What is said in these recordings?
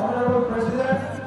Honorable President,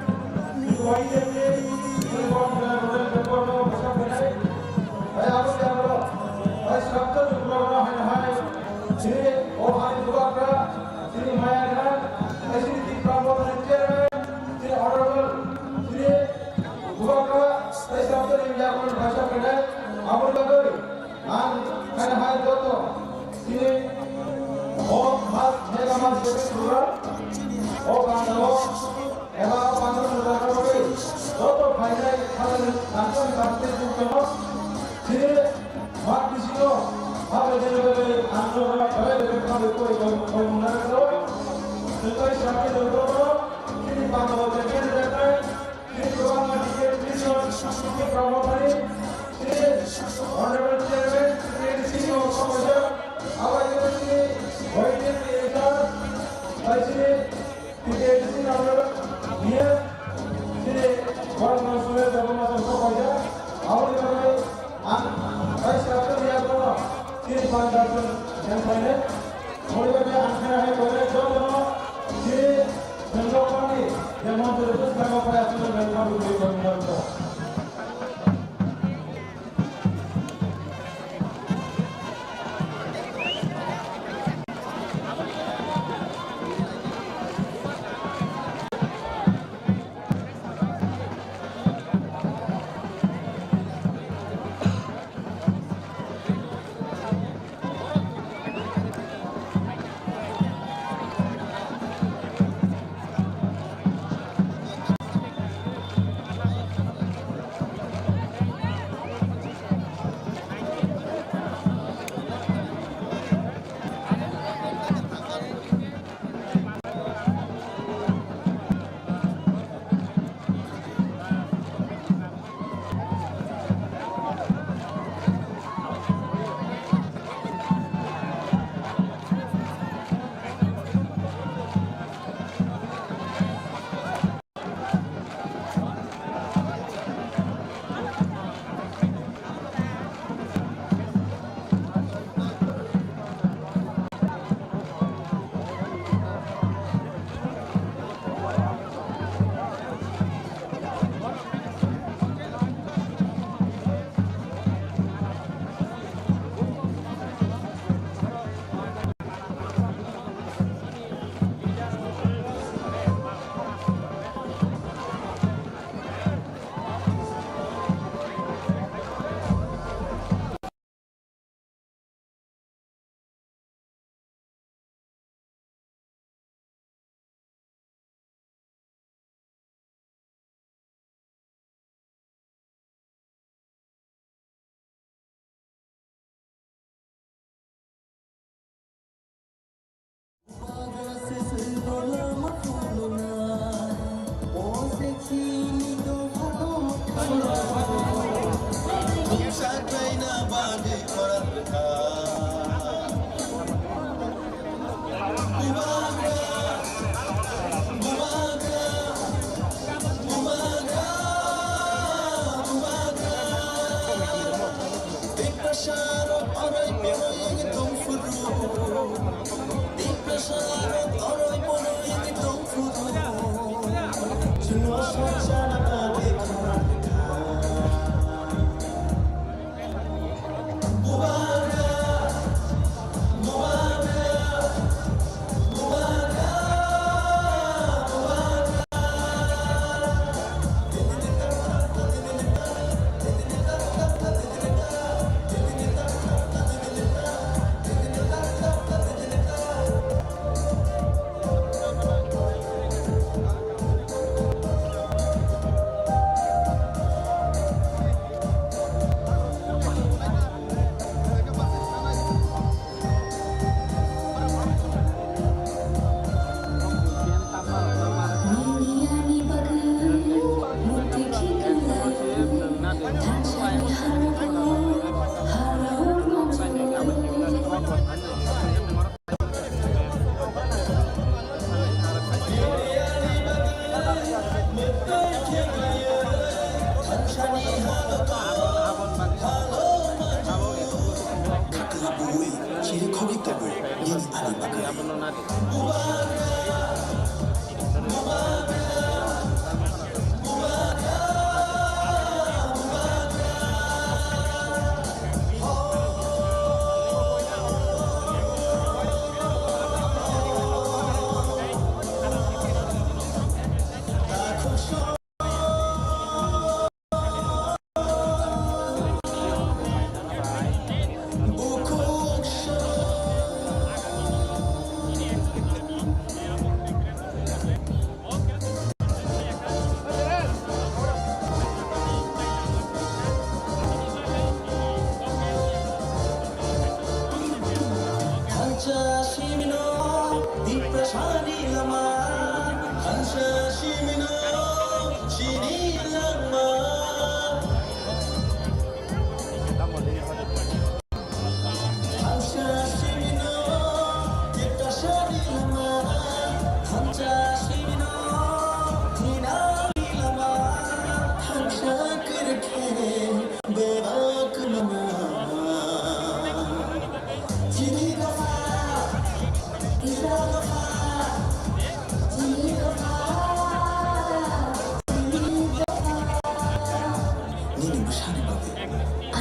Kiri kogi tabu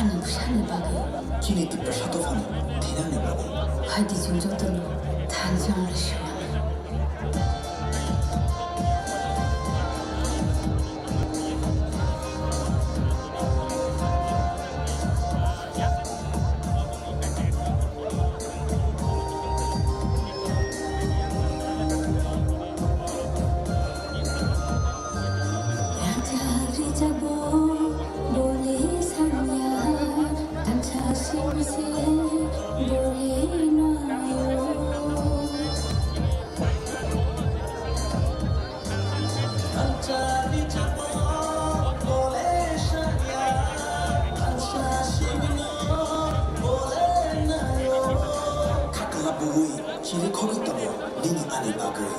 nini ani bagai. Kini di persatuan tidak nebagai. Hadi junjotun tanjang leshuan. Kiri kogi tabu nini ani bagai.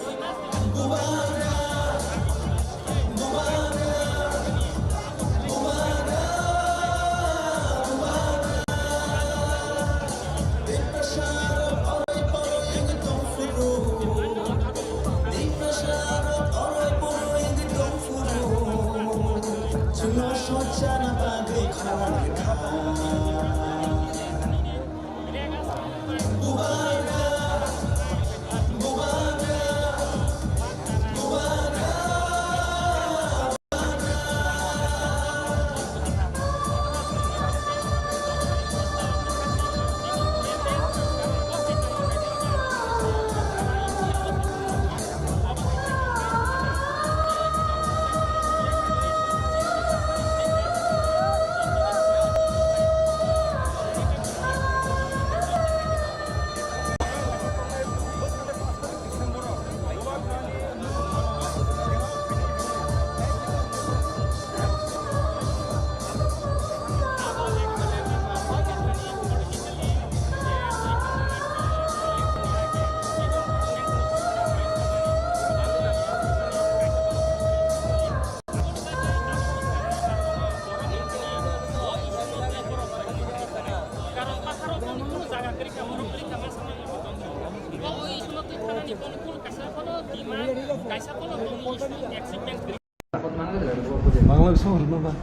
Bangla bisa mana Pak?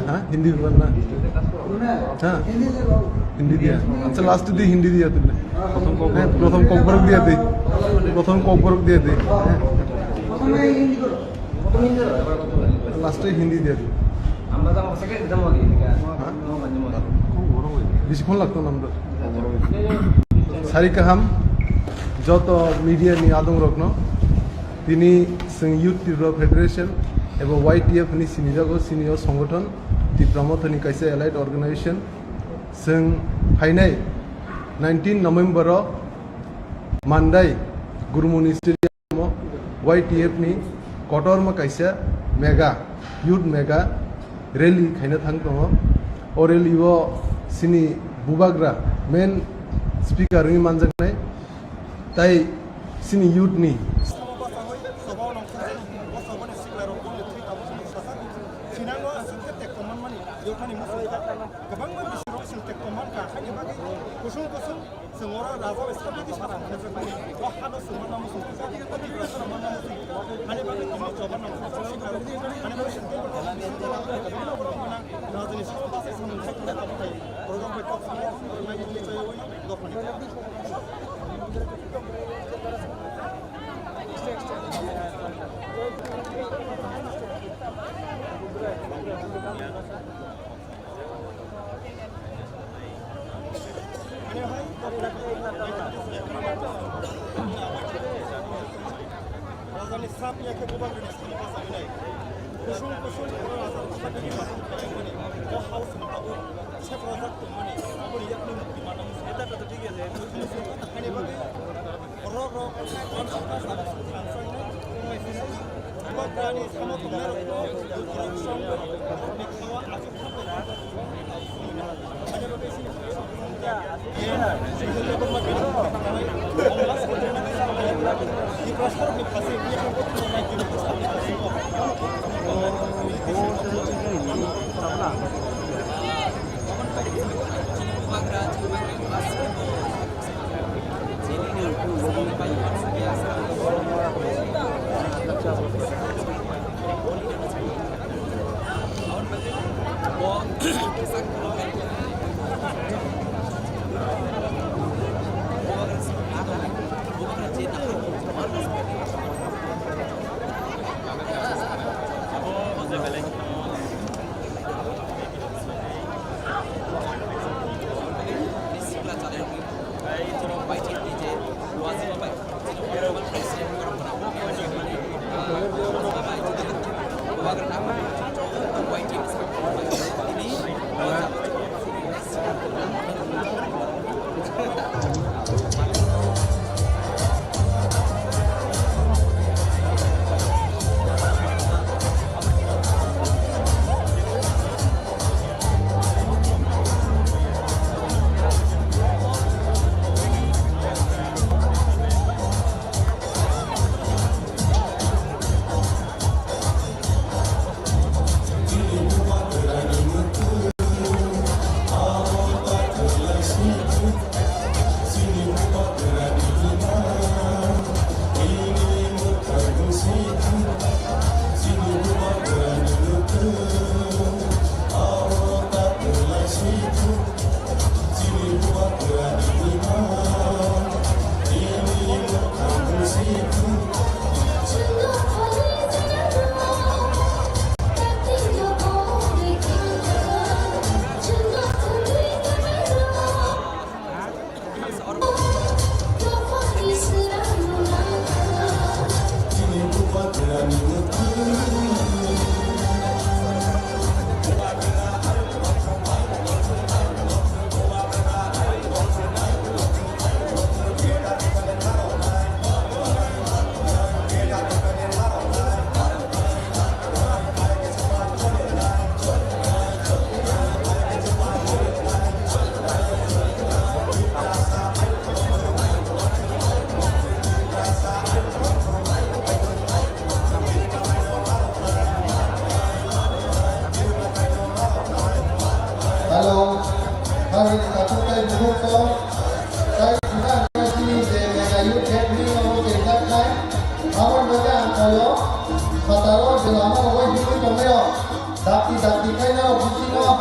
हाँ हिंदी बोलना हाँ हिंदी दिया अच्छा last दी हिंदी दिया तुमने प्रथम कॉकबरक दिया थी प्रथम कॉकबरक दिया थी लास्ट हिंदी दिया थी बेसिखौन लागतो नामदो सारिका हाम जतो मीडिया नि आदम रखनो তিনি ইউথ তীব্র ফেডারেশন এবং YTF नि सिनिजागो सिनियर संगठन তীব্রমথনি কাইসা एलाइड अर्गेनाइजेशन जों फाइनाय 19 नवेम्बर मानदाय गुरुमुनि स्टेडियम YTF नि कटरमा काइसा मेगा यूथ मेगा रैली खाइना थांग दङ ओ रैलीआव सिनि बुबाग्रा मेन स्पीकर नि मानजानाय ताई सिनि यूथ नि खायनि बागै गुसुं गुसुं जोंङो राजाव साबि सारा खाजों वा हानो सोमोन नाम सुन जाति का कति बड़ा सारा नाम सुन खाने बागै कम जवान नाम सुन खाने बागै सुन राजनी सारा बासे सामने खायनि बागै प्रोग्राम पे टॉप सामने मैं ये चाहिए वो दफने राजानि सापनि आखे गोबां रिस्कनि बासायनाय गुसुं गुसुं राजानि सापनि बासायनाय वो हाउस माबो सेफ राजा माने माबो याकनि मुक्ति माना मुसेता तो ठीक है खाने बागै रो वन सारा सारा सानसायनाय बाग्रानि सामो थंनाय रखो करपशन निखावा आजु खाबरा खाने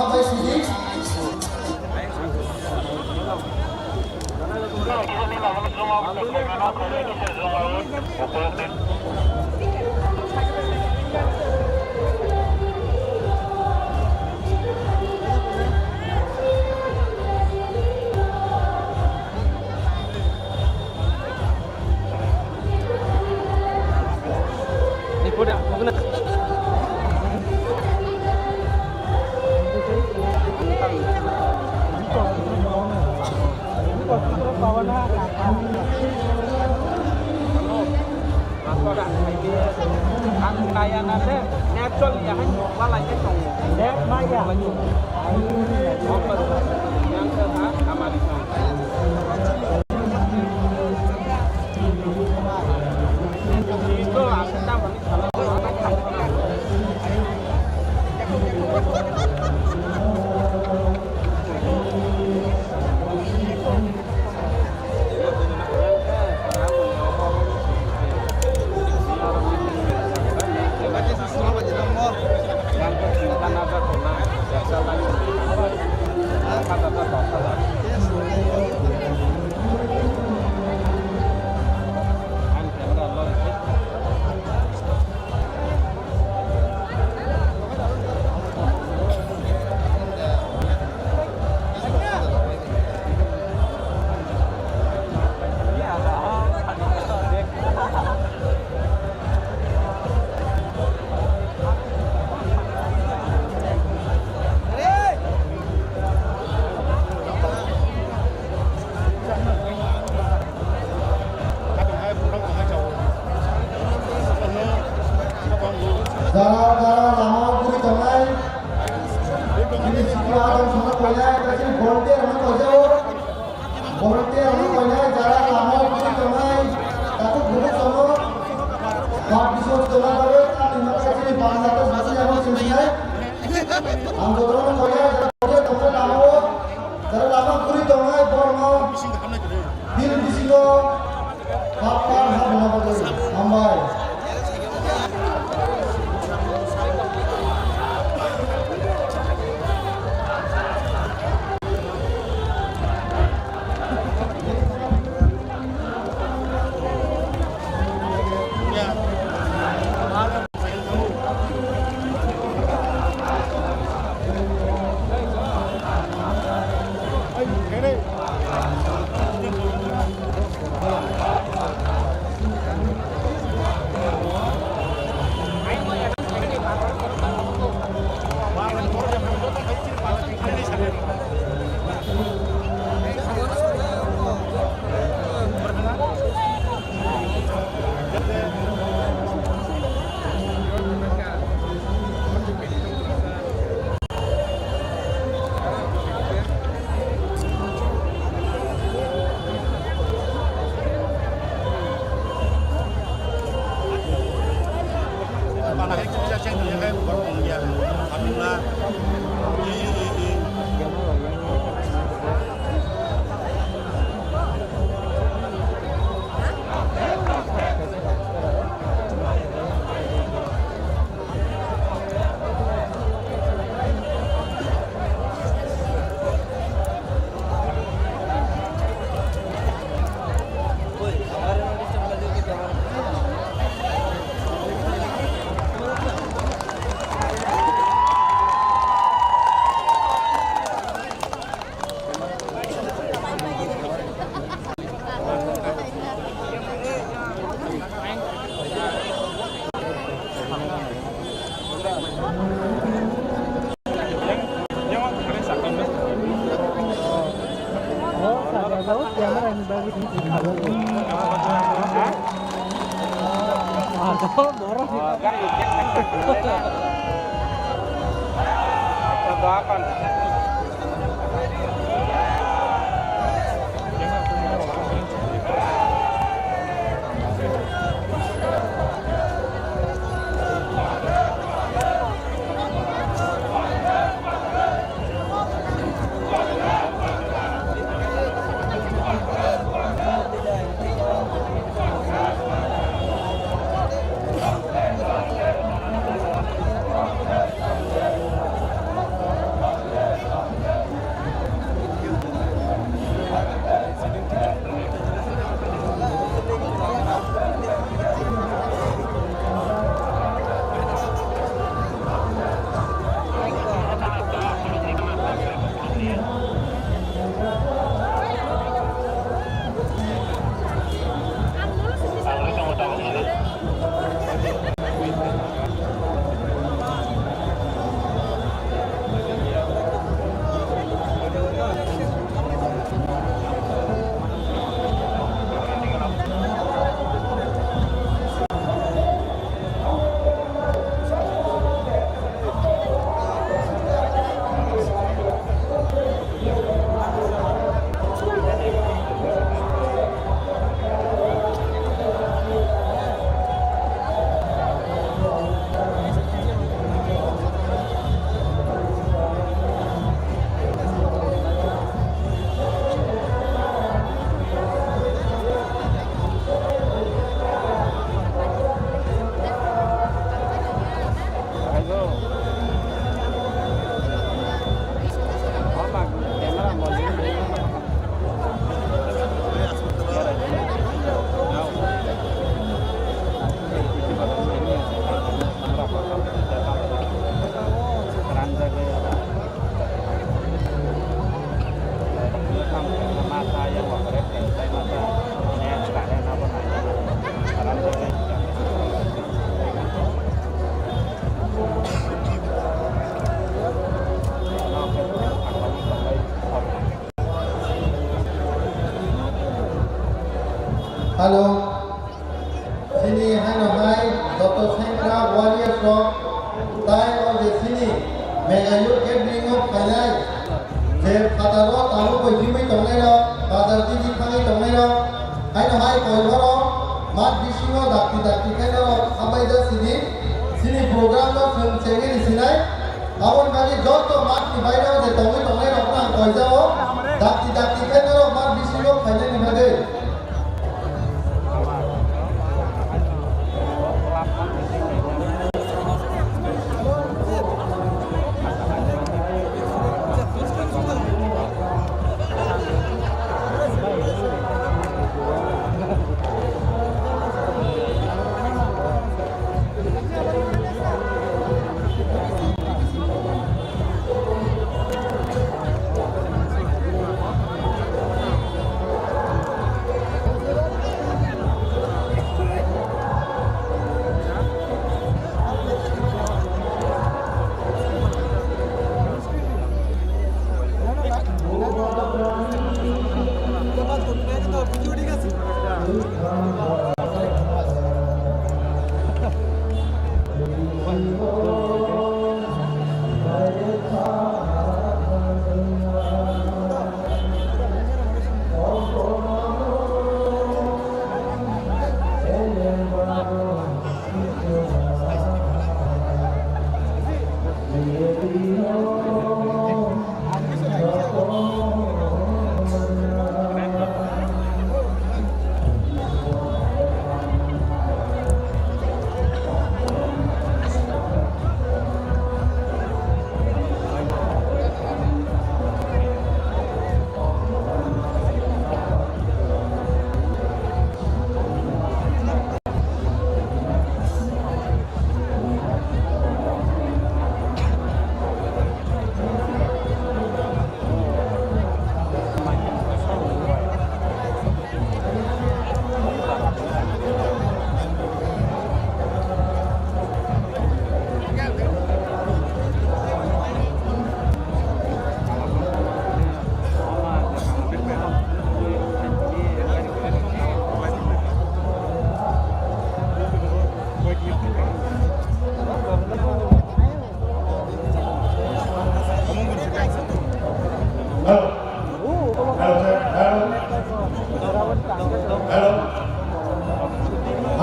बागै सिनि volunteer ano ko jaw volunteer ano ko na jara lama kuri tomai taku guru sono bab bisor tola babe ta nimata chini 500 basi amo sinai आंदोलन को या जरा लamo jara lama kuri tomai borno bil bisingo papa ha bana bagai ambai Hello. Sini Hano Hai, Dr. Sengkra Warrior from time of the Sini Mega Youth Gathering of Panay. Their father đó tạo lúc bởi vì tổng này đó và giờ đi đi thang tổng này đó hay là hai còi đó mát đi xin nó đặt thì cái đó bây giờ sini program đó phần chế cái gì này àwọn cái job to mát thì bây giờ để tổng này đó cũng còi ra đó đặt thì cái đó mát đi xin nó phải nên như thế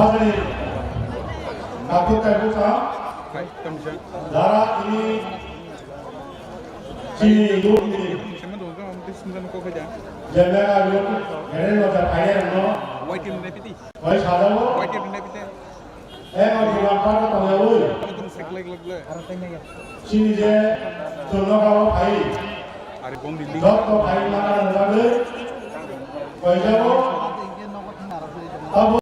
Hadirin, aku terbuka. Darah ini sini dulu ini. Jangan dulu, ini macam ayam no. White team deputy. White sahaja lo. White team deputy. Orang di luar tu yang ui. Sini je, jono kau hai. Doktor hai mana nanti. Wajah lo. Abu.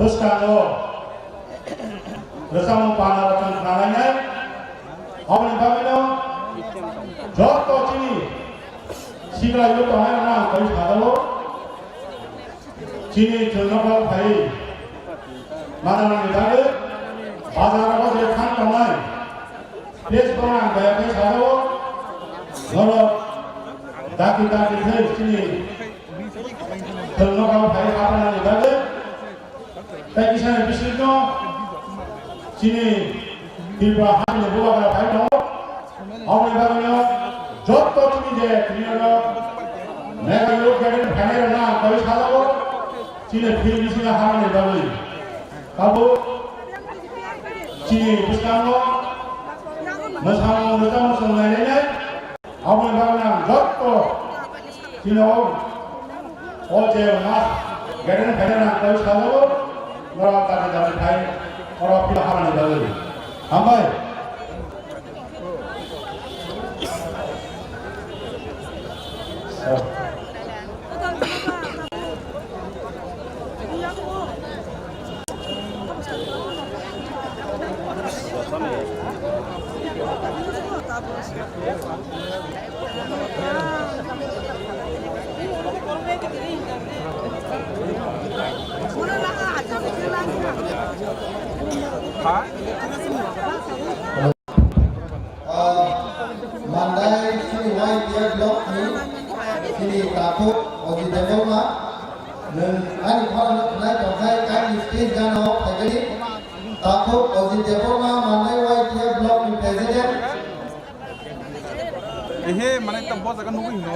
Bersama bersama para rakan kerana orang bagaimana jatuh sini sila itu orang orang kau sadar sini jenama kau mana orang itu bazar apa dia kan kamai des orang kaya kaya sadar lalu daki sini jenama kau apa orang itu tapi sana bisnisnya sini di bawah ni buat apa lagi no? Orang bagaimana? Jatuh sini je, sini ada. Mereka yuk jadi kamera na, kau sahaja sini film sini hara ni bagi. Kamu sini bisnisnya, macam sengaja ni. Orang bagaimana? Jatuh sini oh je mas, jadi kamera na kau sahaja. Orang tak ada kai, orang pilih hara ni bagi. Hambai. Mandai sini white dia blok ni sini takut oji develop mah dan ani kalau naik sampai kan stage dan awak jadi takut oji develop mah mandai white dia blok ni president ehe mana itu bos akan nunggu hino.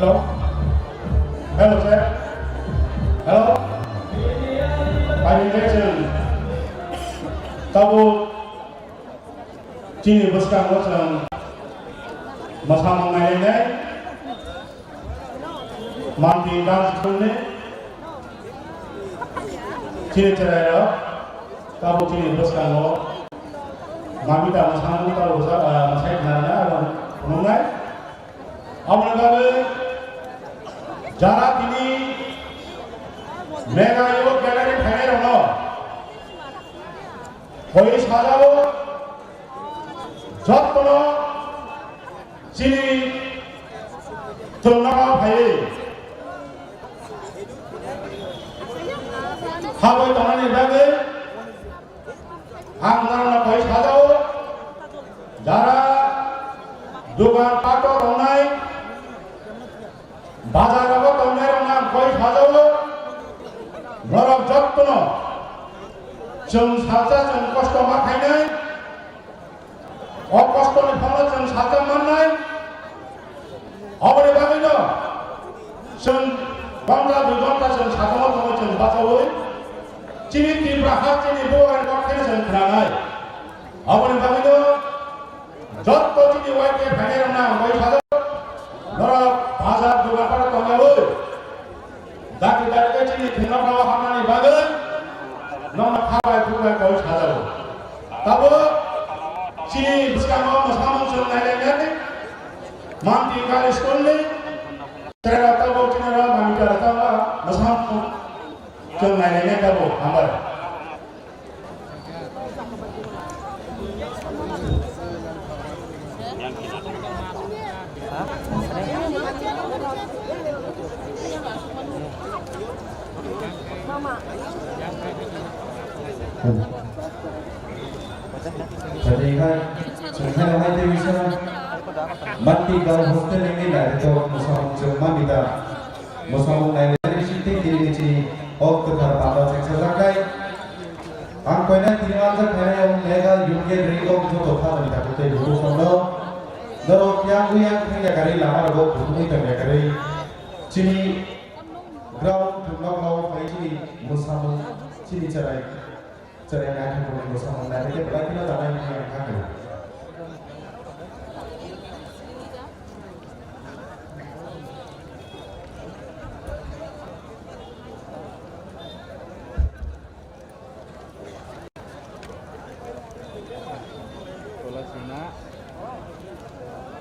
Hello? Hello, sir. Hello? By injection. Tabu Chini Buskang Watson Masam Mayene Manti Dance Tune Chini Terra Tabu Chini Buskang Mamita Masam Tabu Masai Nana Mungai Amragabe Jara Tini Mega Yoga Gallery Panero Hoi Sajao Jotno Chini Tunaka Pai Hawai Tonani Babe Angana Hoi Sajao Jara Dugan Pato Tonai Bazarabo Tonero Nam Hoi Sajao Norok Jotno Jung Saja Jung Kosto Makainai Kosto Ni Phala Jung Saja Manai Abone Bagino Jung Bangla Dugonta Jung Saja Motomo Jung Bazawoi Chini Tibra Hat Chini Bogan Kokken Jung Kranai Abone Bagino Jotto Chini Waike Panero Nam Hoi Sajao Norok Bazar Dugan Pato Tonai Daki Daki Chini Tinakawa Hamani Bagan Nona Hawaii Pukai Kau Sajao Tabu Chini Buskamo Masamu Jung Nailengani Manti Kali Skulli Terera Tabu Chini Ra Mamika Ratawa Masamu Jung Nailengani Tabu Hambar Jadi kan, saya mau itu bisa mati kalau hostel ini lah itu musang cuma kita musang lain dari situ di sini oh ketar pada seksa zakai angkonya timan zakai yang legal juga rekom itu total kita kita dulu sono dorong yang punya kari lama robo butuh itu ya kari sini ground tulang sini musang sini cerai cerai nak kita musang lain itu berarti kita tak main yang kaki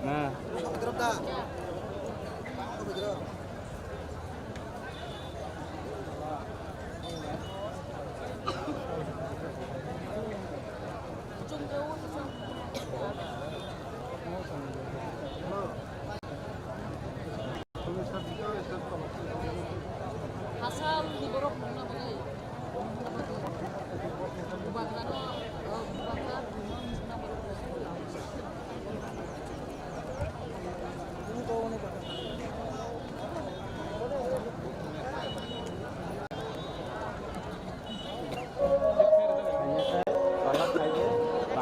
Nah, asal diborok mana boleh.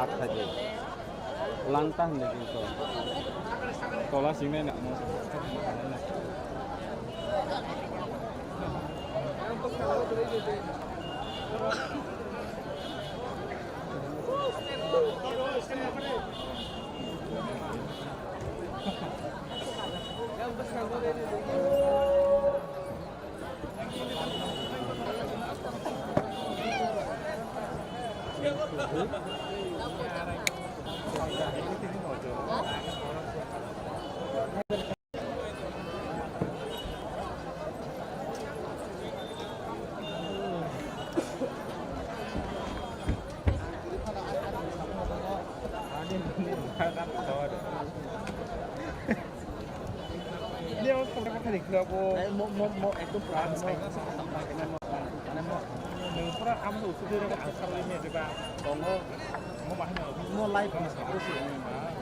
Bukan lantang deh gitu. Kalau sini nggak mau. Dia orang kali kerabo mau itu peran Nungpura kamu sudah dengan asal ini juga tolong mau mahnya mau live di sana sih ini mah.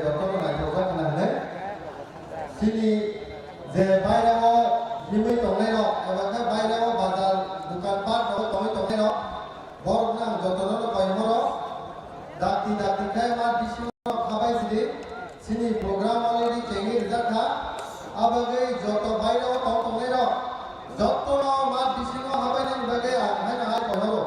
যতন নাইট্রোজা খানাनै सिनि जे बायराव हिमै तंनाय न एबा बायराव बाजार दुकान पाट न तंनाय तंनाय न बरफ नाम जतन न कयमर दाक्ति दाक्ति खाय मा बिसिनो खाबाय सिदि सिनि प्रोग्राम अलरेडी चेंगे रिजाखा आबगै जत बायराव तंनाय न जतन मा बिसिनो हाबाय न बगे आहाय ना हाय कहरो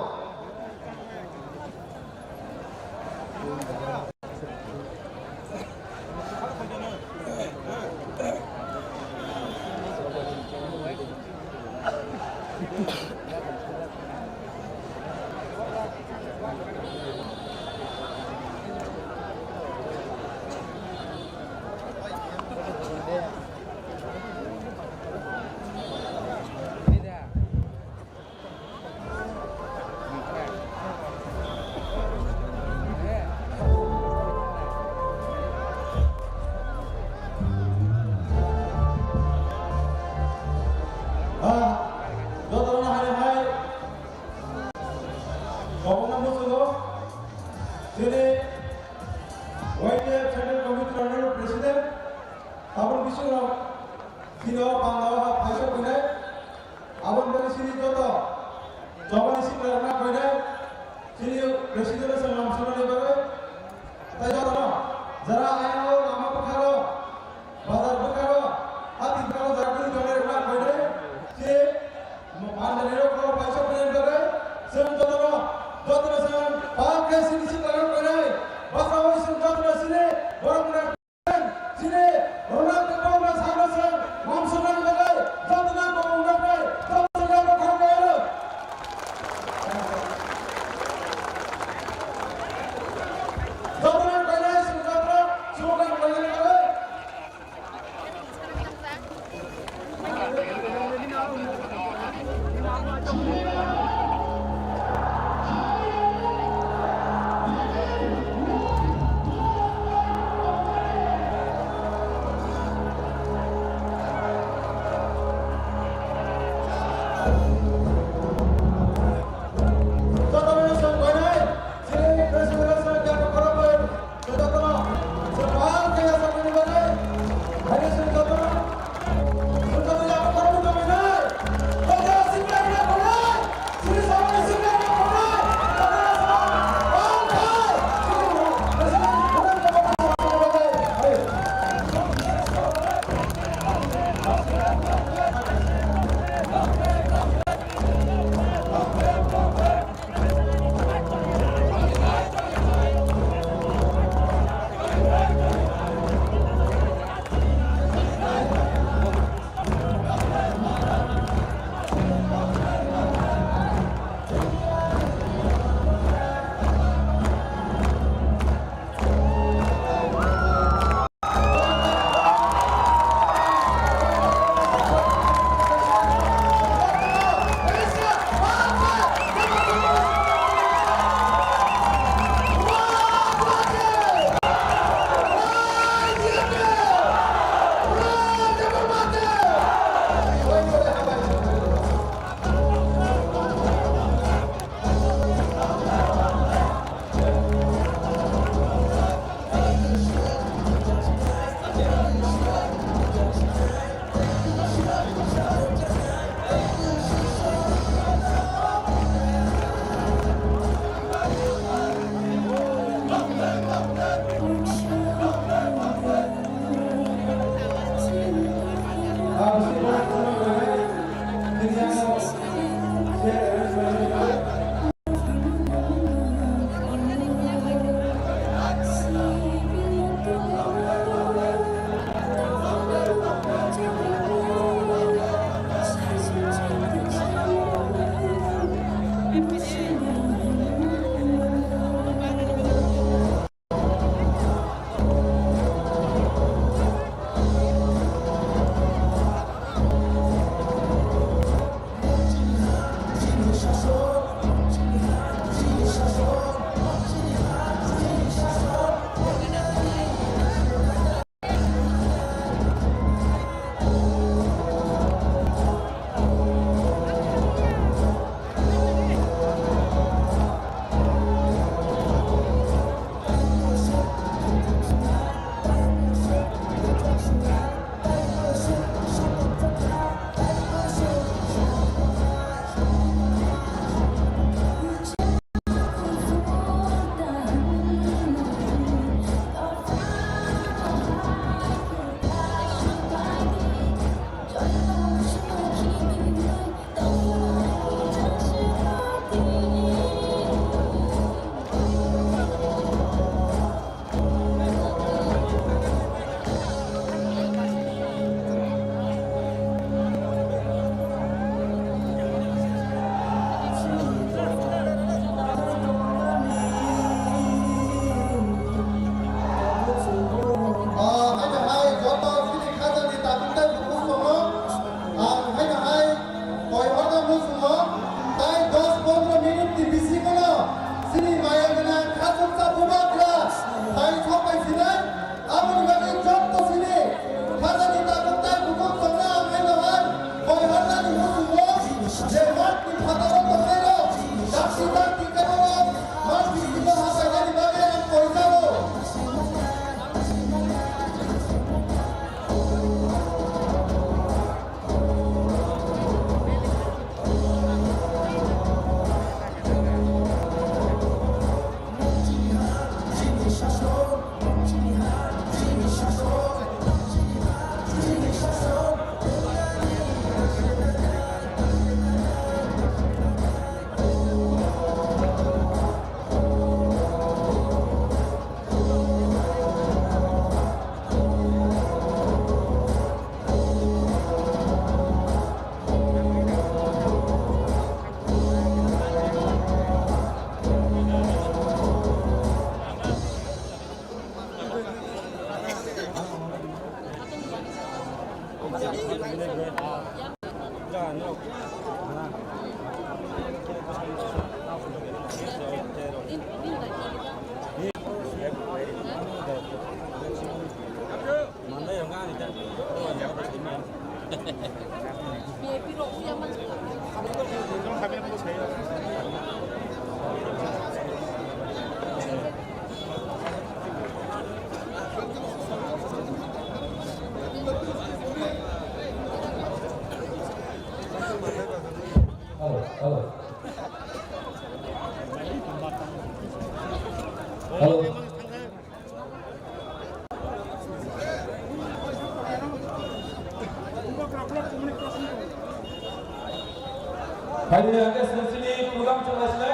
Hari ini sini program terlaksana.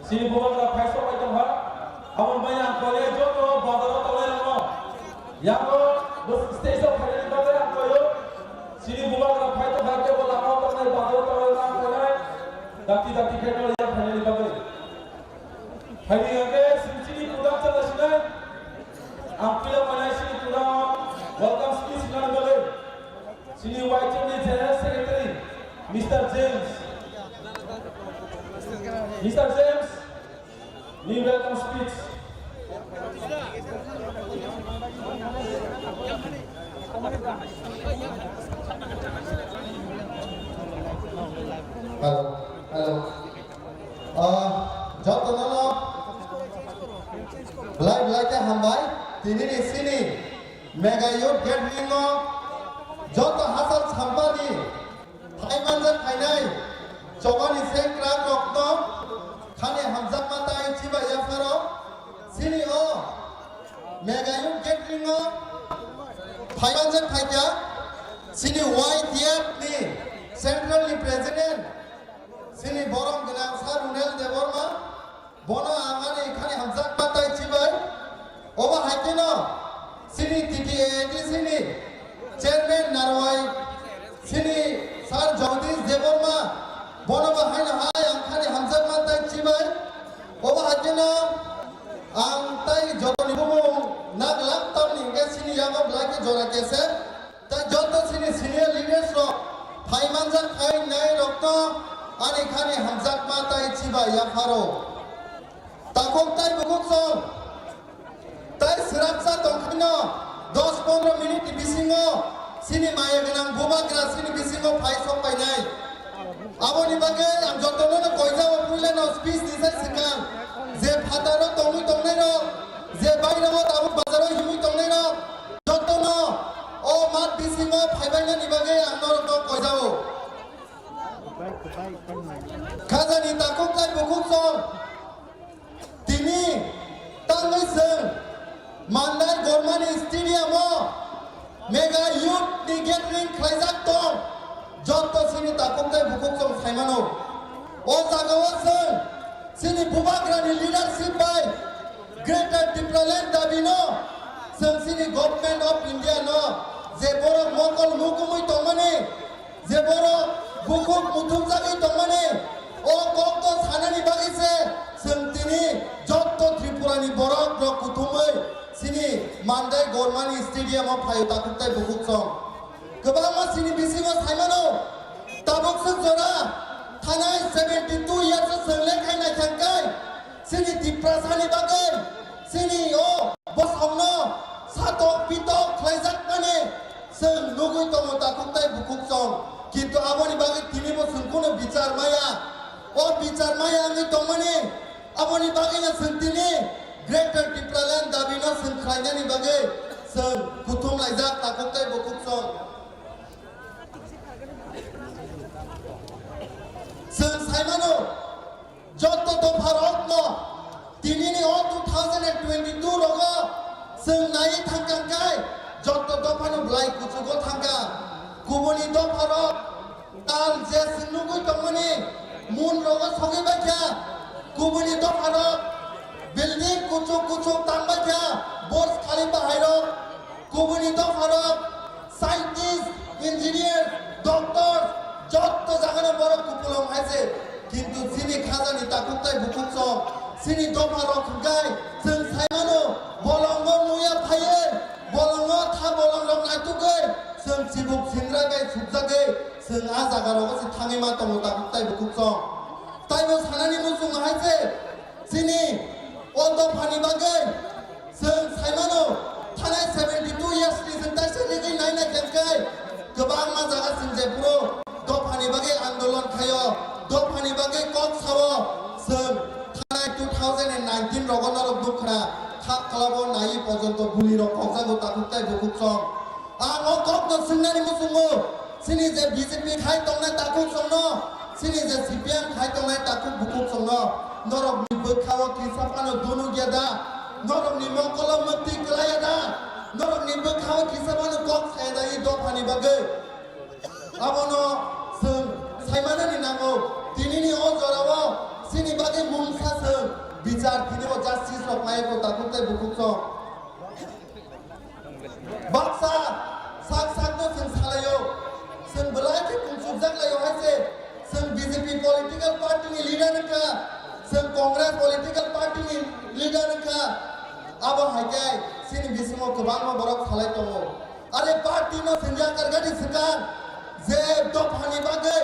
Sini program faisal macam apa? Amun banyak kolej jodoh bandar tolong no. Yang stage of hari ini bandar yang koyo. Sini program faisal bagai bola mau tolong bandar tolong kolej. Daki kerana yang hari ini bagai. Hari ini sini program terlaksana. Ambil mana sini program welcome speech mana boleh. Sini YTD General Secretary Mr. James. Mr. James, new welcome speech. Hello. Joto nalo. Live ke hambai. Tini ni sini. Mega youth gathering no. Joto hasil sampani. Thai manjat Thainai. Cobani sengkrak rokno. Khane hamzak matai ciba yafaro. Sini o. Mega youth gathering no. Thai manjat Thaikya. Sini YTF ni. Central ni President. Sini borong genang sarunel deborma. Bono angane khane hamzak matai cibai. Oba haikino. Sini TTAD sini. Chairman Narwai. Sini Sar Jagdish Deborma. Bono bahai hai angkhane hamzak matai cibai. Oba haikino. Angtai jotoni bubu naglak tamni ke sini yago blaki jora kese. Tai joto sini senior leaders ro. Thai manjak khai nai rokto. Ani khane hamzak matai cibai yafaro. Takok tai bukuk song. Tai serapsa tongkhino 10-15 minit di bisingo sini maya genang bubagra sini bisingo phai song painai aboni bage am jotono no koiza o puile no speech disai sikang je phataro tongi tongnai no je baira mo abu bazaro himi tongnai no jotono o mat bisingo phai baina ni bage amno no koiza o khazani takok tai bukuk song tini tangai seng Mandar Gormani Stadium Mega Youth ni gathering khlaijak tong joto sini takok tai bukuk song saimano o jagawa seng sini bubagrani leadership by Greater Development Dabino seng sini Government of India no je borok mokol mukumui tongmani je borok bukuk muthum jagi tongmani o kokto sanani bagise seng tini joto Tripurani borok rok kuthumui sini Mandai Gormani Stadium of Phayu takuk tai bukuk song kebama sini bisingo saimano tabuk sung jora thanai 72 years sengle khaina khangkai sini diprasani bagai sini o bosomno satok pitok khlaijak mane seng nugui tomo takuk tai bukuk song kintu aboni bagai tini bo sungkono bicar maya o bicar maya ngi tomane aboni bagai na sentini Greater Development Dabino seng khlainani bagai seng kuthum laijak takuk tai bukuk song seng saimano joto to bharot no tini ni o 2022 rogo seng nai thangkang kai joto to phano blai kuchugo thangka kuboni to bharot tal je sinugui tongmani mun rogo sogi bakya kuboni to bharot building kuchuk tambakya Burj Khalifa hairok kubuni to bharot scientist engineer doctor jotto jagana borok kupulong haise kintu sini khazani takuk tai bukuk song sini to bharok khgai seng saimano bolongo muya phaye bolongo tha bolong lok naitukai seng जों सिबुक सिंग्रागाय सुबजागे जों आ जागाराव से थाङै मा दङ दा ताइबो कुकसं ताइबो सानानि मुसुं हायसे सिनि old फानि बागै जों साइमानो थानाय 72 इयार्सनि जों दाइसे लिगै नायना खेमखाय गोबां मा जागा जों जेपुरो दफानि बागै आन्दोलन खायो दफानि बागै कक सावो जों थानाय 2019 रगनार दुखना थाब खालामो नायि पर्यन्त गुलि रकक जागो ताकुताय बुकुसं आं कक न सिंनानि मुसुङो सिनि जे बीजेपी खाय दंना ताकुसंनो सिनि जे सीपीएम खाय दंना ताकु बुकुसंनो नरकनि बोखाव किसापानो दुनु गेदा नरकनि मकल मुक्ति गलायदा नरकनि बोखाव किसापानो कक सायदायि दफानि बागै आबनो जों साइमानानि नांगौ दिनैनि अजराव सिनि बागै मुंसासों बिचार दिनैबो जास्टिस रखनायखौ ताकुताय बुकुसं बाक्सा साक साकनो जों सालायो जों बलायखि कुंसुबजागलायो हायसे जों बीजेपी पलिटिकल पार्टीनि लिडारखा जों कांग्रेस पलिटिकल पार्टीनि लिडारखा आबो हायगाय सिनि बिसिङाव गोबां बरफ सालाय दङ आरो पार्टीनो सिन्जा करगानि सिगां जे दफानि बागै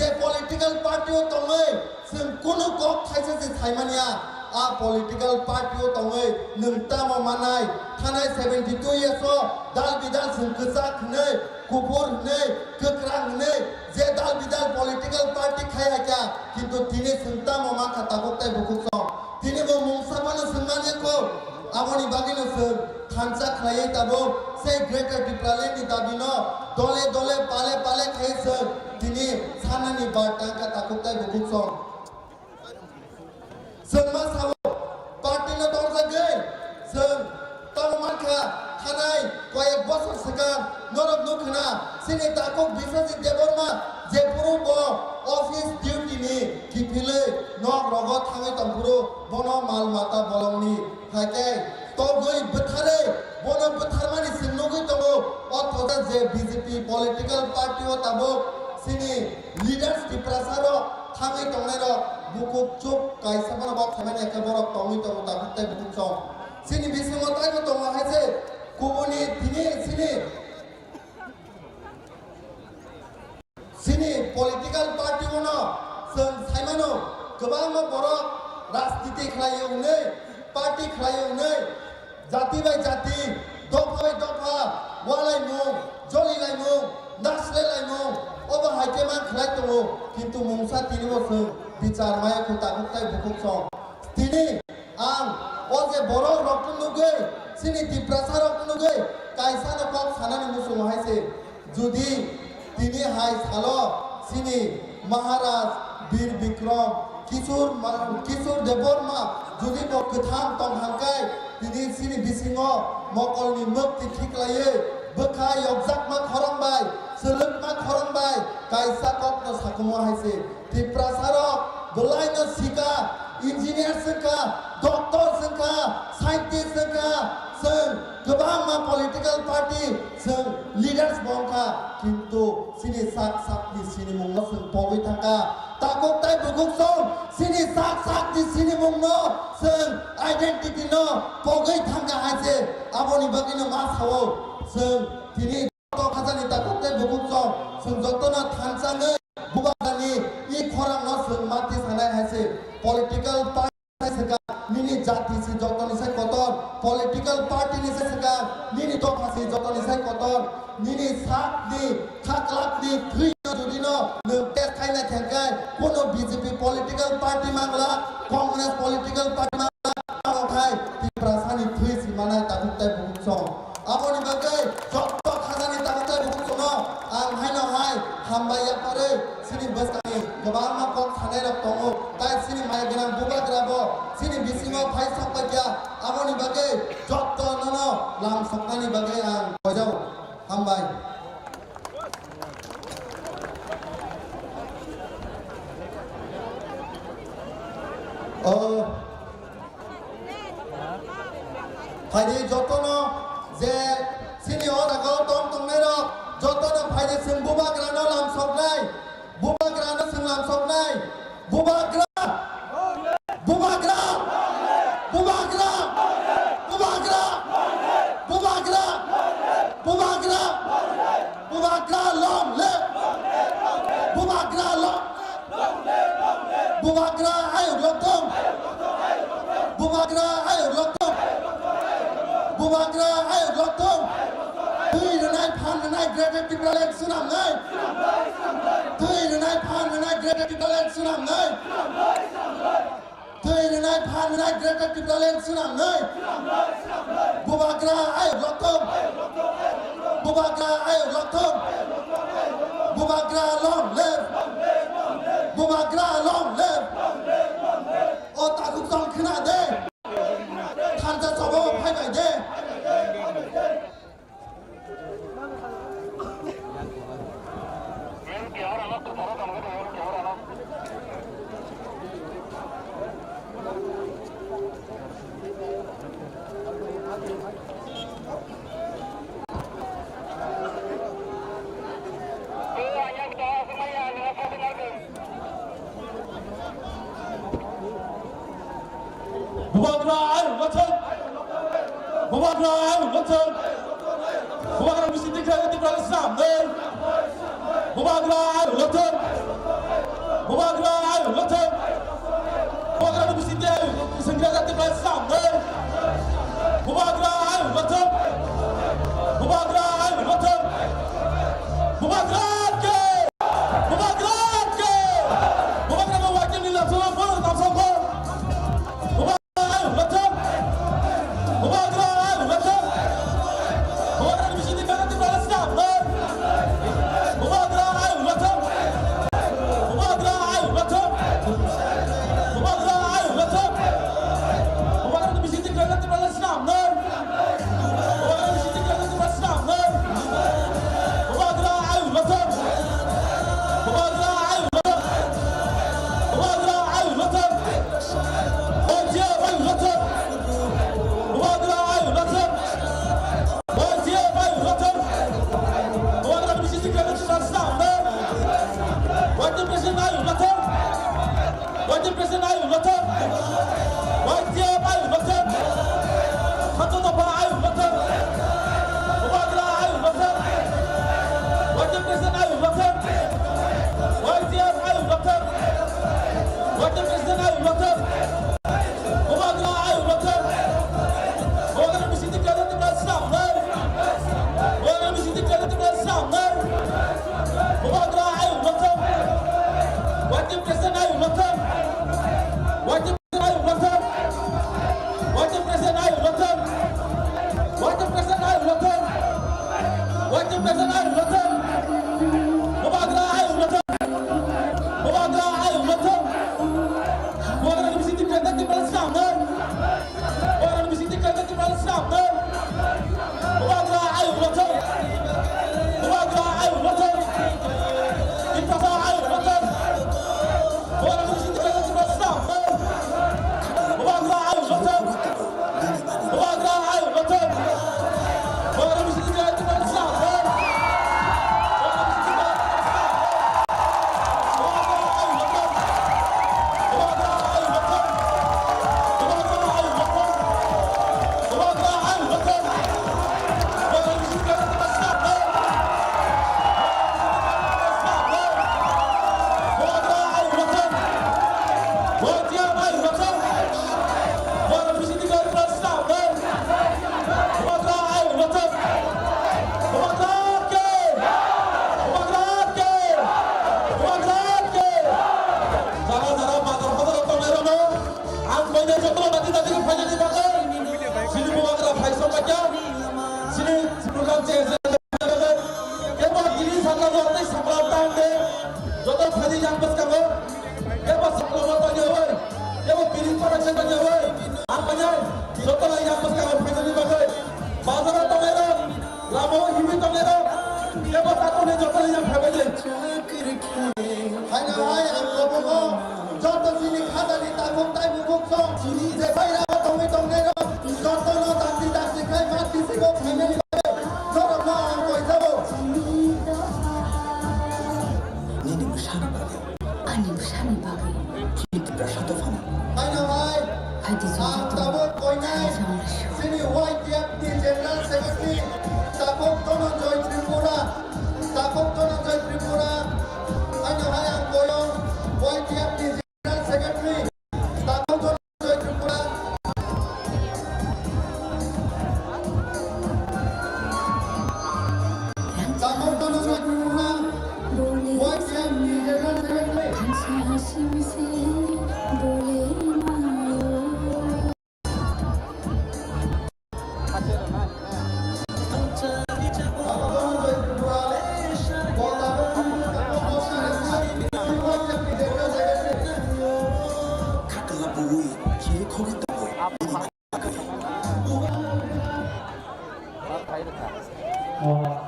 जे पलिटिकल पार्टीआव दङै जों कुनु कक थाइसे जे साइमानिया आ पलिटिकल पार्टीआव दङै नोंता मानाय थानाय 72 इयार्स दाल बिदाल जों गोजा खनै गुफुर नै गोख्रां नै जे दाल बिदाल पलिटिकल पार्टी खायाखा किन्तु दिनै जोंता मामा खाताखौताय बुकुसं दिनैबो मुंसाबानो सोंनानैखौ आबनि बागैनो जों थानसा खालायै दाबो से ग्रेटर डिप्लालेनि दाबिनो दले दले पाले पाले खायै जों दिनै सानानि बारटांखा ताकुताय बुकुसं जों मा सावो पार्टीनो दरजागै जों तलमानखा थानाय कयेक बছর सिगां नरक नुखना सिनि ताकु बिसजि देबरमा जे पुरुब अफिस डिउटिनि किफिलै नक रग थाङै तंपुरु बनो माल माता बलंनि हायके तगै बोथारै बनो बोथारमानि सिंनुगै दङ अथदा जे बीजेपी पलिटिकल पार्टीआव ताबो सिनि लिडार्स दि प्रसारो थाङै दंनायरो बुकुक चुप कायसामानो बक खामानि एके बरक तङै दङ ताकुताय बुकुसं सिनि बिसिङाव ताइबो दङ हायसे गुबुननि दिनै सिनि पलिटिकल पार्टीआवनो जों साइमानो गोबां बरक राजनीति खालायो पार्टी खालायो जाति बाय जाति दफा बाय दफा वालायमुं जलिलायमुं नासलायलायमुं अब हाइकेमा खालाय दङ किन्तु मुंसा दिनैबो जों बिचार मायाखौ ताकुताय बुकुसं दिनै आं अजे बरक रक्त नुगै सिनि दिप्रासा रक्त नुगै कायसानो कक सानानि मुसुं हायसे जुदि दिनै हाय सालो सिनि महाराज वीर विक्रम किशोर देबबर्मा जुदि बक गोथां तंहांखाय दिनै सिनि बिसिङाव मकलनि मुक्ति थिख्लायै बोखा यगजाकमा खरंबाय सोलोंमा खरंबाय कायसा ककनो साकुमा हायसे दिप्रासारक बलायनो सिका इंजिनियर संखा डॉक्टर संखा साइंटिस्ट संखा जों गोबां मा पलिटिकल पार्टी जों लिडार्स बंखा किन्तु सिनि साक साकनि सिनि मुंनो जों पगै थांखा ताकुताय बुकुसं सिनि साक साकनि सिनि मुंनो जों आइडेन्टिटी नो पगै थांखा हायसे आबनि बागैनो मा सावो जों दिनै खाजानि ताकुताय बुकुसं जों जतनो थानसाङै बुबागानि इ खरांनो जों माथि सानाय हायसे पलिटिकल पार्टी सका निनि जाति से जतन से कतन पलिटिकल पार्टी नि से सका निनि दफा से जतन से कतन निनि सात नि खाकलाक नि थ्री जुदिनो नो टेस्ट खायना खेंखाय कोनो बीजेपी पलिटिकल पार्टी मांगला कांग्रेस पलिटिकल पार्टी मांगला आमथाय दिप्रासानि थ्री सिमानाय ताकुताय बुकुसं आबनि बागै जत्त खाजानि ताकुताय बुकुसं आं हायनो हाय हामबाया पारे सिनि बसकानि गोबां मा कक थानाय रक दङ ताय सिनि माय गोनां बुबाग्राबो सिनि बिसिङाव फाय सकबाया आबनि बागै जत्त ननो लाम सकनानि बागै आं बजाव हामबाय फायदे जत्तनो जे सिनि अरागाव दं दंनाय रक जत्तनो फायदे जों बुबाग्रानो लाम सकनाय बुबाग्रानो जों लाम सकनाय बुबाग्रा बुबाग्रा बुबाग्रा बुबाग्रा बुबाग्रा बुबाग्रा Greater Timberland Sunam Nai. Thui Renai Pan Renai Greater Timberland Sunam Nai. Thui Renai Pan Renai Greater Timberland Sunam Nai. Bubagra Ayo Lokom. Bubagra Ayo Lokom. Bubagra long live. Bubagra long live. O Takuk Song Khna De. Than Cha Sobo Phai Bai De. Bubagra Watson. Bubagra Watson. Bubagra mesti tinggal di belakang sana. Bubagra Watson. Bubagra Watson. Bubagra mesti tinggal di belakang sana. Bubagra Watson. Bubagra Watson. Bubagra ke. Bubagra ke. Bubagra mewakili langsung bola langsung gol.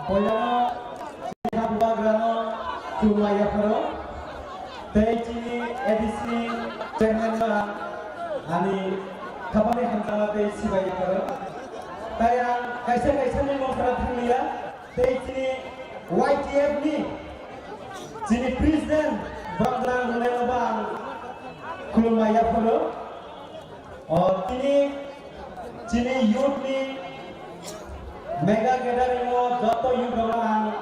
Poyano Sina Bubagrano Tumaya Paro Tejini Edisi Chairman Ani Kapani Hamzala Tej Sibaya Paro Tayang kaisa ni Mokra Thanglia Tejini YTF ni Jini President Banglang Lenobang Kulumaya Paro Jini Youth ni Mega gathering mo joto yung gawang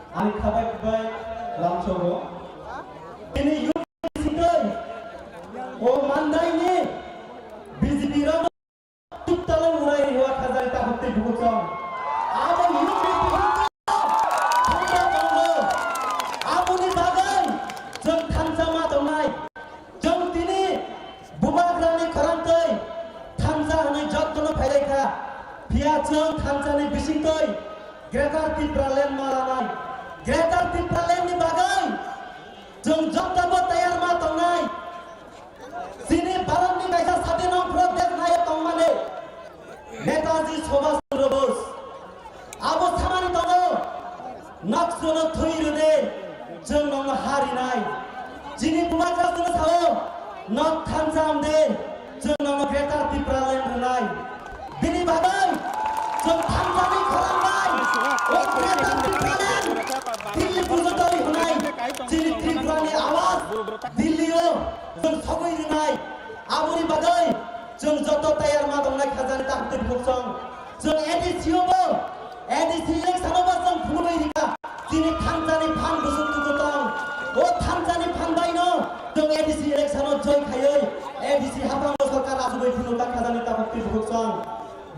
ani khabay bay lamsogo ini yung sikoy o manday ni BJP ra tutalo murai hiwa khazari ta hotte bukong abo yung abuni bagai jong thamsama tonai jong tini bubagrani kharantoi thamsa hane jottono phailai kha Piacong Thamsani Bisingkoi Greater Tipraland Malanai Greater Tipraland ni bagai Jong Jotabo Tayar Ma Tongnai Sini Baran ni Kaisa Satinong Protest Naya Tongmane Netaji Subhash Chandra Bose Abo Samani Tongo Naksono Thuirude Jong Nong Hari Nai Jini Bumakra Suna Sao Nok Thamsa Amde Jong Nong Greater Tipraland Nai Bini bagai jong Thamsani kharangai o Greater Tipraland Delhi bujotori hunai jini Tripurani awaz Delhi o jong sabai rinai aburi bagai jong joto tayar ma dongnai khajani takte buksong jong ADC bo ADC election bo jong phulubai rika jini Thamsani phan busuk tugotong o Thamsani phan baino jong ADC election o joy khayoi ADC haprang sarkar ajubai phulubai khajani takte buksong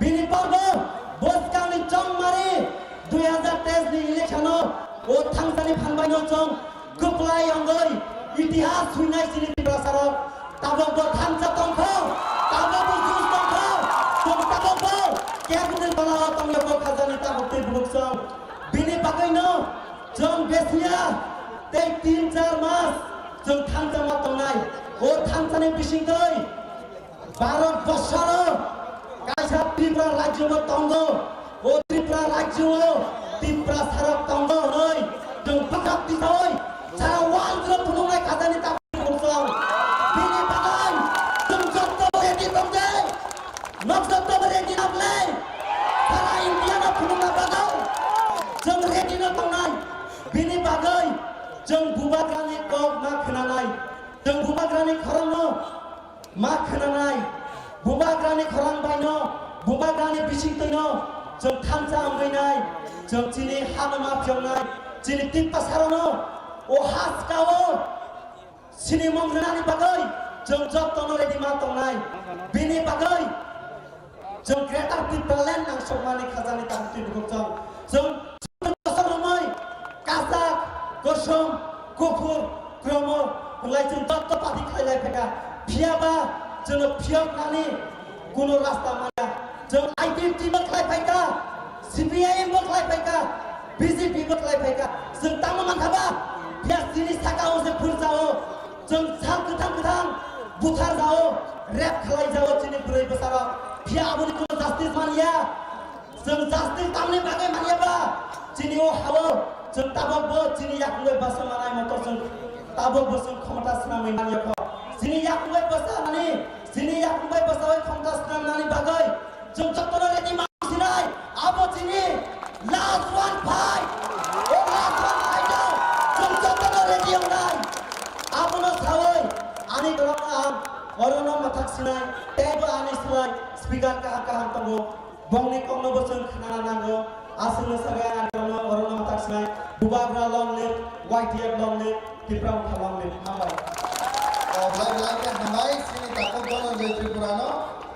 Bini Parbo Boskani Chong Mari 2013 ni election o Thamsani Phanbaino Chong Kuplai Angoi Itihas Huinai Sini Prasaro Tabobo Thamsa Tongkho Tabobo Jus Tongkho Jong Tabobo Cabinet Balawa Tongyobo Khazani Tabote Buksong Bini Bagaino Jong Besia Tei 3-4 mas Jong Thamsa Ma Tongnai o Thamsani Bisingkoi Bharat Bosharo Kaisa Tripura Rajyo Tongo o Tripura Rajyo Tripura Sarap Tongo noi jong pakap tisoi cara wal jero punungai khazani ta buksong bini bagai jong jotto ready bangde nok jotto ready naple sara India na pununga bagau jong ready na tongnai bini bagai jong bubagrani kok ma khnanai jong bubagrani kharangno ma khnanai Bubagrani Khorang Baino, Bubagrani Bisingtoino, Jong Thamsa Amgainai, Jong Chini Hanama Pyongnai, Chini Tipasarono, O Haskao, Sini Mongrani Bagai, Jong Jottono Ready Ma Tongnai, Bini Bagai, Jong Greater Tipraland Nang Sokmani Khazani Tamti Bukong, Jong Jottono Kazak, Gosom, Kufur, Kromo, Mulai Jong Jotto Pati Khailai Peka, Piaba, Jong Piok Nani, Kuno Rasta Maya, Jong IPT Baklai Peka, CPIM Baklai Peka, BJP Baklai Peka, Jong Tama Mankaba, Pia Sini Sakao Se Purjao, Jong Sang Ketang, Buthar Jao, Rap Khalai Jao, Chini Purei Besara, Pia Abuni Kuno Justice Mania, Jong Justice Tamne Bagai Mania Ba, Chini O Hawo, Jong Tabok Bo, Chini Yakwe Basa Manai Motor Jong Tabok Bosong Khomata Snami Mania Ko, Chini Yakwe Basa Nani, Chini Yakwe Basa Khomata Snami Nani Bagai, Jong Jottono Ready Ma Sinai, Abo Chini, last one fight, O last one fight now, Jong Jottono Ready Onai, Abo no Sawai, Ani Dorong Am, Orono Matak Sinai, Tebo Ani Sinai, Speaker Kaham Tongo, Bongni Kongno Bosong Khanana Nango, Asino Saga Orono Orono Matak Sinai, Bubagra Long Live, YTF Long Live, Tiprang Long Live, Hambai. Like Hambai, Sini Takok Dono Jai Tripurano,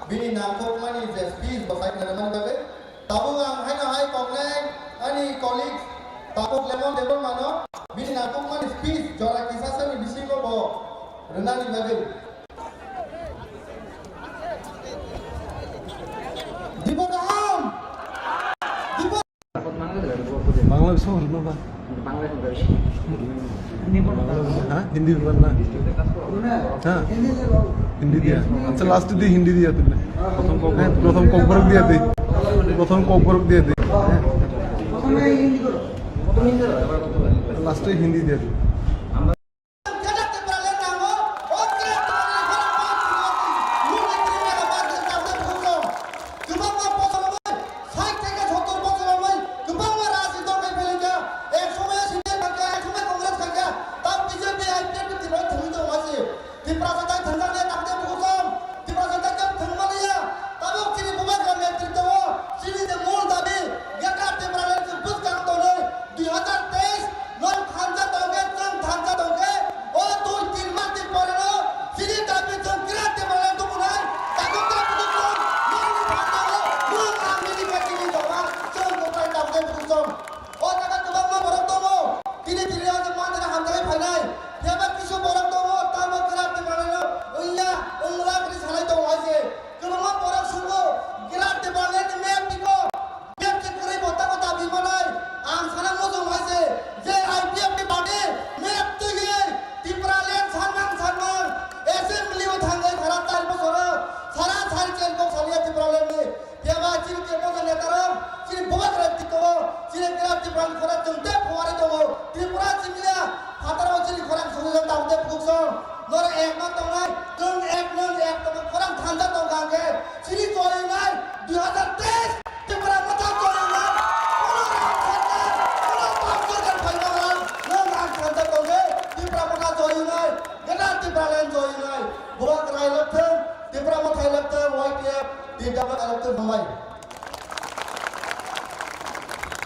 Bini Nangkok Mani is peace, but I can remember it. Tabungang Hana High Complain, any colleagues, Takok Lemon Debon Mano, Bini Nangkok Mani is peace, Jora Kisasa, Bisiko Bo, Renani Babil. Dibodaham! Bangla বিষয় হলো না হ্যাঁ হিন্দি বলনা হ্যাঁ হিন্দি দিয়া আচ্ছা last দি হিন্দি দিয়া দিলে প্রথম কম্পরক দিয়া দে প্রথম কম্পরক দিয়া দে লাস্টে হিন্দি দিয়ে দিই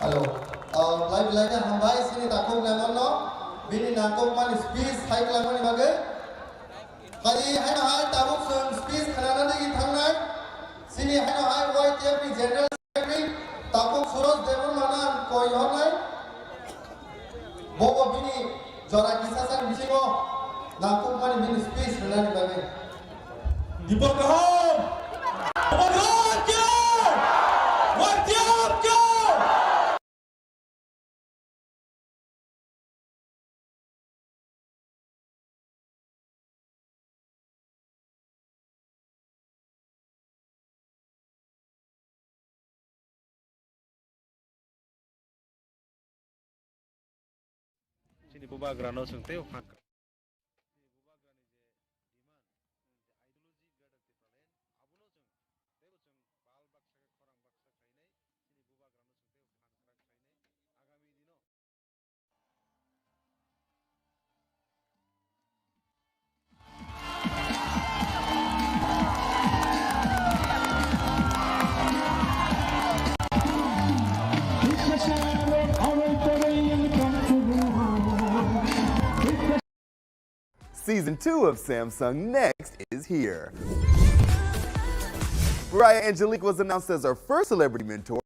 Halo, live hambai sini takut lemon no, bini nangkong man speech hai lemon ni bagai. Kali hai no hai tabuk sun speech kerana lagi thangnai. Sini hai no hai YTF ni General Secretary takut Suraj Devon mana koi hornai. Bobo bini jora kisah san bisingo nangkong man bini speech kerana ni bagai. Diperkaham. Diperkaham kyo. YTF kyo. Sini buba grano sungte ufak. Season 2 of Samsung Next is here. Mariah Angelique was announced as our first celebrity mentor.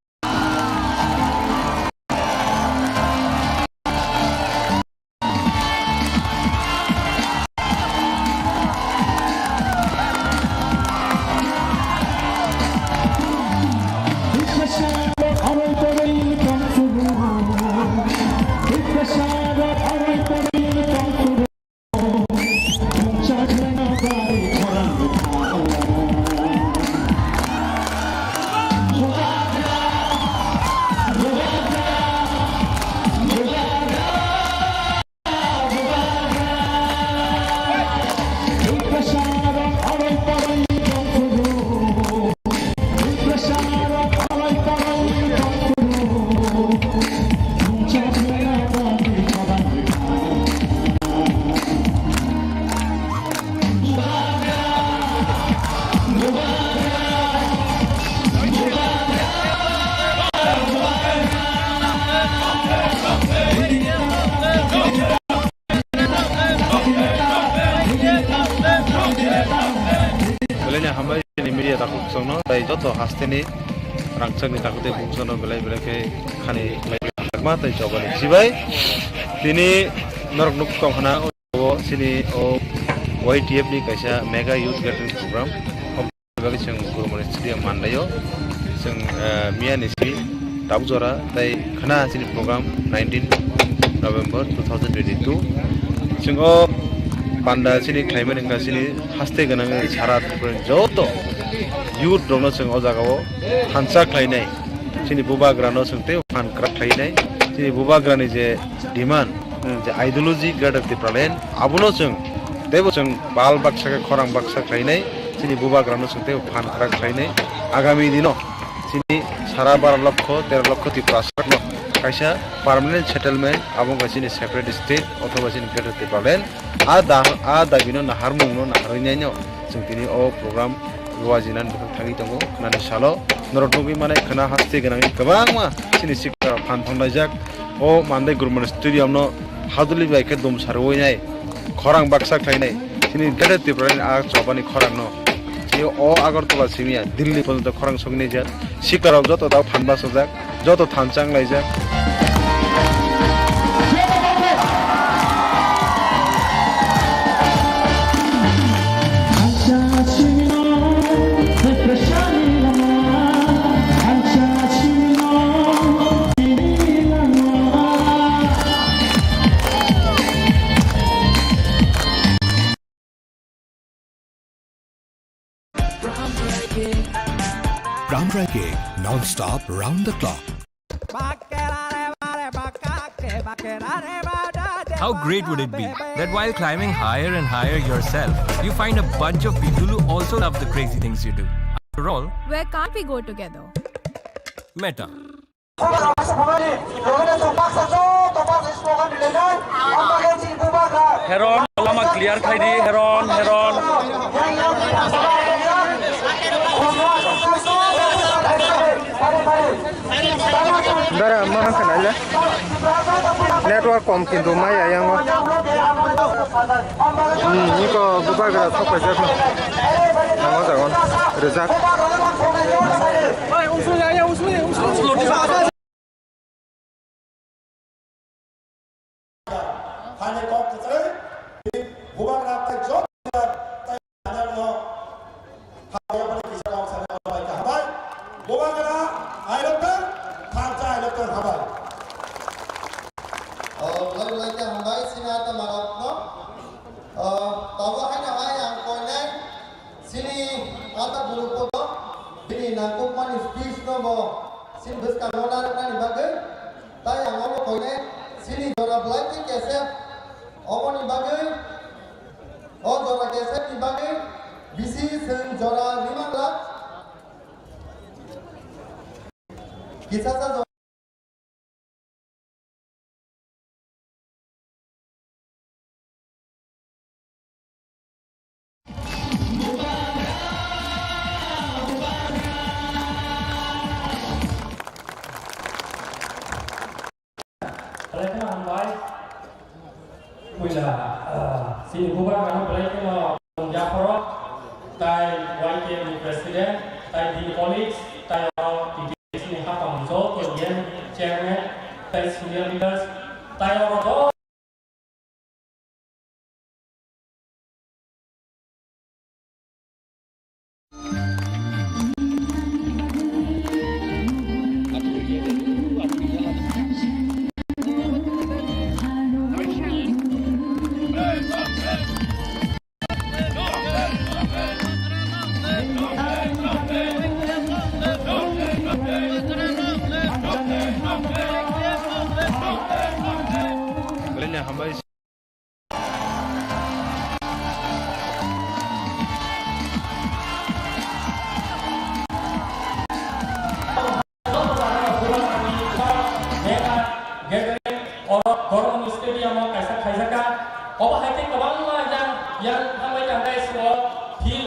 Joto hasteni rangchakni takute bungsono belai belai khani lagma tai jobani sibai tini norok nuk tongkhana o sini o YTF ni kaisa mega youth gathering program obagi sing gurumani stadium mandayo sing miani si tabjora tai khana sini program 19 November 2022 sing o panda sini climate engka sini haste ganang chara joto youth dongno sing o jagao hansa khlainai sini bubagrano sungte fan krak thainai sini bubagrani je demand je ideology gadar ti pralen abuno sung debo sung bal baksa ke khorang baksa thainai sini bubagrano sungte fan krak thainai agami dino sini sara 12 লক্ষ 13 লক্ষ ti prasrak no kaisa permanent settlement abong sini separate state othoba sini gadar ti pralen a dabino naharmung no naharinai no sung tini o program ruwajinan thagi tongo nani salo norotnogi mane khana hasti ganang kabangma sini sikra phan thongnajak o mandai gurman stadium no haduli bai ke dum sarwoi nai khorang baksak thainai sini gade tipran a chobani khorang no sini o agartala simia dilli porjonto khorang sogni jak sikara joto da phanba sojak joto thanchang laijak Groundbreaking, non-stop, round the clock. How great would it be that while climbing higher and higher yourself, you find a bunch of people who also love the crazy things you do. After all, where can't we go together? Meta. Heron, lama clear khai di Heron. Dara mana kanala network kom kintu mai ayang ni ko bubagra thopai jak no namo jagon rezak hanya kau kecuali bubagra tak jauh tak hanya no hanya pada kisah kau sana baik habai bubagra ayokan thanca ayokan habai Lai hambai sini ata marap no tawa hanya yang koine sini ata grupo no ini nangkuk mani speech no mo sin bus kanona ni bagai tai yang mo koine sini jora blaki kese omoni bagai jora kese ni bagai bisi sen jora 5 lakh kisah sa sini bubagrano belaikeno Jafaro tai YKM president tai di colleagues tai di sini hakam zo kemudian chairman tai senior leaders tai orang hambai Gorong stadium mau kaisa ka oba hati kabang ma yang hambai yang guys so feel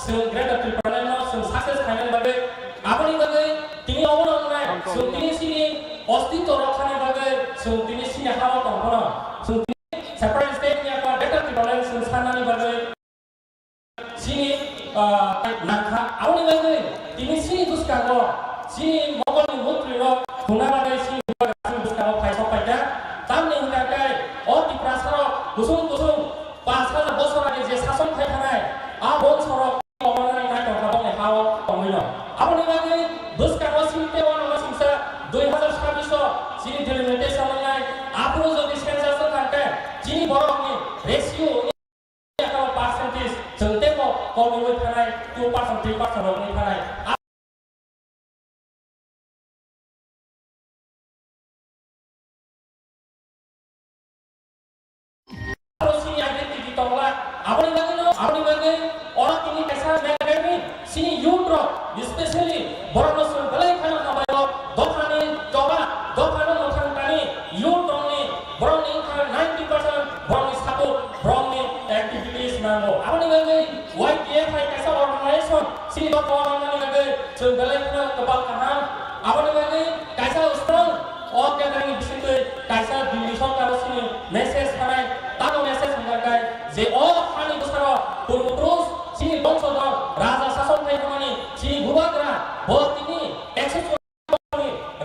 so great triple no so success final bagai apani bagai tini omon nai so tini sini ostito rakhane bagai so tini sini hawa tongkono so separate state nya ka great triple so sanani bagai sini nakha awni bagai tini sini buskago sini mogol mutri ro khuna bagai sini buskago paisa paida tamne hinga kai oti prasaro kusung pasal bosor age je sason khai thanai a bon sorok omonai nai tongkabong ne hawo tongmino apani bagai buskago sinte wano simsa 2026 sini delimitation nai apro jodi sensa so thake sini borok ni ratio कमिवै थानाय 2% 3% नि थानाय sini identity tongla aboni bagi orang ini kaisa megami sini yudro especially borno sun galai khana khabayo dokhani toba dokhano nokhan tani yudroni borni khana 90% borni sabu borni activities nango aboni bagi YTF kaisa organization sini dokhano bagi sun galai khana kebal kaham aboni bagi kaisa strong organizing bisite kaisa division karo sini message khanai tano message hangai je o khani busaro purus sini bangsador raja shason thai khamani sini bhubagra botini access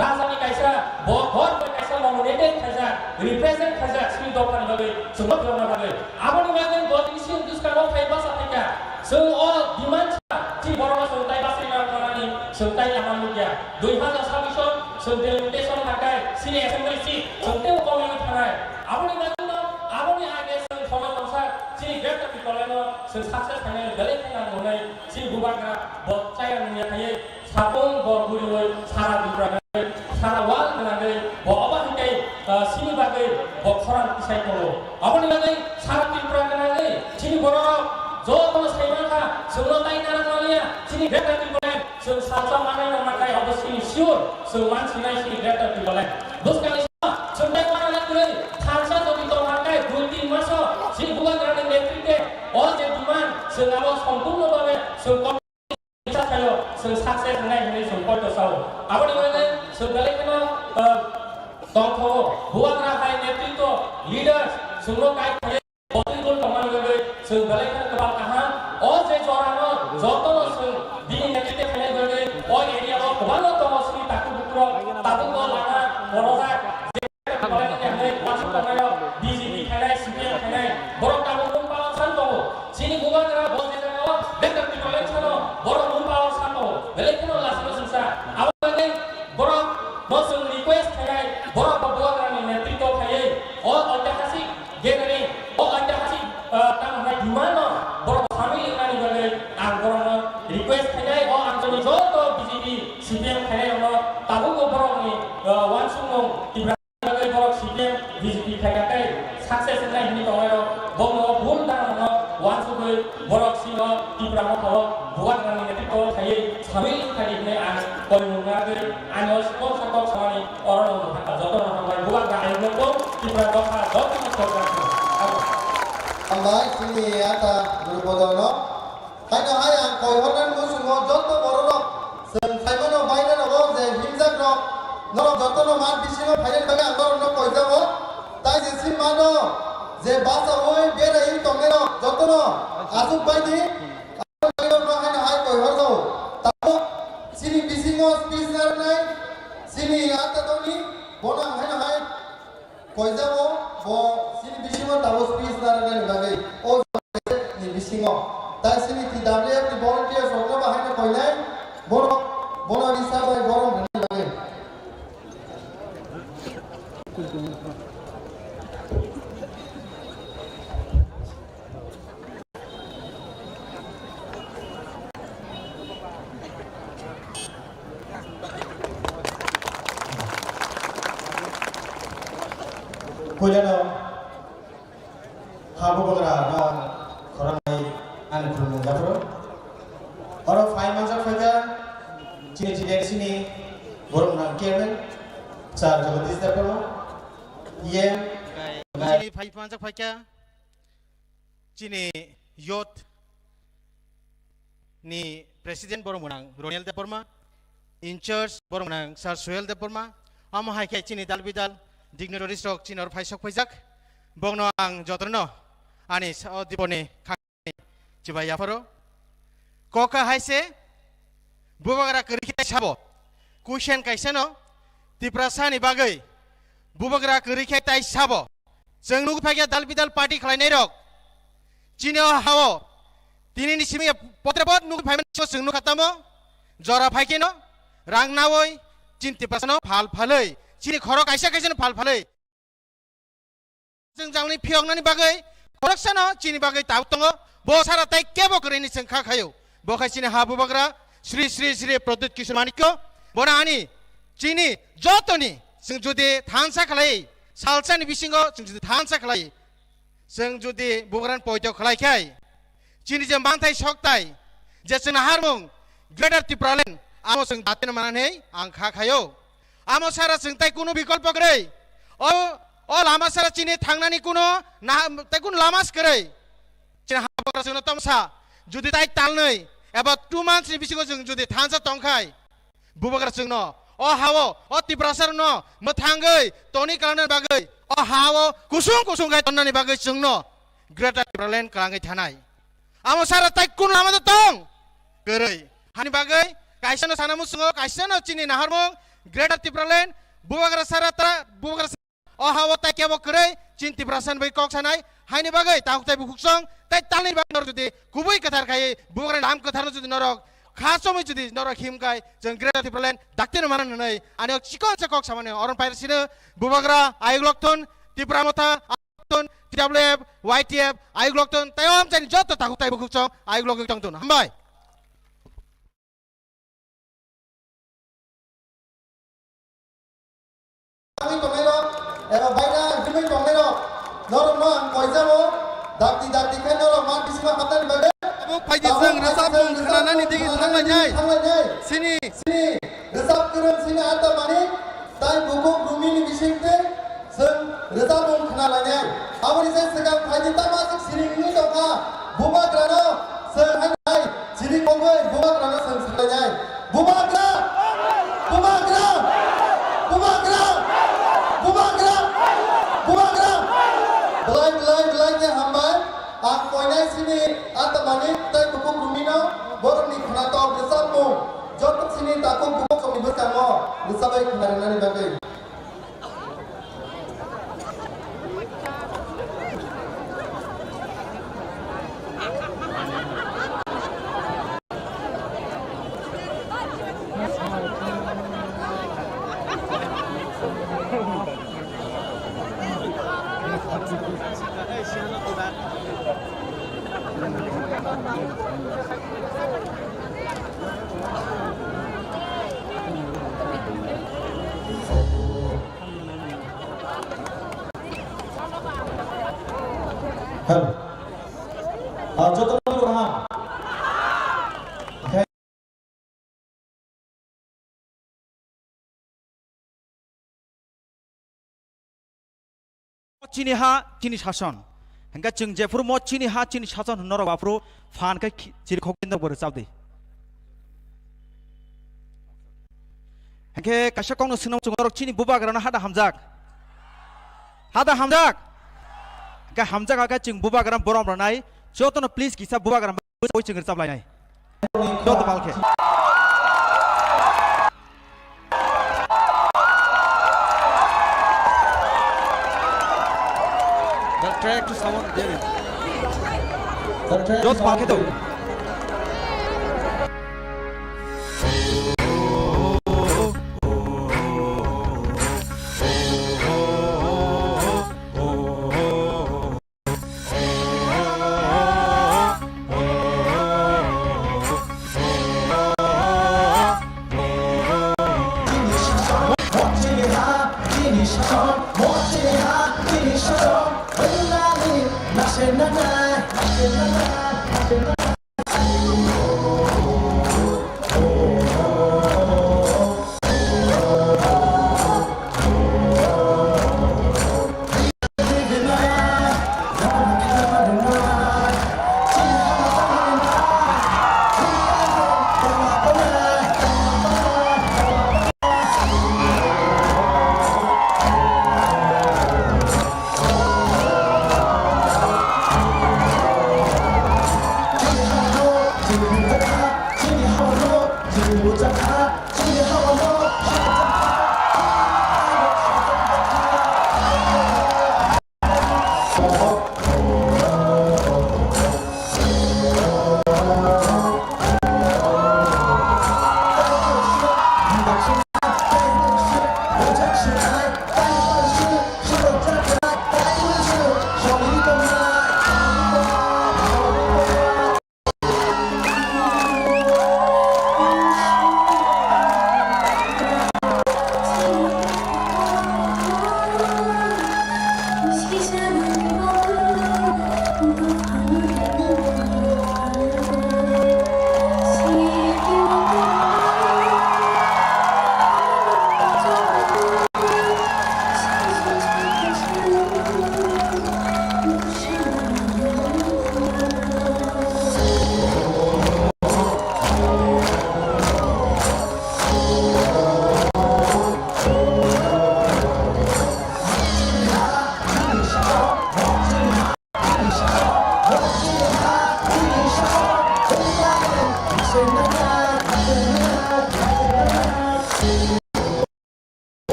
raja ni kaisa bo ghor kaisa nominated khaja represent khaja sini dokan bagi sumat gorna bagi aboni bagi botini sini duska no thai basa thika so o demand sini borona suntai basa na khamani suntai amanukya 2026 suntai mutation thakai sini assembly seat suntai ukomeni thanai aboni bagi aboni age sun সময় অনুসার sini grab tapi koleno sun success thane gale thana monai sini bubagra botchaya niya thaye sapong bo guroi sara dupraga sara wal nage bo abahikai sini bagai bo khoran pisai kolo aboni bagai sara dupraga nage sini bororo jo kono saimaka sunno tai nara malia sini grab tapi koleno sun salsa manai namakai obo sini sure sun man sinai sini grab tapi koleno dos kali sun tai mana lagi thansa jodi to makai 2-3 mass sini bubagra নেতৃত্বে ও যে demand সেনাবো সম্পূর্ণভাবে সরকার ইচ্ছা ছিল success নাই হলে সম্পর্ক চাও আপনি বলেন সরকারে কেন তথ্য বুবাগ্রা হাই নেতৃত্ব লিডার্স সুনো কাই থাকে বদলিগুল কমানবে সরকারে কেন কবাল কাহা ও যে জরানো যতন দিন নেতৃত্বে ফেলে গলে ও এরিয়া ও কবাল তো সি তাকু বুক্র তাকু তো লাগা বড়জা যে বলেন যে পাঁচ টাকা বিজেপি খেলায় সিপিএম খেলায় বড় কাবু sini bubagra bolde jago better ti kolen chano boro rumpa sano belekno lasno sunsa awage boro mosun request khai boro bubagra ni netritto khai o ঐতিহাসিক gathering o ঐতিহাসিক tam hai dimano boro family nani bale ar boro request khai o anjoni joto BJP CPM khai no tabu ko boro ni wansung tibra bale boro CPM BJP khai kai success nai ni tongero bono bhul dano वानसुगै बरक सिंह तिब्रामा थाव बुगाग्रानि नेतृत्व थायै सामिल खारिने आं करिमुनागै आङो सिखौ साखौ सामानि अरन हाका जतन हाबाय बुगाग्रा आयनखौ तिब्रा दखा जतन सरकारखौ ambai sini ata gurupodono haino hai ang koi honan musungo joto borono sen saimono baina no je himjakro no jotono mat bisino phaile baga angorno koijabo tai je simano যে বাসা ওই বেরাই তংগেনো যতন আজুক বাইদি আজুক বাইনো হাই হাই কই হরজো তাও সিনি বিসিংও speech নার নাই সিনি আতা দনি বনা হাই হাই কই যাবো ব সিনি বিসিংও তাও স্পিচ নার নাই লাগে ও নি বিসিংও তাই সিনি টি ডাব্লিউ টি ভলান্টিয়ার সরকার হাই না কই নাই বড় বড় হিসাব হয় গরম লাগে Kuilano habu bagra no koranai an khulmu gapro oro 5 months of faja chini chini sini borom na chairman sir jagadish dapro yem chini 5 months of faja chini youth ni president borom nang Ronel Deporma in charge borom nang sir Sohel Deporma am hai kai chini dalbidal dignitary stock chinor phaisok phaijak bongno ang jotrono ani dipone khani chibaya faro koka haise bubagra kerikita sabo question kaisano tiprasani bagai bubagra kerikita tai sabo jengnu phagya dalbidal party khlainai rok chino hawo tinini simi potrepot nu phaiman jengnu khatamo jora phaikeno rang nawoi chinti prasano phal phalei chini khoro kaisa kaisa phal phalei jeng jangni phioknani bagai khoroksano chini bagai tau tongo bo sara tai kebo kore ni sing kha khayo bo khai chini ha bubagra Sri Sri Sri Pradut Kishore Manikyo bona ani chini jotoni sing jodi thansa khalai salsani bisingo sing jodi thansa khalai sing jodi bugran poito khalai khai chini je manthai soktai je sing harmung Greater Tipraland amo sing daten manan hei ang kha khayo amo sara sing tai kuno bikolpo kore o lama sara chini thangnani kuno na tai kuno lamas kore chini ha bubagra sing tomsa jodi tai talnoi about 2 months ni bisingo sing jodi thansa tongkhai bubagra sing no o hawo o tiprasar no mathangai toni kalana bagai o hawo kusung kusung gai tonnani bagai sing no Greater Tipraland kalangai thanai amo sara tai kun lama tong kerei hani bagai kaisa no sanamu sungo kaisa no chini naharmong Greater Tipraland bubagra sara tra bubagra o hawo tai kebo kerei chin tiprasan bai kok sanai haini bagai tauk tai buksong tai talni bagai jodi kubui kathar khai bubagra nam kathar jodi norok खासोमै जुदि नरक हिमकाय जों Greater Tipraland दाक्तेन मानन नै अनि chicken चकक सामाने अरन पाइरसिनो बुबाग्रा आयुग्लक्तन तिप्रामथा आयुग्लक्तन TWF YTF आयुग्लक्तन तायम चाहिँ जत ताकु ताइ बुकुक छ आयुग्लक्तन तंतुन हमबाय Kami tomero eba baina jumi tomero norok no koizamo dakti kai norok man bisima khatan bade फाइदि जों रोजाब बुं खोनानानै दिगि थांलायनाय सिनि रोजाब गोरों सिनि आदा माने ताइ बुकुक रुमिनि बिसिंते जों रोजाब बुं खोनालायनाय आबोनि जे सिगां फाइदि तामाजिक सिरिंनि दंखा बुबाग्रानो जों हाय सिरि बंगै बुबाग्रानो जों सोलायनाय बुबाग्रा बुबाग्रा बुबाग्रा बुबाग्रा बुबाग्रा belai ke hambai ang koinai sini atau manik tai buku rumino borong ni kena tahu bersama jatuh sini takut buku kami bersama bersama kemarin nani bagai chini ha chini shason hingga jeng jefur mo chini ha chini shason norok bapru fan kai chiri khokin bor sabdi hingke kasha kong sinam norok chini bubagrana hada hamjak hingga hamjak aga jeng bubagram borom ranai jotono please kisa bubagram boi chengir sablainai joto balke track to someone there. Just park it out.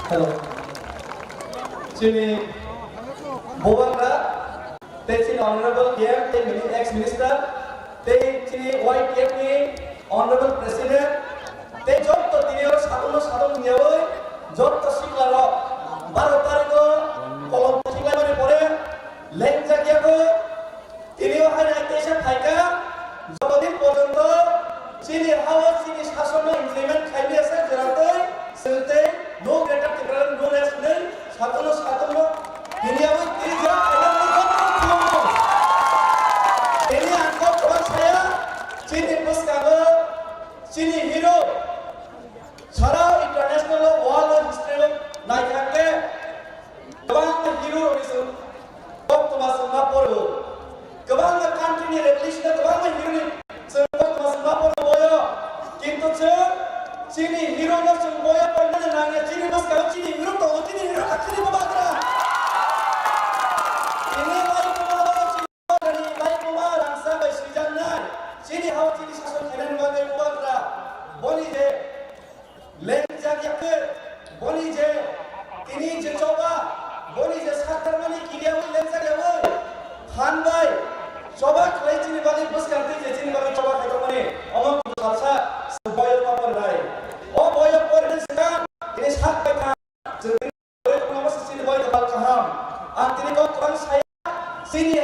Hello. Sini Bobakra, Sini Honorable PM, ex-minister, Sini YTF Honorable President, Jot to Tinio Sadun Yawai, Jot to Siklaro, Barotariko, Kolom Siklamani Pore, Lenjakiako, Tinio Hanakation Haika, Zobodin Potonto, Sini Hawa, Sini Sasono implement Kaibiasa Jaratai, Silte, no greater difference, no less than Satono, Tinio, Tinio, Ini angkot kawan saya, Sini Puskago, Sini Hero, Sarau International Wall History naik ke, kawan hero itu, waktu masa Singapura, kawan country ni revolution, kawan hero ni, waktu masa Singapura boyo, kintu Sini hero ni boyo pernah nangis, Sini Puskago, Sini hero tu, Sini hero, Sini Babakra, ini Sini hawa sini sason kailan bagai buatra, boni je, lenja kiaker, boni je, ini je coba, boni je satar mani kiri awal lenja kiawal, hanbai, coba kelai sini bagai bos kanti je sini bagai coba kailan mani, omong tu salsa, sebayar apa berai, oh bayar per dan sekarang, ini sak baiknya, jadi boleh nama sini bayar kebal kaham ang tini ko kurang saya sini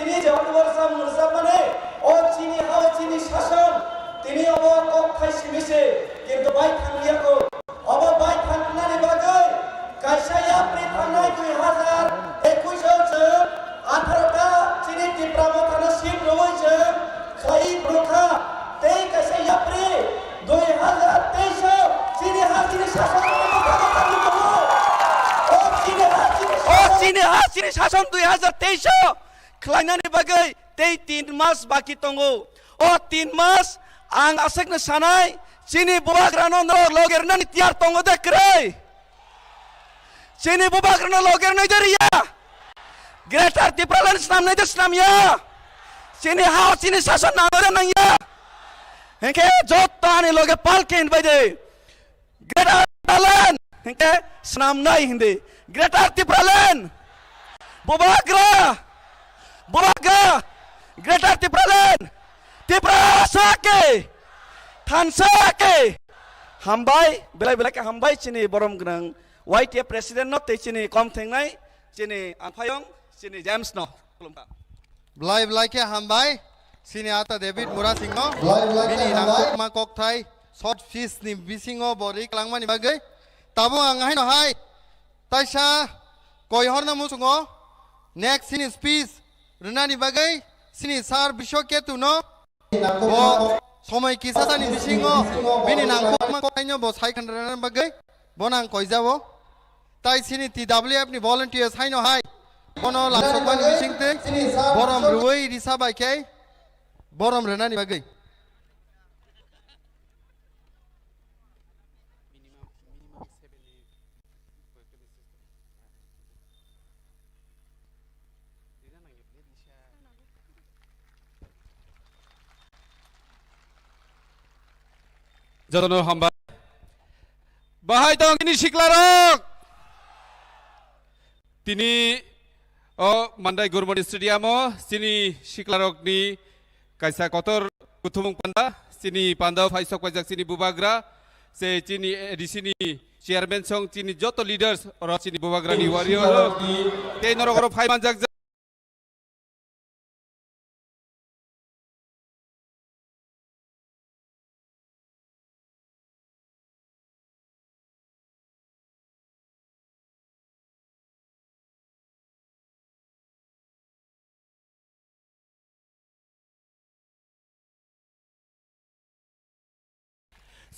tini jawab warsa mursa mane o sini shason tini obo kok khai simise kintu bai thanglia ko obo bai thangnani bagai kaisa yapri thangnai 2021 se 18 ta sini tipramothana sim roi se khai brokha tei kaisa yapri 2023 sini shason sini shason 2023 kelainani bagai tei 3 mas baki tongo o 3 mas ang asek na sanai sini bubagrano logerna ni tiar tongo de krei sini bubagrano logerna deriya Greater Tipralan Islam na Islam ya sini hao sini shason na nang ya hengke jotani loge palken bade Greater Tipralan hengke Islam nai hindi Greater Tipralan Bubagra Greater Tipralan Tiprasake Tansake Hambai belai ke hambai sini borom genang YTF President no te sini kom tengnai sini Anpayong sini James no kelumpa belai ke hambai sini ata David Murasing no Bini nangkuk makok thai short fish ni bisingo bori klangmani bagai tabo angai no hai taisa koihor na musungo next sini speech renani bagai sini sar bishoketu no bo somai kisasa ni bisingo bini nangkuk makok thai no bo sai khandran bagai bonang koijabo tai sini TWF ni volunteers hai no hai bono langsokban bisingte borom ruwei risa baikai borom renani bagai Jodono hamba bahai dong ini siklarok tini mandai Gurmoni Stadium sini siklarok ni kaisa kotor kutumung panda sini panda faisok pajak sini bubagra se sini di sini chairman song sini joto leaders oro sini bubagra ni warrior te norogoro phai manjak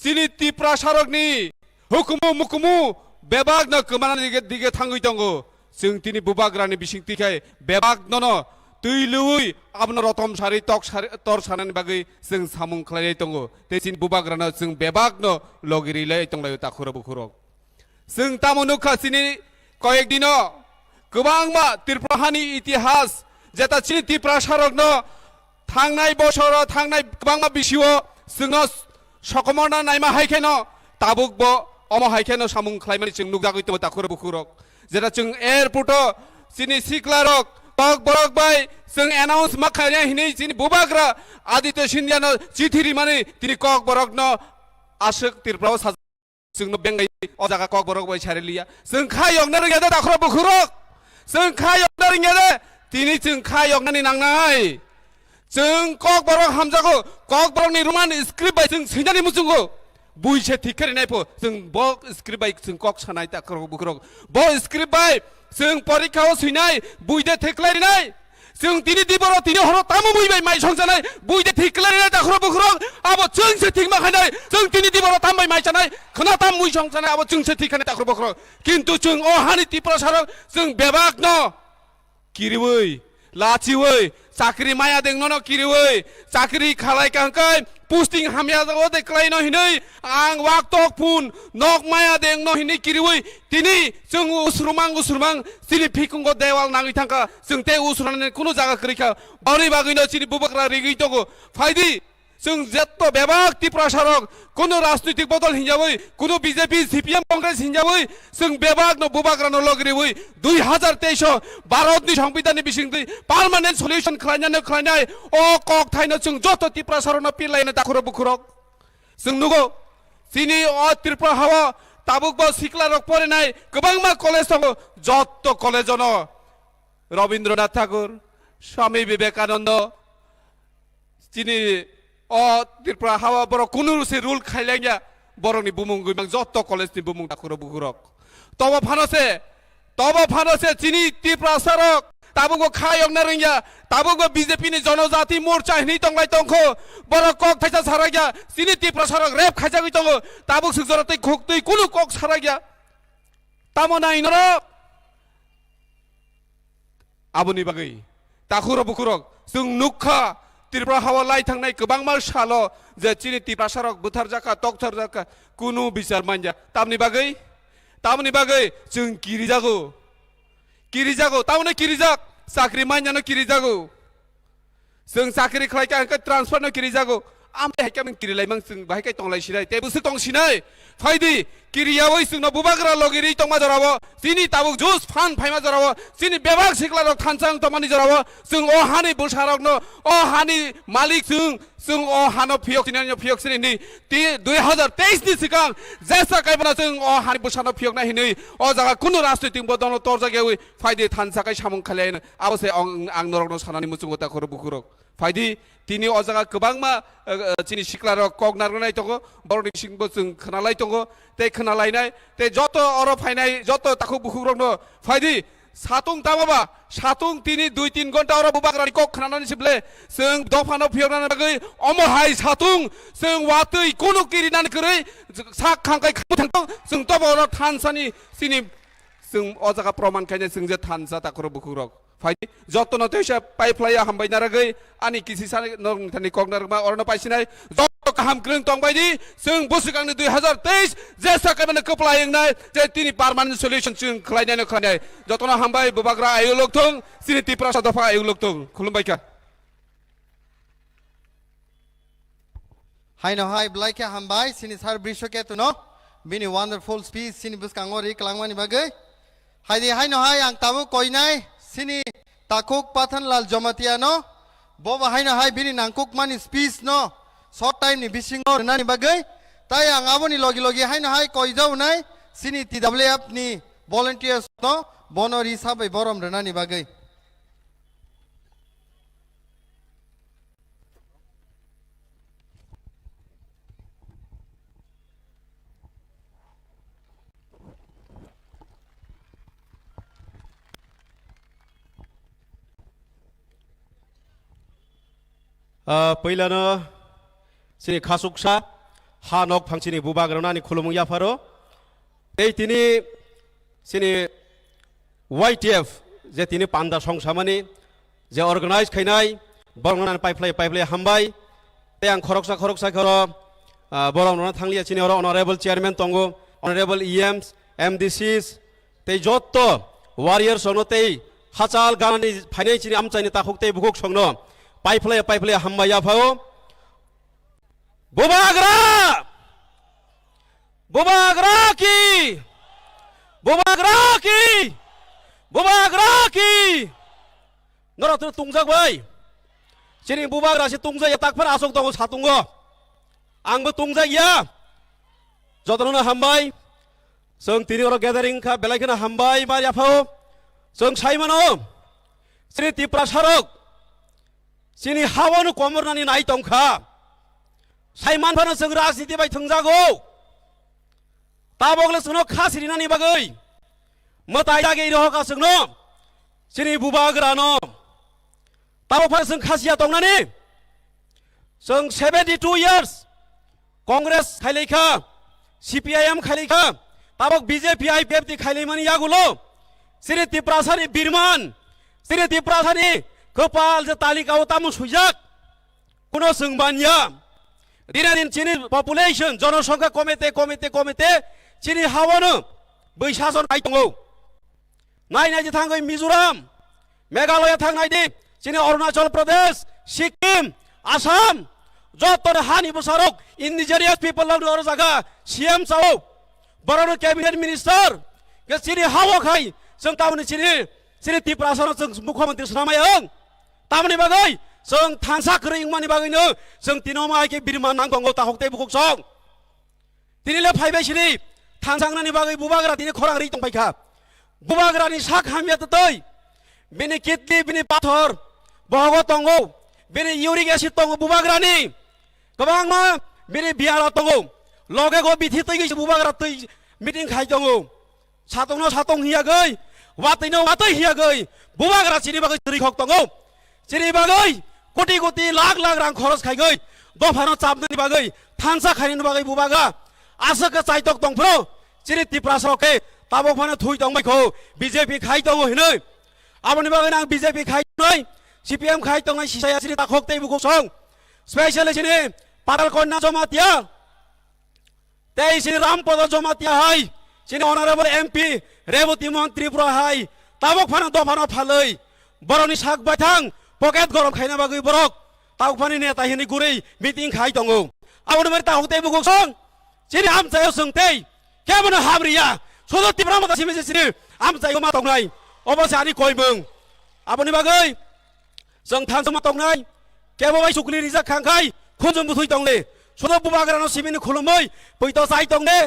sini Tipra sarokni hukumu bebagna kemana dige thangui tongo sing tini bubagrani bisingti kai bebagno no tuilui abno rotom sari tor sanan bagai sing samung khlai tongo te sin bubagrana sing bebagno logiri lai tonglai ta khurok sing tamonukha sini koyek dino kobangma tirprahani itihas jeta sini Tipra sarokno thangnai bosoro thangnai kobangma bisio singno Sokomona naima haikeno tabuk bo omo haikeno samung khlaimani chung nukjagoi to takhur bukhurok jeta chung airport sini siklarok tok borok bai chung announce makhaya hini sini bubagra aditya sindiano chithiri mani tini kok borok no ashok tirprao sa chung no bengai o jaga kok borok bai chareliya chung khayok na ringeda takhur bukhurok chung khayok na ringeda tini chung khayok nani nangnai Jeng kok borok hamjago kok borok ni ruman script bai jeng sinjani musungo buise thikari nai po jeng bo script bai jeng kok sanai ta krok bukrok bo script bai jeng porikha sinai buide theklai nai jeng tini diboro tini horo tamu bui bai mai songjanai buide theklai nai ta krok bukrok abo jeng se thikma khanai jeng tini diboro tam bai mai chanai khana tam mui songjanai abo jeng se thikhane ta krok bukrok kintu jeng o hani Tipra sarok jeng bebak no kiriwei lachiwei Sakri maya dengno no kiriwei sakri khalai kangkai posting hamya jago deklai no hinai ang waktok pun nok maya dengno hini kiriwei tini jeng usrumang sini phikungo dewal nangui thangka jeng te usrane kuno jaga krika bari bagino sini bubagra rigui togo faidi jeng jetto bebak Tipra sarok kuno rajnaitik bodol hinjaboi kuno BJP CPM Congress hinjaboi jeng bebak no bubagra no logriwei 2023 Bharat ni সংবিধান bisingti permanent solution khlainai o kok thaino jeng joto Tipra sarok no pilai na takhuro bukhurok jeng nugo sini o Tipra hawa Tabuk बो सिक्ला रक फरायनाय गोबांमा college दङ जत्त कलेजनो रवीन्द्रनाथ ठाकुर स्वामी विवेकानंद जिनि त्रिपुरा हावा बर कुनुसे rule खायलांया बरनि बुमुं गैबां जत्त कलेजनि बुमुं दाखुर बुकुरक तब फानसे जिनि त्रिपुरा सरक ताबुको खायं नारंया ताबुको बीजेपी नि जनजाति मोर्चा हिनि तंगलाय तंखो बर कक थाइसा साराग्या जिनि त्रिपुरा सरक रेप खायजागै दङ ताबुक सुजरतै खोक्तै कुनु कक साराग्या तामनाय नरक आबुनि बागै दाखुर बुकुरक जों नुखा त्रिपुरा हावा लाई थांनाय गोबां माल साल' जे चिनि त्रिपुरा सरक बुथार जाका तकथार जाका कुनु बिचार मानजा तामनि बागै जों किरिजागो तावने किरिजाक साख्रि मानजानो किरिजागो जों साख्रि खालायका हांखो ट्रान्सफारनो किरिजागो आमले हायका मिं किरिलायमां जों बाहायकाय तंलायसिनाय तेबुसो तंसिनाय फायदि किरियावै जोंनो बुबाग्रा लगिरि तंमा जरावो जिनि ताबुक जुस फान फायमा जरावो जिनि बेबाग सिक्लारक थानसां तमानि जरावो जों अ हानि बुसारकनो अ हानि मालिक जों अ हानो फियकसिनानो फियकसिनि 2023 नि सिगां जेसा कायबना जों अ हानि बुसारनो फियकना हिनै अ जागा कुनु राजनीतिक बदनो तर जागायावै फायदि थानसाकाय सामुं खालायनो आबसे आं नरकनो सानानि मुचुंगता खरो बुकुरक फायदि तिनि अ जागा गोबांमा चिनि सिक्लारक कक नारगनाय दङ बरनि सिंबो जों खोनालाय दङ ते खोनालायनाय ते जत अर फायनाय जत ताखौ बुकुरकनो फायदि सातुं तामाबा सातुं तिनि 2-3 घन्टा अर बुबाग्रानि कक खोनानानै सिबले जों दफानो फियरनानै बागै अमहाय सातुं जों वातै कुनु किरिनानै करै साक खांखाय थांथों जों तबर थानसानि सिनि जों अ जागा प्रमाण खायने जों जे थानसा ताखौ बुकुरक फायदि जत्न तैसा पाइपलाया हामबाय नारागै आनि किसि सानि नरथानि कगनारमा अरनो पाइसिनाय जत्त काहाम ग्रों तंबायदि जों बोसोरगांनि 2023 जेसा कायबानो कप्लायंनाय जे तिनि पार्मानेन्ट सल्युशन जों खलायनायनो खलायनाय जत्न हामबाय बुबाग्रा आयुलकथों सिनि त्रिपुरा सदफा आयुलकथों खुलुमबायका हायनो हाय ब्लाइके हामबाय सिनि सार ब्रिसकेतुनो बिनि वन्डरफुल स्पीच सिनि बुसकांगो रि क्लांगमानि बागै हायनो हाय आं ताबु कयनाय सिनि ताकुक पाथानलाल जमातियानो बोबा हायनो हाय बिनि नांकुक मानि स्पीच नो शॉर्ट टाइम नि बिसिंगो रनानि बागै ताय आं आबोनि लगी हायनो हाय कयजाउनाय सिनि TWF नि volunteers नो बनर हिसाबै बरम रनानि बागै पहिलानो सिनि खासुकसा हानक फांसिनि बुबाग्रानानि खुलुमु याफारो ए तिनि सिनि YTF जे तिनि पान्दा संसामानि जे अर्गानाइज खायनाय बरंनान पाइपलाय हामबाय ते आं खरकसा खरो बरंनान थांलिया सिनि अनरेबल चेयारमैन तंगो अनरेबल EMs MDCs ते जत्त वारियर्स नो ते हाचाल गानानि फाइनाय सिनि आमचाइनि ताखुक ते बुकुक संनो पाइपलाय हामबाय याफाओ बुबाग्रा की नरत तुंजाबाय सिनि बुबाग्रा से तुंजाय ताकफोर आसक दङ सातुंगो आंबो तुंजाया जतनो हामबाय जों तिनि अर गेदारिं खा बेलायखनो हामबाय बा याफाओ जों साइमानो सिनि त्रिपुरा सरक सिनि हावानो कमरनानि नाय तंखा साइमानफोरनो जों राजनीति बाय थंजागौ ताबगले जोंनो खासिरिनानि बागै मताय जागे रहका जोंनो सिनि बुबाग्रानो ताबफोर जों खासिया दंनानि जों 72 years Congress खायलेखा CPIM खायलेखा ताबक BJP IPFT खायलेमानि यागुलो सिनि त्रिपुरासानि बिरमान सिनि त्रिपुरासानि कपाल जे तालिकाव तामु सुजाक कुनो जोंबानिया दिन चिनि पपुलेशन जनसंख्या कमिटे चिनि हावानो बैसासन नाय दङ नायनाय जे थाङै मिजोराम मेघालय थांनाय दि चिनि अरुणाचल प्रदेश सिक्किम आसाम जत्तर हानि बुसारक इन्डिजिनियास पिपल लाव अर जागा CM चाव बरनो कैबिनेट मिनिस्टर के चिनि हावा खाय जों तावनि चिनि त्रिपुरासन जों मुख्यमंत्री सनामायं तामनि बागै जों थांसा खरैमानि बागैनो जों तिनोमा आइके बिरमान नांगौ ताहकते बुकुक सं तिनिले फाइबायसिनि थांसांनानि बागै बुबाग्रा दिनै खरां रै दंबायखा बुबाग्रानि सा खामिया तै बेनि किडनि बेनि पाथर बहग दंगौ बेनि इउरिक एसिड दङ बुबाग्रानि गोबां मा बेनि बियाला दङ लगे गो बिथि तै बुबाग्रा तै मिटिं खाइ दङ सातंनो सातं हियागै वातैनो वातै हियागै बुबाग्रा चिनि बागै दै खक दङ चिनि बागै कोटी कोटी लाख लाख रां खरच खाइगै दफानो चापनानि बागै थांसा खाइनि बागै बुबाग्रा आसक चाइतक दंफ्रो चिनि तिप्रासरके ताबक फानो थुइ दंबायखौ बीजेपी खाइ दङ हिनै आबनि बागै आं बीजेपी खाइ नै सीपीएम खाइ दङ सिसाया चिनि ताखक तै बुखौ सं स्पेशली चिनि पाताल कन्या जमातिया तै चिनि रामपद जमातिया हाय चिनि अनारेबल एमपी रेवती मन्त्री प्र हाय ताबक फानो दफानो फालै बरनि साक बाथां पकेट गरम खाइना बागै बरक ताबक फानि नेता हिनि गुरै मिटिं खाइ दङ आबनि बागै ताखक तै बुखौ सं चिनि आमचायाव सोंतै केबनो हाब्रिया सोदो तिब्रा मता सिमे चिनि आमचायाव मा दंनाय अबसे आनि कयमों आबनि बागै जों थांसमा दंनाय केबो सुकलि रिजा खांखाय खुजम बुथुइ दंले सोदो बुबाग्रानो सिमिनि खुलुमै पैतो साइ दंले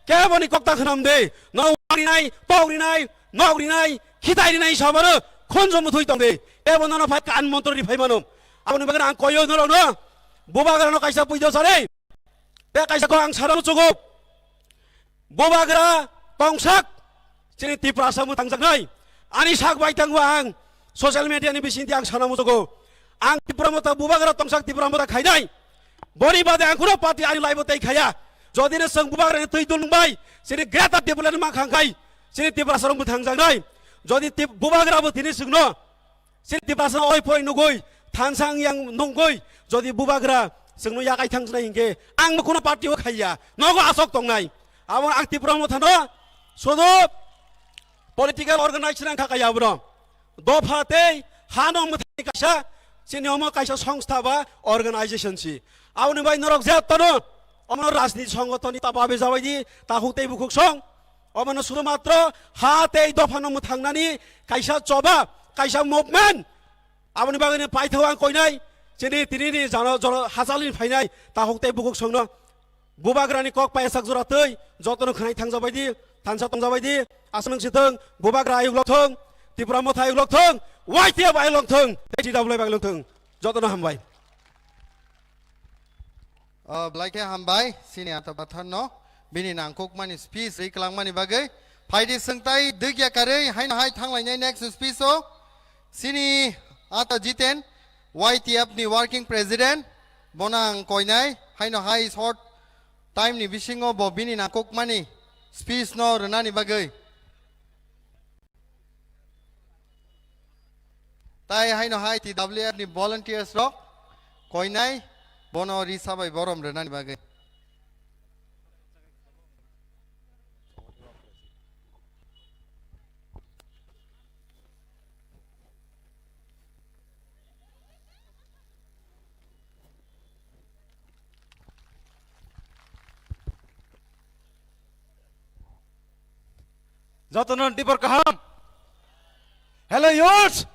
केबोनि कक्ता खनामदे नौरिनाय तौरिनाय नौरिनाय खिताइरिनाय सबरो खुजम बुथुइ दंले केबो नन फाइ कान मन्त्रनि फाइमानो आबनि बागै आं कयो नरनो बुबाग्रानो काइसा पैतो सरे बे काइसाखौ आं सारानो चुगु बुबाग्रा तंसाक चिनि तिप्रासामु थांजानाय आनि साक बाइथांबो आं ससियेल मिडियानि बिसिंथि आं सानामु चुगु आं तिप्रामता बुबाग्रा तंसाक तिप्रामता खाइनाय बरि बादे आं कुनो पार्टी आनि लाइबो तै खाया जदिनो जों बुबाग्रानि तै दुलुंबाय चिनि ग्रेटा टेबुलनि मा खांखाय चिनि तिप्रासामु थांजानाय जदि बुबाग्राबो दिनै सोंनो चिनि तिप्रासा ओइ फय नुगै थांसां यां नंगै जदि बुबाग्रा जोंनो यागाय थांजनाय हिंगे आं कुनो पार्टीबो खाया नगो आसक दंनाय आबो आं तिप्रामथानो सोदो पलिटिकल अर्गानाइजेशन आं खाखाया आबो दफाते हानो मथानि काइसा चिनियम काइसा संस्था बा अर्गानाइजेशन छि आउनि बाय नरक जातनो अमन राजनीति संगठननि ताबाबे जाबायदि ताहुतै बुखुक सं अमन सुदु मात्र हाते दफानो मुथांनानि काइसा चबा काइसा मुभमेन्ट आबनि बागैनो पाइथौ आं कयनाय चिनि तिनिनि जानो जर हाजालिन फाइनाय ताहुतै बुखुक संनो बुबाग्रानि कक पायसाक जरातै जतनो खनाय थांजाबायदि थानसा तंजाबायदि आसमन सिथों बुबाग्रा आयुलथों तिप्रा मथा आयुलथों वाइटिया बायलथों तेजि दाबलाय बायलथों जतनो हामबाय ब्लाइके हामबाय सिनि आता बाथानो बिनि नांखक मानि स्पीच रिक्लां मानि बागै फाइदि सोंताय दैगिया कारै हाइन हाय थांलायनाय नेक्स्ट स्पीचो सिनि आता जितेन वाइटिएफ नि वर्किंग प्रेसिडेंट बनां कयनाय हाइन हाय शॉर्ट टाइम नि बिसिङो बिनि नांखक मानि स्पीच न रनानि बागै ताइ हाइन हाय TWF नि volunteers रक कयनाय बनो रिसाबाय बरम रनानि बागै जतन डिपर कहम हेलो यूथ्स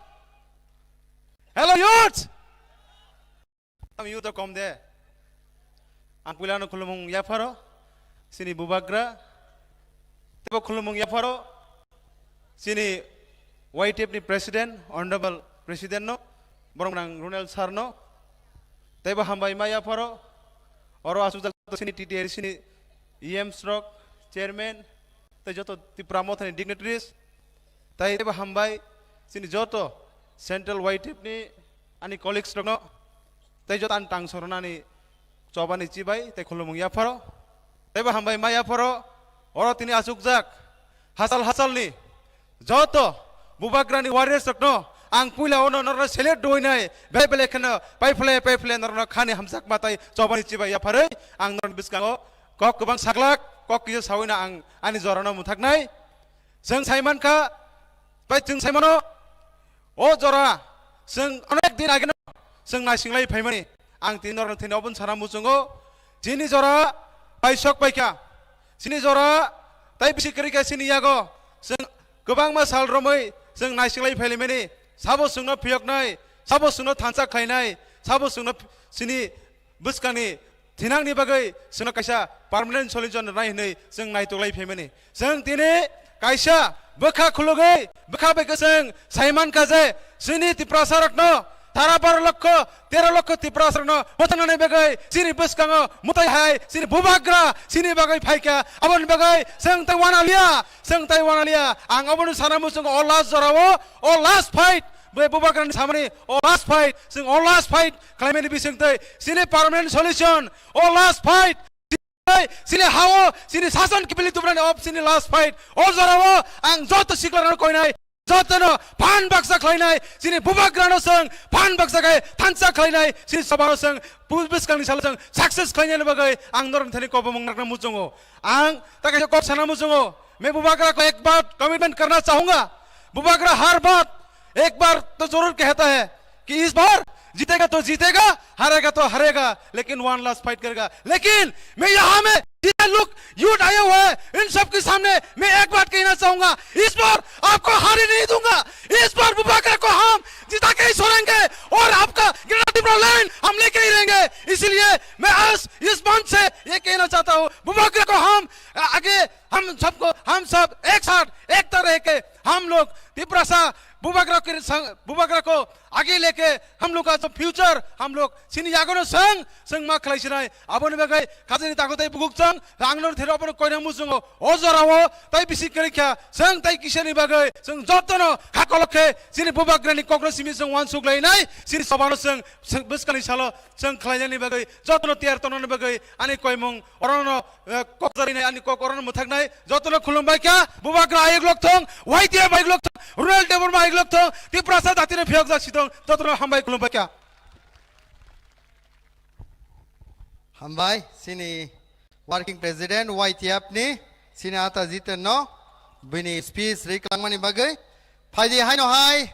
हम यूथ कम दे आं पुलानो खुलुमुं याफारो सिनि बुबाग्रा तेबो खुलुमुं याफारो सिनि वाइटिएफ नि प्रेसिडेंट ऑनरेबल प्रेसिडेंट नो बरंनां रोनेल सार नो तेबो हामबाय मा याफारो अरो आसुजाल सिनि टीटीआर सिनि ईएम स्ट्रोक चेयरमैन तै जतो तिप्रामथनि डिग्नेटरीज तै तेबो हामबाय सिनि जतो सेंट्रल वाइटिएफ नि आनि कलिग्स दङ तै जत आं टांसरनानि चबानि चिबाय तै खुलुमुं याफारो तैबो हामबाय मा याफारो अरो तिनि आसुकजाक हासालनि जतो बुबाग्रानि वारियर्स दङ आं पुलावनो नर सेलेक्ट दोइनाय बेलेखनो पाइफले नर खानि हामसाक माताय चबानि चिबाय याफारै आं नर बिस्काङो कक गोबां सागलाक कक कियो सावैना आं आनि जरानो मुथाकनाय जों साइमानखा बाय जों साइमानो ओ जरा जों अनेक दिन आगेनो जों नासिंलाय फाइमानि आं तिनर थिनावबो सारा मुचुङो जिनि जरा बायसक बायका सिनि जरा ताइ बिसिकरिका सिनि यागो जों गोबां मा साल रमै जों नासिंलाय फाइलेमेनि साबो सुंनो फियकनाय साबो सुंनो थानसा खायनाय साबो सुंनो सिनि बुस्कानि थिनांनि बागै जों कायसा पार्मानेंट सल्यूशन नायहनै जों नायतोलाय फेमेनि जों दिनै कायसा बोखा खुलुगै बोखा बेखौ जों साइमान काजे जोंनि तिप्रासारकनो 12 লক্ষ 13 লক্ষ तिप्रासारकनो मोथानानै बागै सिनि बसकाङो मुताय हाय सिनि बुबाग्रा सिनि बागै फायका आबन बागै जों ताइवान आलिया आं आबन सानामु जों अल लास्ट जरावो अल लास्ट फाइट बे बुबाग्रानि सामने अल लास्ट फाइट जों अल लास्ट फाइट क्लाइमेट बिसंतै सिनि पार्मानेंट सल्यूशन अल लास्ट फाइट सिनि हावो सिनि शासन किबिलि तुब्रानि अफ सिनि लास्ट फाइट अल जरावो आं जत सिक्लार कोइनाय जतनो फान बाक्सा खलायनाय सिनि बुबाग्रानो जों फान बाक्सा गाय थानसा खलायनाय सिनि सभानो जों बुबसकांनि साल जों सक्सेस खलायनायनि बागै आं नरमथानि कब मंगना मुजंगो आं ताके कब साना मुजंगो मैं बुबाग्रा को एक बार कमिटमेंट करना चाहूंगा बुबाग्रा हर बात एक बार तो जरूर कहता है कि इस बार जीतेगा तो जीतेगा हारेगा तो हारेगा लेकिन वन लास्ट फाइट करेगा लेकिन मैं यहाँ में जितने लोग यूथ आए हुए हैं इन सब के सामने मैं एक बात कहना चाहूंगा इस बार आपको हारे नहीं दूंगा इस बार बुबाग्रा को हम जिता के ही छोड़ेंगे और आपका लाइन हम लेके ही रहेंगे इसलिए मैं आज इस मंच से ये कहना चाहता हूँ बुबाग्रा को हम आगे हम सब एक साथ एकता रह के हम लोग तिप्रासा बुबाग्रा को आगे लेके हम लोग का फ्यूचर हम लोग सिनी यागोनो संग मा खलायसिनाय आबोनि बागै खाजनि तागोतै बुगुकजों आंनो थेरो अपन कोइना मुजुङो अजरावो ताइ बिसि करिखा जों ताइ किसनि बागै जों जतनो खाकलखे सिनि बुबाग्रानि कग्रसिमि जों वान सुग्लायनाय सिनि सबानो जों बसकानि सालो जों खलायनायनि बागै जतनो तियार तननि बागै आनि कोइमुं अरनो ककजारिनाय आनि ककरनो मुथागनाय जतनो खुलुमबायका बुबाग्रा आयगलक थं वाइटिया बायगलक थं रुराल देबरमा आयगलक थं तिप्रासा दातिने फियक जासिदों जतनो हामबाय खुलुमबायका Hambai sini working president YTF ni sini ata jiten no bini speech riklangmani bagai phaidi hai no hai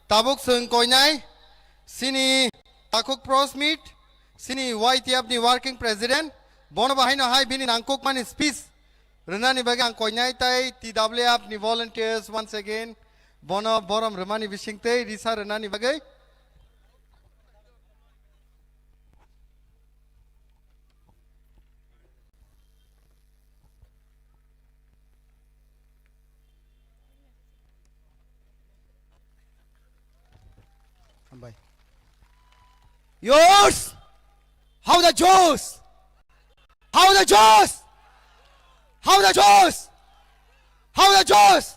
tabuk sung koinai sini takuk pros meet sini YTF ni working president bono bahai no hai bini nangkuk mani speech renani bagai ang koinai tai TWF ni volunteers once again bono borom remani bisingte risa renani bagai Yours! How the Joes! How the Joes! How the Joes! How the Joes!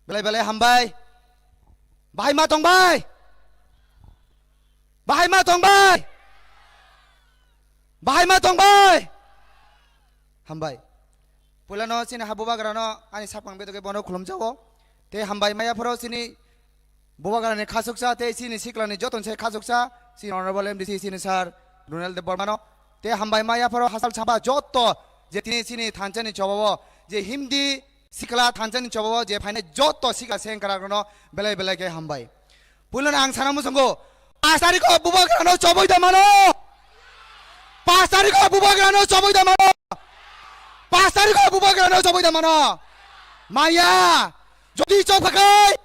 Belai hambai. Bahai ma tong bai. Bahai ma tong bai. Bahai ma tong bai. Hambai. Pulano sini habubagrano ani sapang beto ke bono khulum jawo. Te hambai maya phoro sini बुबाग्रानि खासुकसा ते सिनि सिक्लानि जतन से खासुकसा सिनि honourable MDC सिनि sir रुनेल दे बर्मानो ते हामबाय माया furrow हासाल छाबा जत्तो जे तिनि सिनि थानचनि चबावो जे हिमदी सिक्ला थानचनि चबावो जे फाइने जत्तो सिका सेंकरागनो बेले के हामबाय पुलन आं सानामु संगो 5 तारिखको बुबाग्रानो चबोय द मानो 5 तारिखको बुबाग्रानो चबोय द मानो 5 तारिखको बुबाग्रानो चबोय द मानो माया जदि चौखाखै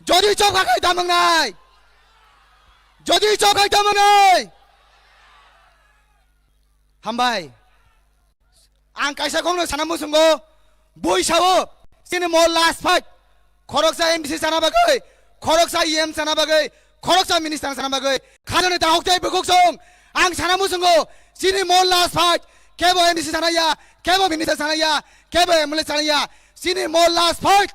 Jodi chokhakai damangnai Jodi chokhai damangnai Hambai Ang kaisa kongno sanamu sunggo Bui sawo Sini mo last fight Khoroksa MDC sana bagai Khoroksa EM sana bagai Khoroksa minister sana bagai Khadone ta hoktai bukuk song Ang sanamu sunggo Sini mo last fight Kebo MDC sana ya Kebo minister sana ya Kebo MLA sana ya Sini mo last fight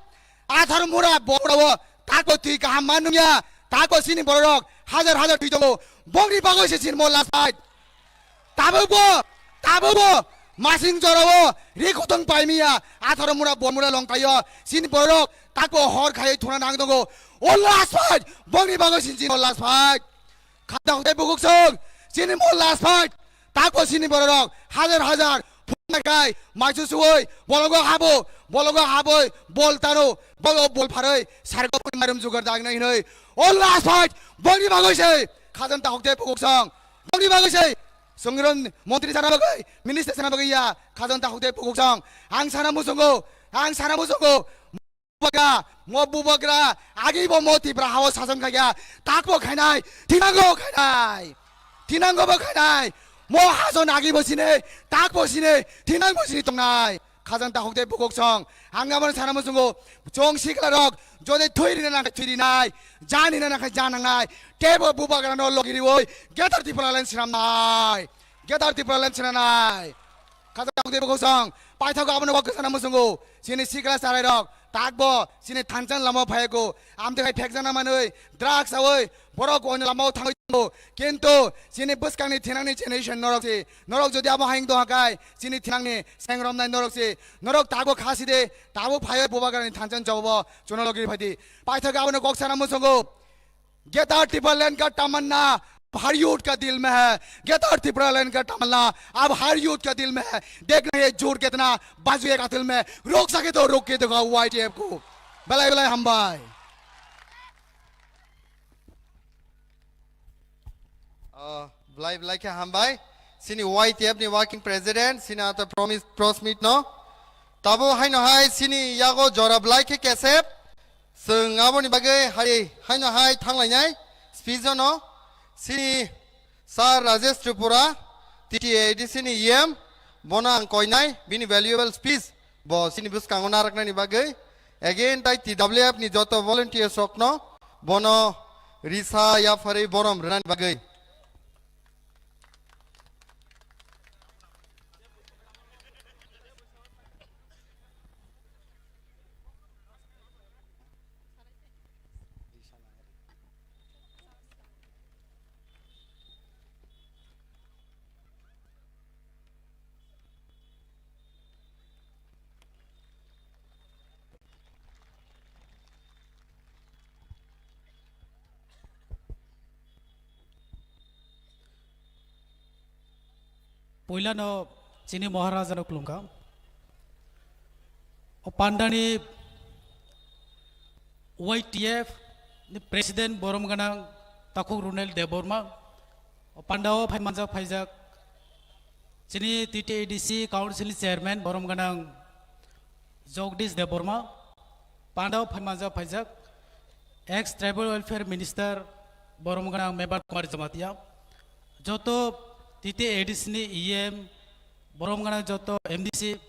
Athar mura borawo ताको ती कहाँ मानुया ताको सिनी बरक हजार Tito Bangri बागो से सिन मोला side Tabo मासिन जरावो रेखोतंग पाइमिया आथर मुरा बोमुरा लंकायो सिन बरक ताको हर खाय थुना नांग दगो ओला साइड बंगरी बागो सिन मोला साइड खाता होते बुगुक संग सिन मोला साइड ताको सिनी बरक हजार फुनाकाय माइसु सुय बलगो हाबो बल तारो बल फारै सारगो मारुम जुगार दागनै नै ओला साइड बंगरी बागैसै खाजन ता हकते पुगसं बंगरी बागैसै संग्रन मन्त्री साना बागै मिनिस्टर साना बागैया खाजन ता हकते पुगसं आं साना मुसंगो बुबाग्रा आगिबो मोतिब्रा हाव सासन खाया ताको खानाय थिनांगो खानाय mo hazo nagi bosine tak bosine tinang bosine tongnai khajang ta hokte bukok song hanggamon sanamo sungo jong siklarok jode thoirina na thoirinai janina na janangai tebo bubagra no logiri oi getar tipalalen sinamnai getar tipalalen sinanai khajang ta hokte bukok song paithago abone bok sanamo sungo sini sikla sarai takbo sini thanjan lamo phayeko amde khai phekjana manoi drugs awoi borok on lamo thangoi kintu sini buskangni thinangni generation norok norok jodi abo haing do hakai sini thinangni sengrom nai norok norok takbo khasi de takbo phayo bobagarani thanjan jobo chonalogiri phadi paithaga abone koksana musongo Heydar Tripuraland का तमन्ना हर youth का दिल में है Heydar Tripuraland का तमन्ना अब हर youth का दिल में है देखना ये जोर कितना बाजुए का दिल में रोक सके तो रोक के दिखाओ YTF को बलाई बलाई हम भाई बलाई बलाई के हम भाई सिनी YTF नि वर्किंग प्रेसिडेंट सिनी आता प्रोमिट नो तबो हाय नो हाय सिनी यागो जोरा बलाई के कैसे Sengaboni bagai hai no hai thanglai speech no sini Sir Rajesh Tripura TTA sini yem bona koinai bini valuable speech bo sini bus kangona rakna ni bagai again tai TWF ni joto volunteer sokno bono risa ya fare borom ran bagai पहिला न चीनी महाराजा न खुलुंगा और पांडानी YTF नि president बोरमगना ताकु रुनेल देबोरमा और पांडाओ फाइ मांजा फाइजा चीनी TTADC काउंसिल चेयरमैन बोरमगना जगदीश देबोरमा पांडाओ फाइ मांजा फाइजा एक्स ट्राइबल वेलफेयर मिनिस्टर बोरमगना मेंबर कुमार जमातिया जो तो TTADC ni EM boromgana joto MDC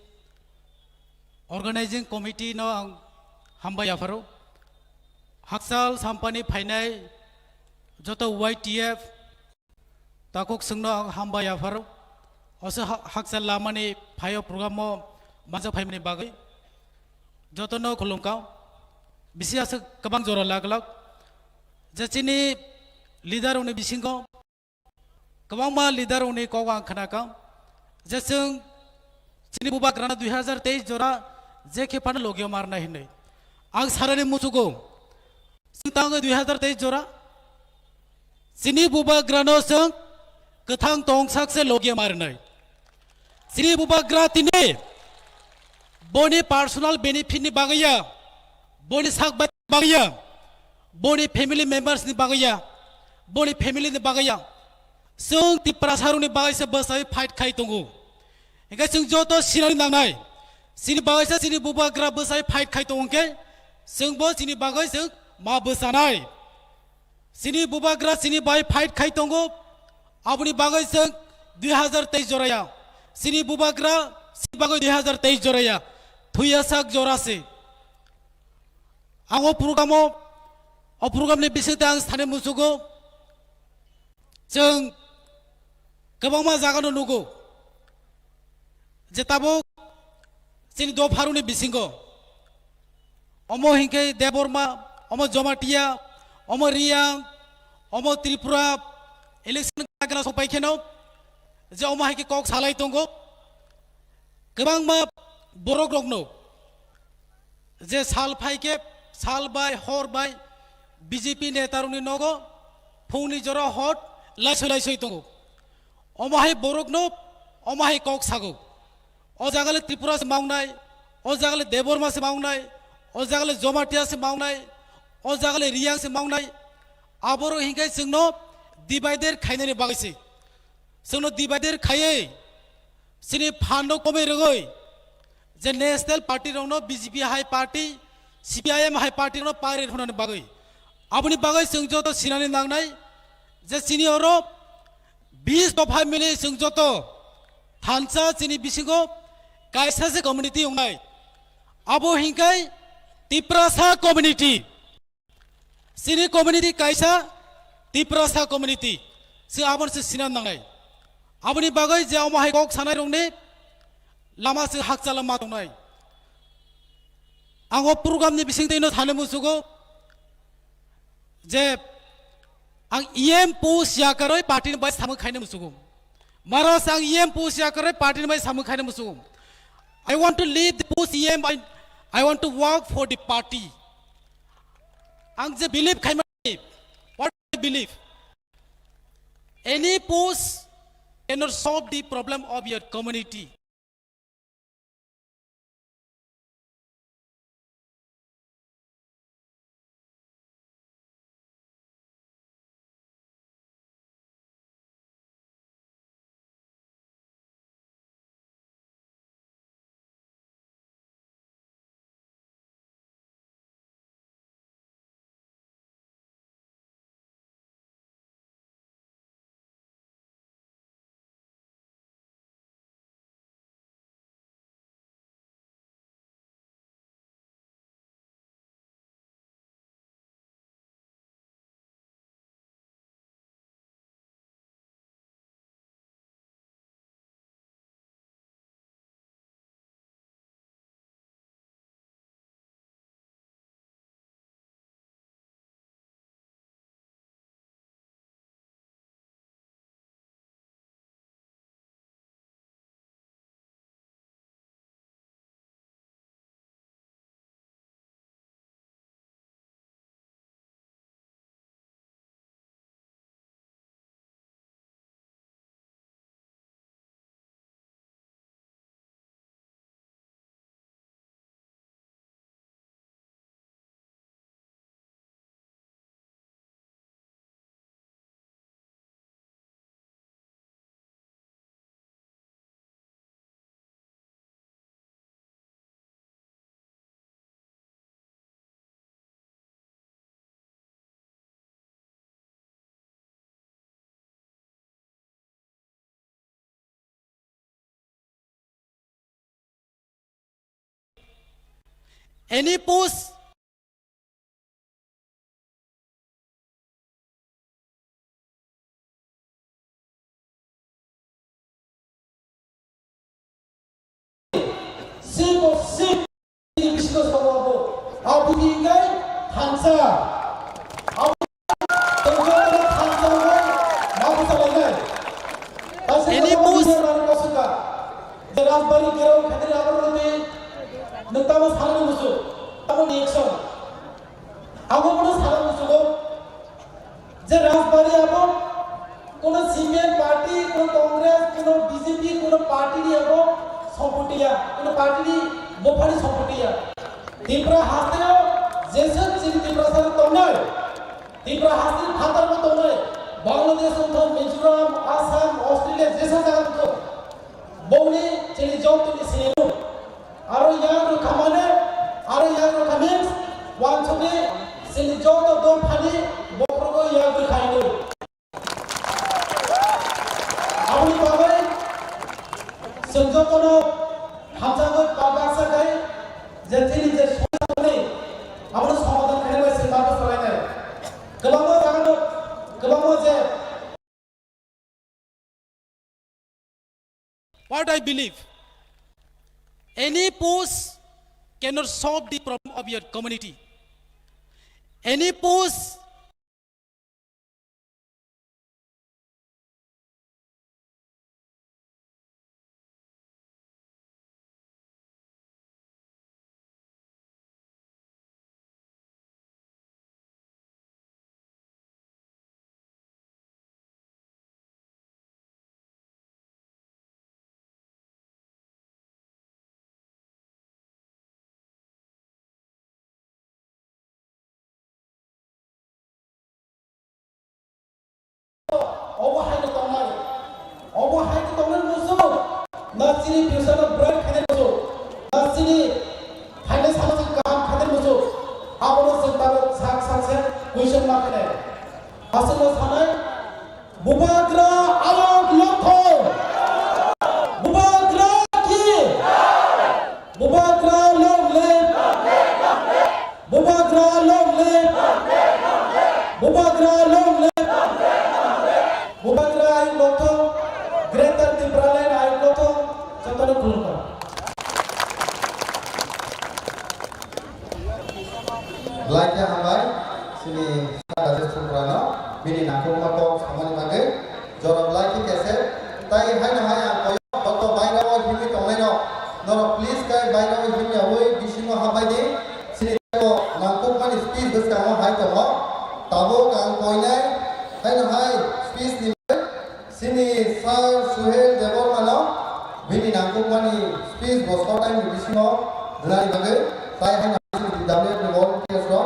organizing committee no hamba yafaro haksal sampani phainai joto YTF takok sungno hamba yafaro oso haksal lamani phayo program mo maja phaimani bagai joto no khulungka bisi asa kabang jora laglak jachini leader uni bisingo कबांग मा leader उन्हें कोगा खना का जैसे चीनी बुबा कराना 2023 जोरा जेके पान लोगियो मारना ही नहीं आग सारे ने मुझको सिंतांग 2023 जोरा चीनी बुबा ग्रानो संग कथांग तोंगसाक से लोगियो मारना है चीनी बुबा ग्रातिने बोने पर्सनल बेनिफिट नि बागया बोने साक बागया बोने फैमिली मेंबर्स नि बागया बोने फैमिली नि बागया जों त्रिपुरा सारुनि बागैसे बसाय फाइट खाइ दंगो एंगा जों जतो सिनानि नांनाय सिनि बागैसे सिनि बुबाग्रा बसाय फाइट खाइ दंगे जोंबो सिनि बागै जों मा बसानाय सिनि बुबाग्रा सिनि बाय फाइट खाइ दंगो आबुनि बागै जों 2023 जराया सिनि बुबाग्रा सिनि बागै 2023 जराया थुयासाक जरासे आङो प्रोग्रामनि बिसिंते आं साने मुसुगो जों गोबां मा जागानो नुगो जेताबो सिनि दो फारुनि बिसिंगो अमो हिंके देबरमा अमो जमाटिया अमो रियां अमो त्रिपुरा इलेक्शन कागना सपाइखेनो जे अमो हाइके कक सालाय दंगो गोबां मा बरक रगनो जे साल फाइके साल बाय हर बाय BJP नेतारुनि नगो फौनि जरा हट लाइसै दंगो अमाहाय बरकनो अमाहाय कक सागो अ जागाले त्रिपुरा से मावनाय अ जागाले देबरमा से मावनाय अ जागाले जमाटिया से मावनाय अ जागाले रियां से मावनाय आबरो हिंगाय जोंनो डिवाइडेड खायनायनि बागैसे जोंनो डिवाइडेड खायै सिनि फान्ड कमे रगै जे नेशनल पार्टी रंनो BJP हाई पार्टी CPIM हाई पार्टी रंनो पारे होनानि बागै आबुनि बागै जों जतो सिनानि नांनाय जे सिनियरो 20 दफा मिले जों जत थानसा चिनि बिसिंगो कायसा से कम्युनिटी उंगाय आबो हिंकाय तिप्रासा कम्युनिटी सिनि कम्युनिटी कायसा तिप्रासा कम्युनिटी से आबन से सिनान नांगाय आबनि बागै जे अमाहाय गक सानाय रंने लामा से हाकचा लामा दंनाय आंगो प्रोग्रामनि बिसिंदैनो थानो मुसुगो जे आं EM पोस्ट याकरै पार्टी बाय सामो खायनो मुसुगो मारास आं EM पोस्ट याकरै पार्टी बाय सामो खायनो मुसुगो I want to leave the post EM I want to work for the party आं जे बिलीव खायमा what I believe any post cannot solve the problem of your community any post sip biscuit bawa abu tinggal hansa abu tinggal hansa bawa salah any post jelas bari kira khadir abar ne nentama salah musuh abu action abu mana salah musuh jelas bari abu কোনো CPM party কোনো কংগ্রেস কোনো BJP কোনো party আবো সম্পটিয়া কোনো party বোফারি সম্পটিয়া Tripura হাসতেও যেসব চিনি ত্রিপুরা সাথে তনয় ত্রিপুরা হাসতে খাতার মতো নয় বাংলাদেশ উত্তর মিজোরাম আসাম অস্ট্রেলিয়া যেসব জায়গা তো বৌনি চিনি যৌতুনি সিনেমু আরো ইয়ার খামানে আরো ইয়ার খামেন্স ওয়ানছনে চিনি যৌত দম ফানি বকরগো ইয়ার খাইনো আপনি পাবে संजोतनो हामजागत बागासाखाय जे थिनि जे समाधान आबो समाधान खालामनाय सिमाखौ सलायनाय गोबां जागोन गोबां जे what I believe any post cannot solve the problem of your community any post overhang to tongan musuh nasini piusana brand khadir musuh nasini finance hamasi kam khadir musuh abono sentaro sak sakse question mark khadir asal sanai bubagra alo Belanja hambai sini ada sesuatu kerana bini nak makok sama ni bagai jorok belanja kese. Tapi hai na hai yang koyo doktor bayar awal himi tomai no. No please kai bayar awal himi awal bisino hambai ni sini ko nangkuk mani speed bus kamu hai tomo. Tabo kang koinai hai na hai speed ni sini Sir Suhail Devor mano bini nangkuk mani speed bus kau time bisino denari bagai. Tapi hai na sini di dalam ni bol kesro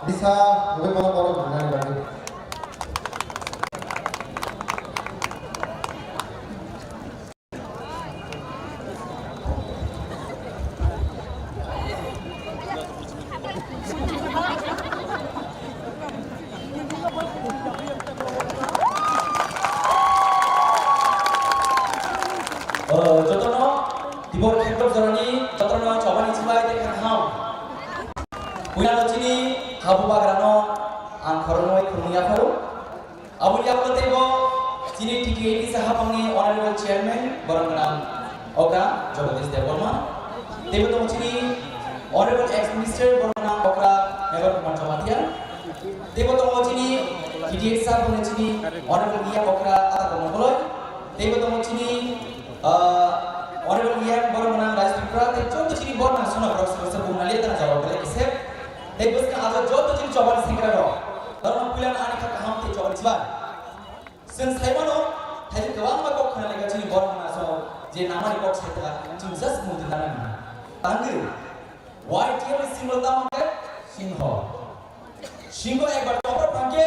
bisa lebih mana bol denari bagai. Jotono tibor khentok jorani jotono chobani chibai te kham punya locini habu bagrano an khoronoi khurniya pharu abulia potebo chini TKT sahapangni honorable chairman boranganam oka Jagadish Devarma tebo to chini honorable ex minister boranganam oka Megar Kumar Chamatia tebo to chini TKT sahapangni chini honorable Mia oka ata komoloi tebo to chini honorable Ian Bormanang Rajpipra te joto chini borna suna professor Bumnalia tana jawab kale isep te bus ka ajo joto chini chobal singra ro darma pulan ani ka kaham te chobal chiba sen saimano thai kawang ma kok khana lega chini borna so je namani kok saita chini jas mudi dana tangi white here single ta mangke singo ekbar topar pangke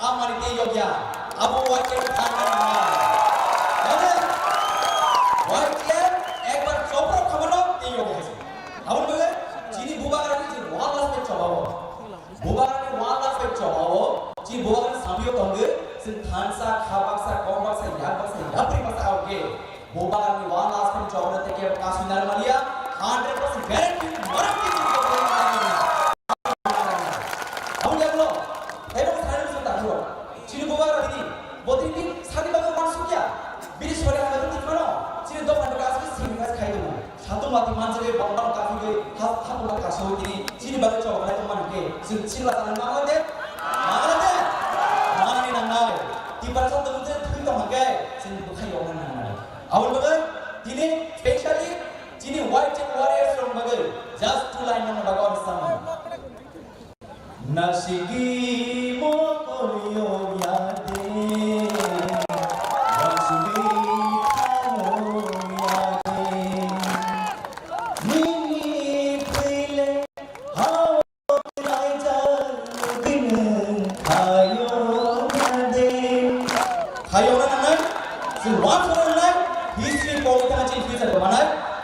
amari te yogya abu white ke thana YTM ekbar chopro khamano ei yoga hoise amon bole chini bubagarani chi 1 lakh pe chobabo bubagarani 1 lakh pe chobabo chi bubagarani samio tonge sin thansa khabaksa kombaksa yakbaksa yapri basa auge bubagarani 1 lakh pe chobro teke kasunar malia 100% guarantee maranti chi amon yaglo ebo sare sunda ho chini bubagarani bodini sadi baga mansukya biri sore hamaru tikano chini do panu ka asli sini kas khai do satu mati manjare bambam kafi ge hatu ka kaso dini chini baga choba khai to man ke sin chila tan mangade manani nangai ti para satu mujhe thui to mangai sin du khai yo nanai awal baga dini specially chini white warriors from baga just 2 line nang baga or sama nasigi mo koriyo yade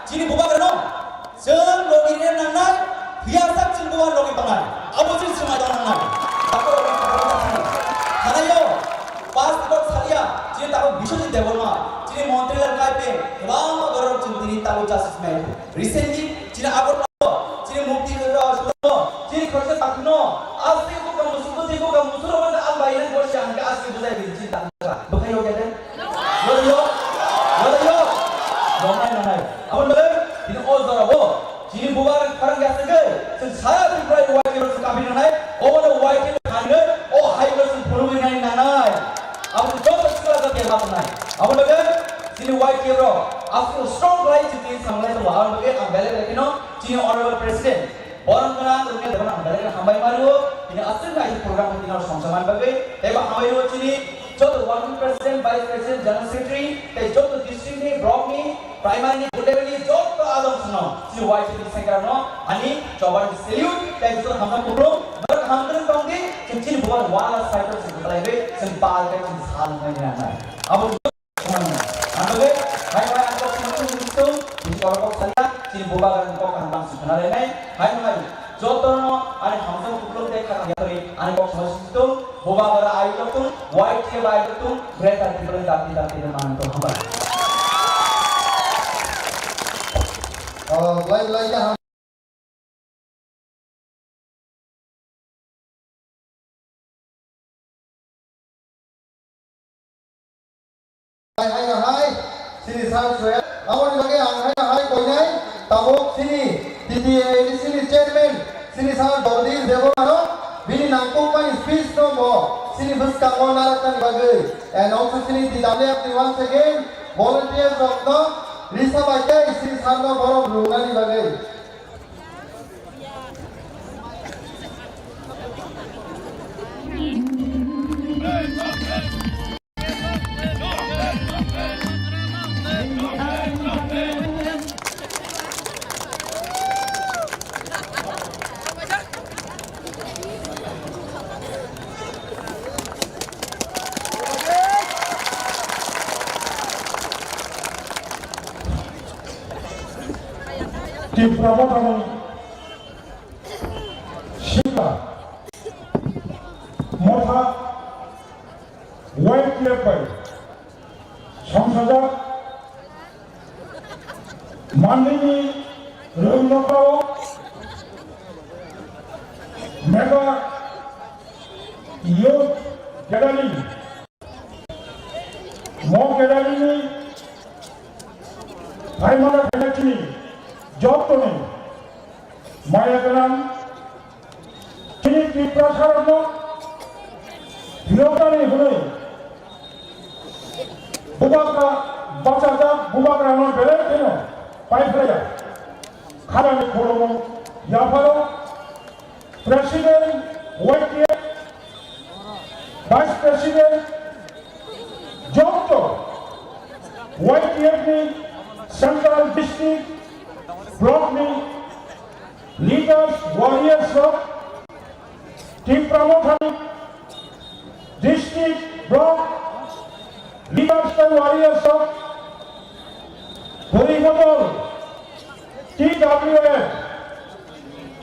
chini bubagarano jeng logi re nanai biasa ching bubar logi pangai abo ching semai nanai tako hanayo pas kok salia chini tako bishoni deborma chini montreal kai pe bang gorok ching dini tako justice man recently chini agor chini mukti gora suno chini khorse takno asli ko kam musuro banda al bayina gorse anka asli buzai bin chini takno bukhayo gede yo nomai nanai abon bale ini ozora bo chini bubar farang gase ge sen saya tin prai white ro kabi nanai obo white ro khange o high version phulu nai nanai abon joto sila ga ke mat nai abon bale chini white ro after strong right chini samlai to abon bale am bale lekino chini honorable president borangana rune deban am bale hambai maru ini asli ga ini program ini songsaman bage eba hambai ro chini joto working president vice president general secretary tai joto district ni block ni primary ni level ni joto adam suno si white ni sengkarno ani coba di salute tai joto hamna kubro ber hamdan tongdi cincin buat wala cycle sebelah ini sempal ke cincin sal ni nana abu ambe hai hai angkok cincin itu di kolok saya cincin buat angkok kambang sebenarnya ini hai joto no ani hamdan kubro dek kata yatri ani kok itu buat gara ayu tu white ke ayu tu mereka diberi dati dengan mantu hamba lai ya hai sini sang suya awal lagi hai koi nai tabok sini titi sini chairman sini sang Jagadish Devarma speech no more. Sini buskang mo naratang bagay. And also sini didamliap ni once again volunteers of no Lisa bagay sini sarno borong runani bagay. Di Prabowo Shika Motha White Leopard Samsajak Mandini Rumnokao Mega Youth Gathering Mo Gathering Taimana Gathering যতনে মায়াগ্রাম তিনি ত্রিপ্রাসারণ বিরোধী হলে বুবাকরা বাঁচা যাক বুবাকরানোর বেড়ে কেন পাই ফেলে খারাপে খোলমো ইয়াফারো president ওয়াইটিএ vice president যত ওয়াইটিএফ নি central district block me leaders warriors of team promotion district block leaders and warriors of Horibodol TWF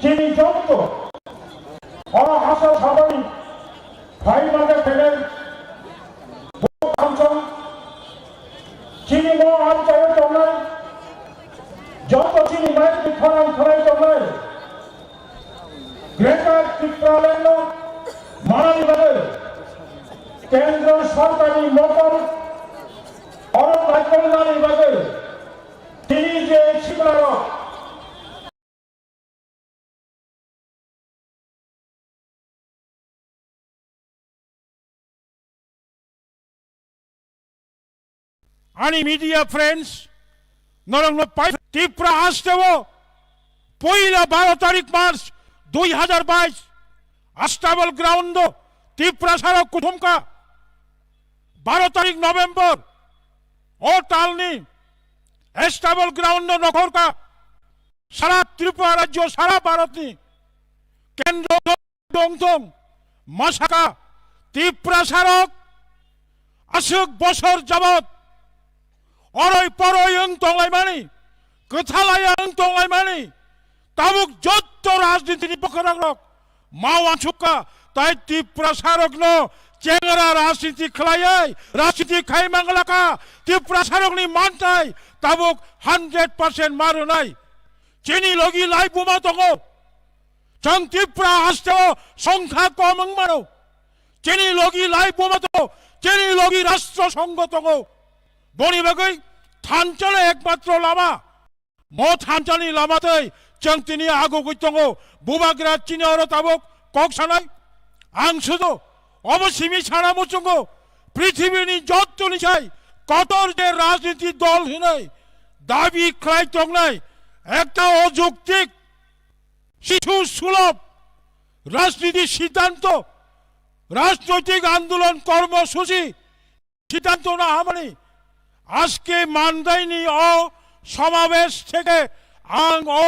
Chini Jotto Hasa Sabani Haimada Pelen Bukhamsong Chini Mo Anchayo Tonai যত চিনি mic from ফরাই জমায় greater Tripuraland মারানিবাগে কেন্দ্র সরকারি motor অরণ্যবাগে তিনি যে শিবলার आणि media friends Narang पाई त्रिपुरा आसतेও পয়লা 12 তারিখ March 2022 আস্তাবল ground Tripura সারা কুথুমকা 12 তারিখ নভেম্বর ও টালনি এস্টাবল গ্রাউন্ড নখরকা সারা ত্রিপুরা রাজ্য সারা ভারতনি কেন্দ্র দংথং মাসাকা ত্রিপুরা সারক আশুক বছর যাবত অরই পরই তংলাইমানি কথালায়া তংলাইমানি তাবুক যত রাজনীতির পক্ষরক মাওয়ানসুকা তাই ত্রিপুরা সারকন চেংরা রাজনীতি খালায় রাজনীতি খাইমাংলাকা ত্রিপুরা সারকনি মানতাই তাবুক 100% মারুনাই চিনি লগি লাই বুমা দङ जों ত্রিপুরা আসতেও সংখ্যা কম মানো চিনি লগি লাই বুমা দङ চিনি লগি রাষ্ট্রসংঘ দङ বনি বাগै थानचाले एकमात्र लामा मो थानचालनि लामातै जों दिनै आगुगै दङ बुबाग्रा चिनियाव ताबुक कक सानाय आं शुधु अबसिमी साना मुचुंग पृथिबीनि जत्तनिसाय कतर जे राजनीति दल होनाय दाबि खालाय दंनाय एकटा अयौक्तिक शिशु सुलभ राजनीति सिद्धांत राजनैतिक आंदोलन कर्मसूची सिद्धांत ना हामानि আজকে মানদাইনি ও সমাবেশ থেকে আং ও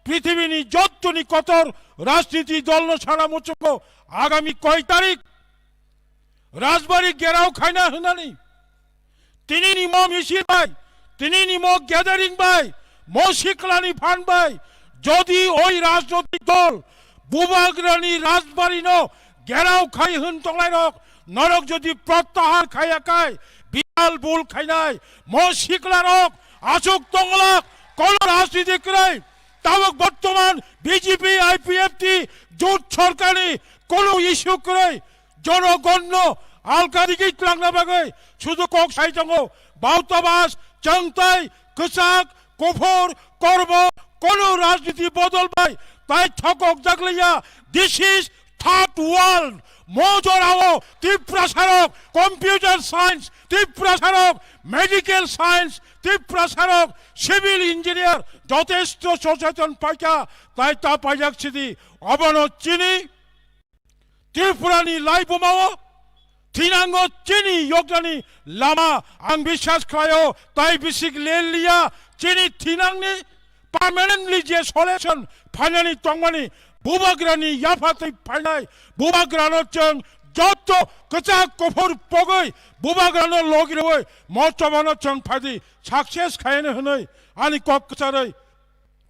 পৃথিবীনি যতনি কতর রাজনীতি দল ছাড়া মুচুক আগামী কয় তারিখ রাজবাড়ি গেরাও খাইনা হনানি তিনি নিম মিছিল ভাই তিনি নিম গ্যাদারিং ভাই মো শিকলানি ফান ভাই যদি ওই রাজনৈতিক দল বুবাগ্রানি রাজবাড়ি ন গেরাও খাই হন তংলাই নরক যদি প্রত্যাহার খাইয়াকায় বিশাল বুল খাইনাই মো শিকলারক আশোক তংলাক কোন রাজনীতি করে তাবক বর্তমান বিজেপি আইপিএফটি জোট সরকারি কোন ইস্যু করে জনগণ্য আলকাদিকে লাংনা বাগে শুধু কক সাইতঙ্গ বাউতাবাস চাংতাই কসাক কফর করব কোন রাজনীতি বদল ভাই তাই ঠকক জাগলিয়া দিস ইজ থার্ড ওয়ার্ল্ড মজরাও তীব্রসারক কম্পিউটার সায়েন্স তীব্রসারক মেডিকেল সায়েন্স তীব্রসারক সিভিল ইঞ্জিনিয়ার যথেষ্ট সচেতন পাইকা তাই তা পাইজাক সিদি অবন চিনি ত্রিপুরানি লাইবমাও Tinango Chini Yogani Lama ang Bishas Krayo Tai Bisik Lelia Chini Tinangni permanently je solution Panani Tongmani Bubagrani Yapati Panai Bubagrano Chang Joto Kachak Kopur Pogoi Bubagrano Logiroy Motomano Chang Padi Success Kaine Hanoi Ani Kok Kasarai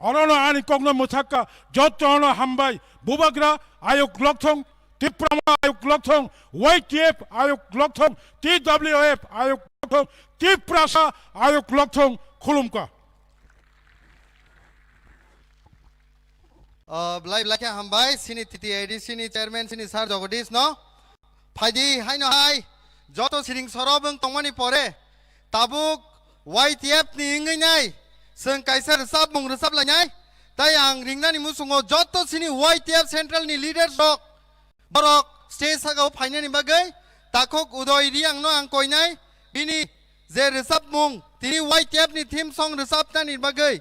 Orono Ani Kogno Mutaka Joto Ono Hambai Bubagra Ayok Loktong Tiprama ayuk loktong, YTF ayuk loktong, TWF ayuk loktong, Tiprasa ayuk loktong, Kulumka. Like Hambai, Sini TTID, Sini Chairman, Sini Sar Jogodis, no? Padi, Hai no Hai, Joto Sitting Sorobung Tongmani Pore, Tabuk, YTF ni Ingai, Sun Kaiser Sabung Resablanai, Tayang Ringani Musungo, Joto Sini YTF Central ni Leaders Rock. Borok stage sagau paine ni bagai takok udoi riang no ang koinai bini je resap mung tini white tap ni theme song resap ta ni bagai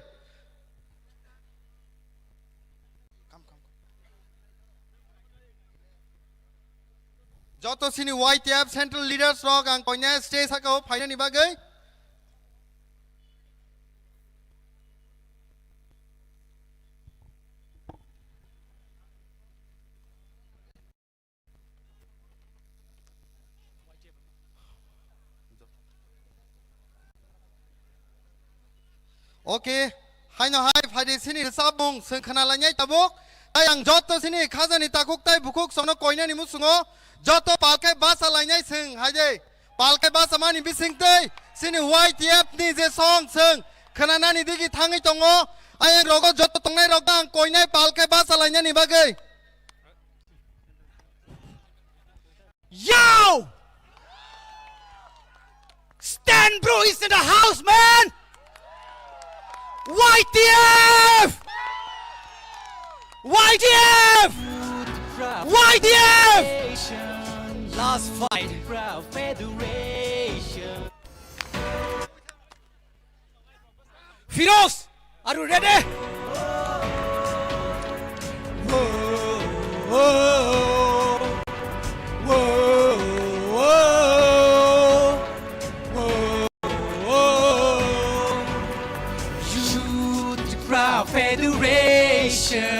joto sini white tap central leaders rock ang koinai stage sagau paine ni bagai Okay, hai no hai phai sini sabung sengkhana lanyai tabuk ayang joto sini khazani takuk tai bukuk sono koina ni musungo joto palkai basa lanyai seng hai de palkai basa mani bising tai sini YTF ni je song seng khana ni digi thangai tongo ayang rogo joto tongnai rogang koinai palkai basa lanyai ni bagai Yo! Stan Bro is in the house, man! YTF! YTF! YTF! Last fight. Federation. Firoz, are you ready? Whoa, whoa, whoa, whoa, whoa. Youth Proud Federation,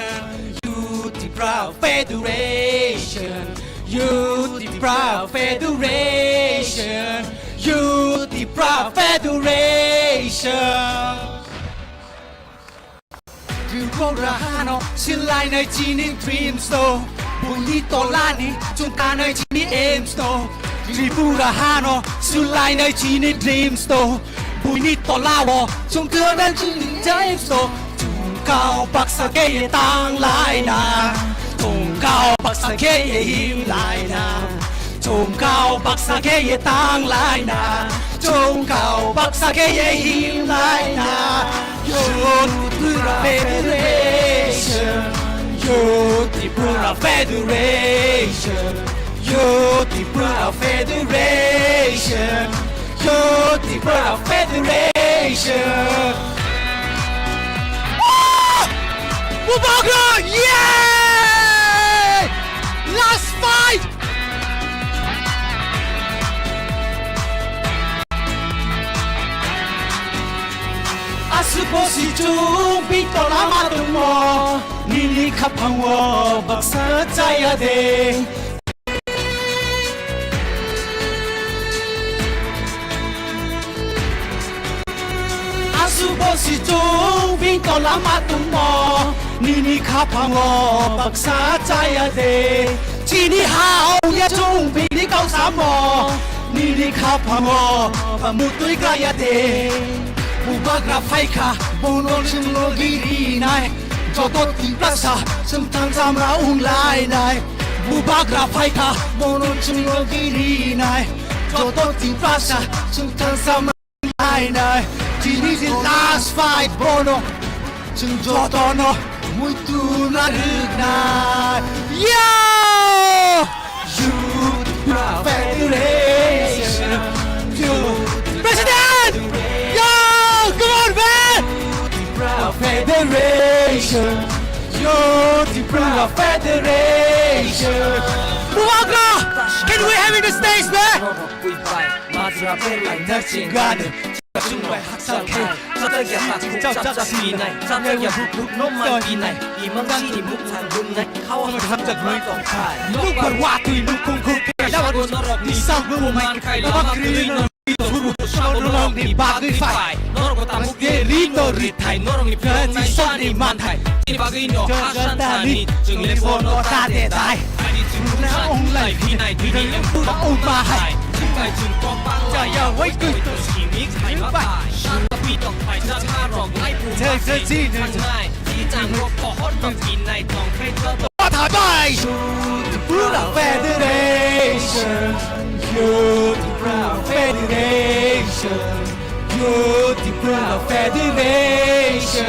Youth Proud Federation, Youth Proud Federation, Youth Proud Federation. Tripurahano, silai nơi chi ni dreams to, buni tolani, chúng ta nơi chi ni aims to. Tripurahano, silai nơi chi ni dreams to, buni tolawo, chúng ta nơi chi ni dreams to. Chúng cao bắc sa kê tang lai na, chúng cao bắc sa kê him lai na, chúng cao bắc sa kê tang lai na, chúng cao bắc sa kê him lai na. Youth Federation, Youth Federation, Youth Federation, Youth Federation. Bubagra, yeah! Last fight. Asuposi chung bito lama tumo nini kapangwo baksa jaya de Asuposi chung bito lama tumo nini kapangwo baksa jaya de Chini hao ya chung bini kau samo nini kapangwo pamutui gaya de Bubagra faika, bonon chunglo giri nai, jotot timplasa, semtang samra unglai nai. Bubagra faika, bonon chunglo giri nai, jotot timplasa, semtang samra unglai nai. This is the last fight, bono, chung jotono, muito na rugnai. Yo! Bubagra Federation. Bubagra, can we have it the stage, man? Hãy subscribe cho kênh Ghiền Mì Gõ để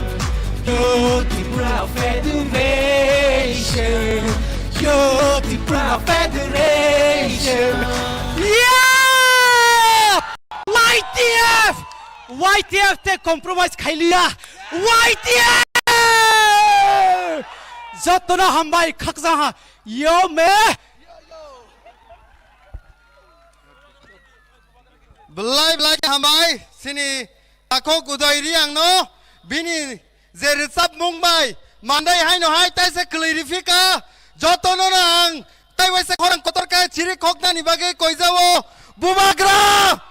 không YTF! YTF take compromise khai liya. YTF! Jotona hambai khakja ha. Yo me. Belai hambai sini aku kudai riang no bini zerisap mumbai mandai hai no hai tai se clarifika jotono nang tai wai se korang kotor ka chiri khokna ni bagai koi jawo Bubagra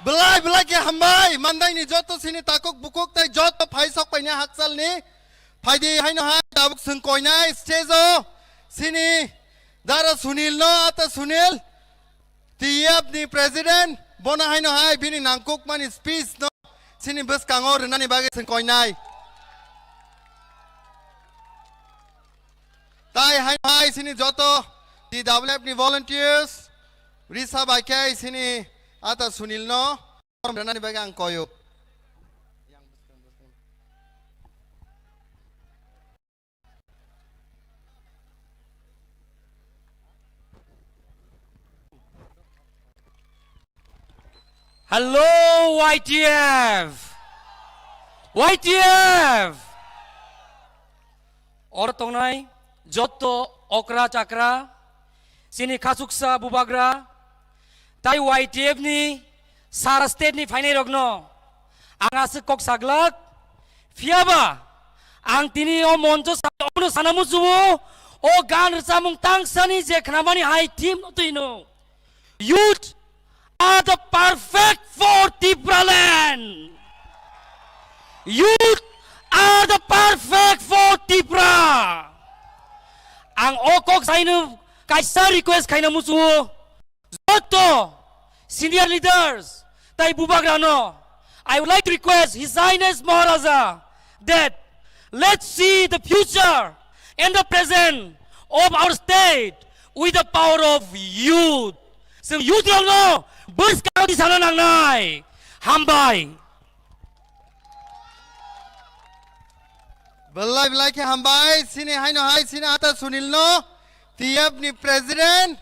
belai ke hambai mandai ni joto sini takok bukok tai joto phai sok pai nya haksal ni phai di hai no hai dabuk sung koi nai stejo sini Dara Sunil no ata Sunil tiap ni president bona hai no hai bini nangkuk mani speech no sini bus kangor nani bagai sung koi nai tai hai hai sini joto di WF ni volunteers Risa Bakai sini ata Sunil no nani bagai ang koyo Hello YTF. YTF. Or tongnai joto okra chakra sini khasuksa Bubagra tai YTF ni sara state ni final rogno anga se kok saglak fiaba ang tini o monjo ono sanamu suwo o gan samung tangsani je khnamani hai team no tuino youth are the perfect for Tipraland. Youth are the perfect for Tipra. Ang okok sa ino kaisa request kay na musuo. Zoto senior leaders tay Bubagra no. I would like to request His Highness Maharaja that let's see the future and the present of our state with the power of youth. So youth lang no. Bus kau di sana nang nai, hambai. Belai ke hambai sini hai no hai sini ata Sunil no tiap ni president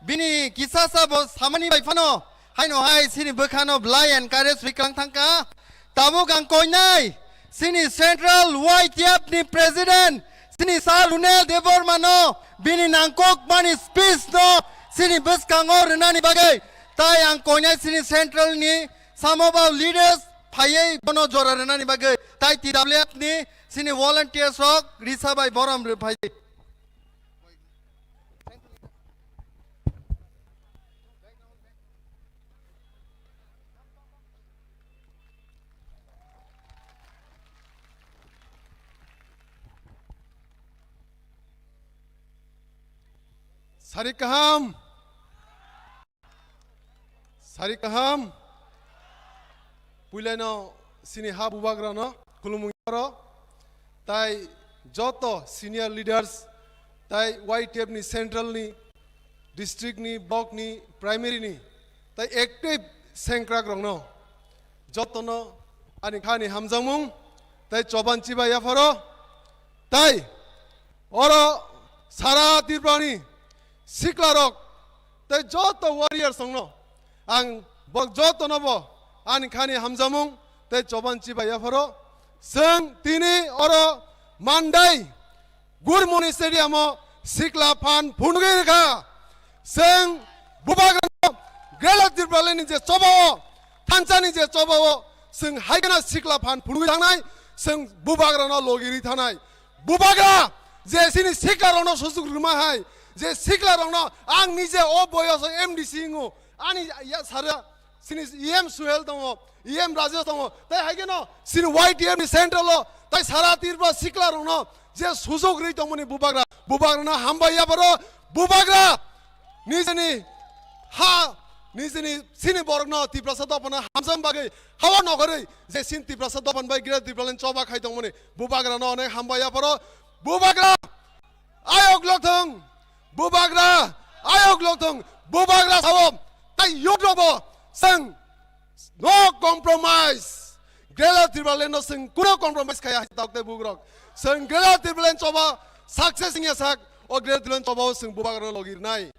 bini kisah sabo samani bai fano hai no hai sini bekano belai encourage wikang tangka tamu gang koi nai sini central YTF ni president sini Salunel Devor mano bini nangkok mani speech no sini bus kangor nani bagai tai ang konya sini central ni some of our leaders phaiye bono jora rena ni bagai tai TWF ni sini volunteers rock Risa bai boram re phai Sarikaham Puleno sini ha Bubagra no kulumungaro tai joto senior leaders tai YTF ni central ni district ni block ni primary ni tai active sengkrak rong no joto no ani khani hamjamung tai choban chiba ya faro tai Oro Sara Tirbrani Siklarok Te Joto warrior songno Ang Bok Joto Nobo An Khani Hamzamung Te Choban Chibaya Faro Seng Tini Oro Mandai Gurmuni Stadium Sikla Pan Punugirka Seng Bubagan Grela Tirbrani Je Chobo Tanzani Je Chobo Seng Haigana Sikla Pan Punugirang Seng Bubagrano Logiri Tanai Bubagra Je sini Siklarano Susuk Rumahai Je Siklarano Ang Nije O Boyos MDC Ngo Ani Sara Sini EM Suhel Tongo EM Rajas Tongo Tai Haigano Sini YTM Central Tai Sara Tirba Siklarano Je Susuk Ri Tongoni Bubagra Bubagrana Hambaya Baro Bubagra Nijani Ha Nijani Sini Borgno Tiprasatopana Hamzam Bagai Hawa Nogari Je Sin Tiprasatopan by Great Tipralan Choba Kaitongoni Bubagra no Hambaya Baro Bubagra Ayok Lotong Bubagra Ayok Lotong Bubagra Sawam Tai Yodobo Sang No compromise Grela Tipralen Sang Kuno compromise Kaya Takte Bugrok Sang Grela Tipralen Choba Success in Yasak or Grela Tipralen Choba Sang Bubagra Logir Nai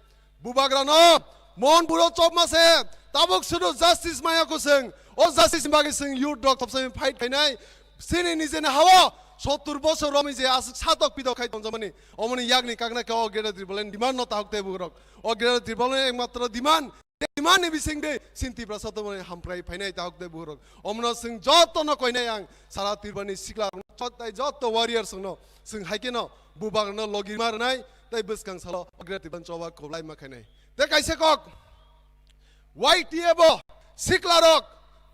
Bubagra no Mon Buro Chopma se Tabok Sudo Justice Mayako Sang O Justice Magi Sang You Doctor Sang Fight Kainai Sini Nizen Hawa 70 বছর রমি যে সাতক পিদক খাইতম জমানি অমনি ইয়াগনি কাগনা কে অগ্রেড ত্রিবলেন demand ন তাহতে বুগরক অগ্রেড ত্রিবলেন একমাত্র demand নি বিসিং দে সিনতি প্রসাদ মনে হামপ্রাই ফাইনাই তাহতে বুগরক অমন সিং যত ন কইনাই আং সারা ত্রিবনি সিকলা তাই যত ওয়ারিয়ার সং ন সিং হাইকে ন বুবাগ ন লগি মারনাই তাই বসকাং সালো অগ্রেড ত্রিবন চবা খবলাই মাখাইনাই তে কাইসে কক ওয়াইটিএবো সিকলারক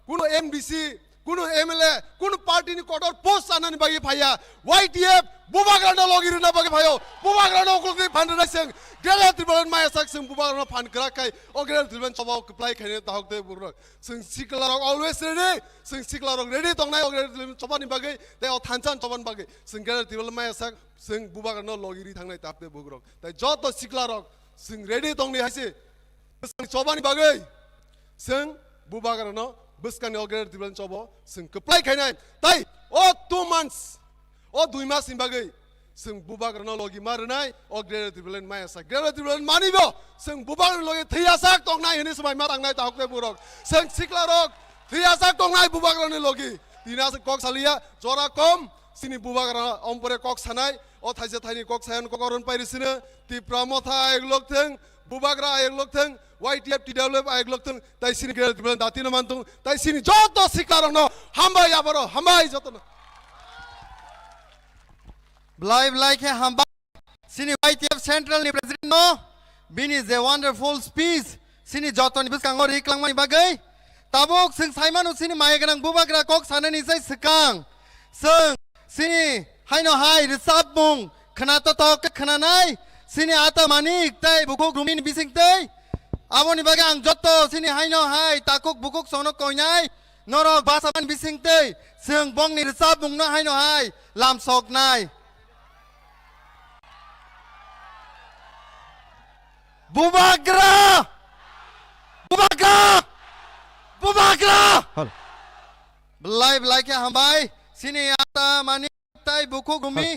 কোন MBC Kuno MLA, kuno party ni kodor post anani bagi phaya. YTF bubagrana logiri na bagi phayo. Bubagrana okulti phandra seng. Gela tribulan maya sak seng bubagrana phan kra kai. Ogela tribulan choba apply khane tahok de burro. Seng siklarok always ready. Seng siklarok ready tongnai ogela tribulan choba ni bagi. Te o thanchan choban bagi. Seng gela tribulan maya sak seng bubagrana logiri thangnai tap de burro. Tai joto siklarok seng ready tongni haise. Seng choba ni bagi. Seng bubagrana Buskan ogrer tibulan chobo sing keplai kainai tai o 2 months o 2 mas imbagai sing bubagrana logi marnai ogrer tibulan maya sa ogrer tibulan manibo sing bubagrana logi thiasak tongnai hini samai ma tangnai ta hokte burok sing siklarok thiasak tongnai bubagrana logi tina se kok salia jora kom sini bubagrana ompore kok sanai o thaise thaini kok sayan kokoron pairisine ti pramotha eglok theng bubagra eglok theng YTF TWF ayek loktung tai sini gera tibulan datino mantung tai sini joto siklarong no hambai abaro hambai joto no Blai ke hambai sini YTF Central ni President no bini is a wonderful speech sini joto ni buskang ori klangmani bagai tabok sing saimanu sini mayaganang bubagra kok sanani sai sekang sing sini haino hai risap mung khana to tok khana nai sini ata manik tai buku grumin bising tai Aboni bagang joto sini haino hai takuk bukuk sono koinai norok basaman bising tei seung bong ni resap mung na haino hai lam sok nai Bubagra Belai ke hambai sini ata mani tai bukuk gumi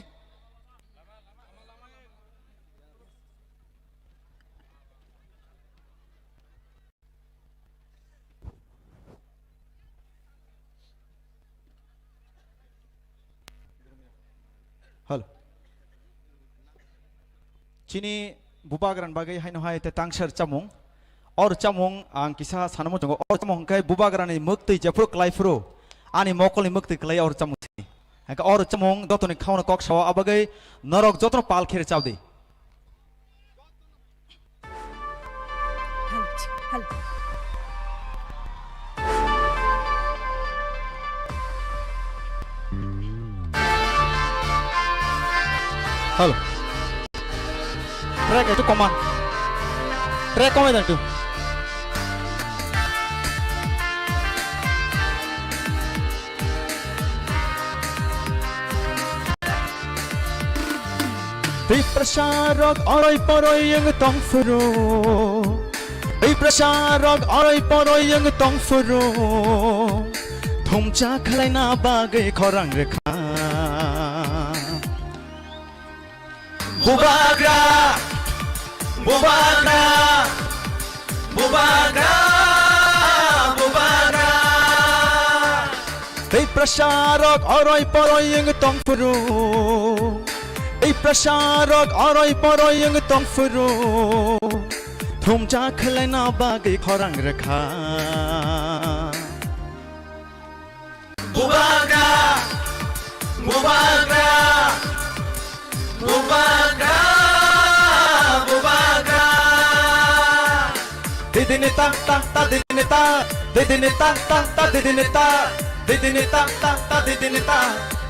Chini bubagram bagai haino hai te tangshar chamung or chamung ang kisa sanamo jongo or chamung kai bubagram ni mukti japro klaifro ani mokoli mukti klai or chamung haka or chamung dotoni khauna kok sawa abagai norok jotno pal khere chawdi Halo Track itu command. Track command itu. Di prasarok orai poroi yang tong furo. Di prasarok orai poroi yang tong furo. Thomcha khalai na bagai khorang rekha. Bubagra, Bubagra, Bubagra, Bubagra. Ei prasarok oroi poroi yang tong furu. Ei prasarok oroi poroi yang tong furu. Thumja khlai na bagai khorang rakha. Bubagra, Bubagra, Bubagra, Bubagra. Didini ta ta ta didini ta, didini ta ta ta didini ta, didini ta ta ta didini ta,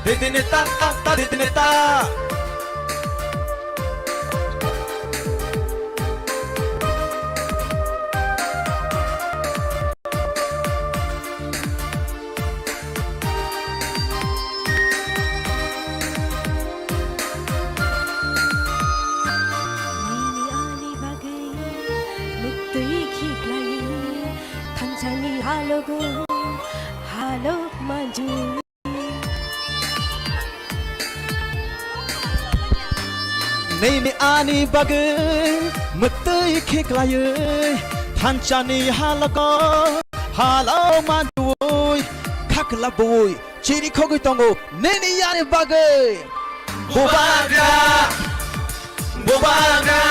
didini ta ta ta didini ta. Halo maju Nini ani bagai Metai keklayai Thancani halago Halo maju Kakla boy Ciri kogi tongo Nini ani bagai Bubagra Bubagra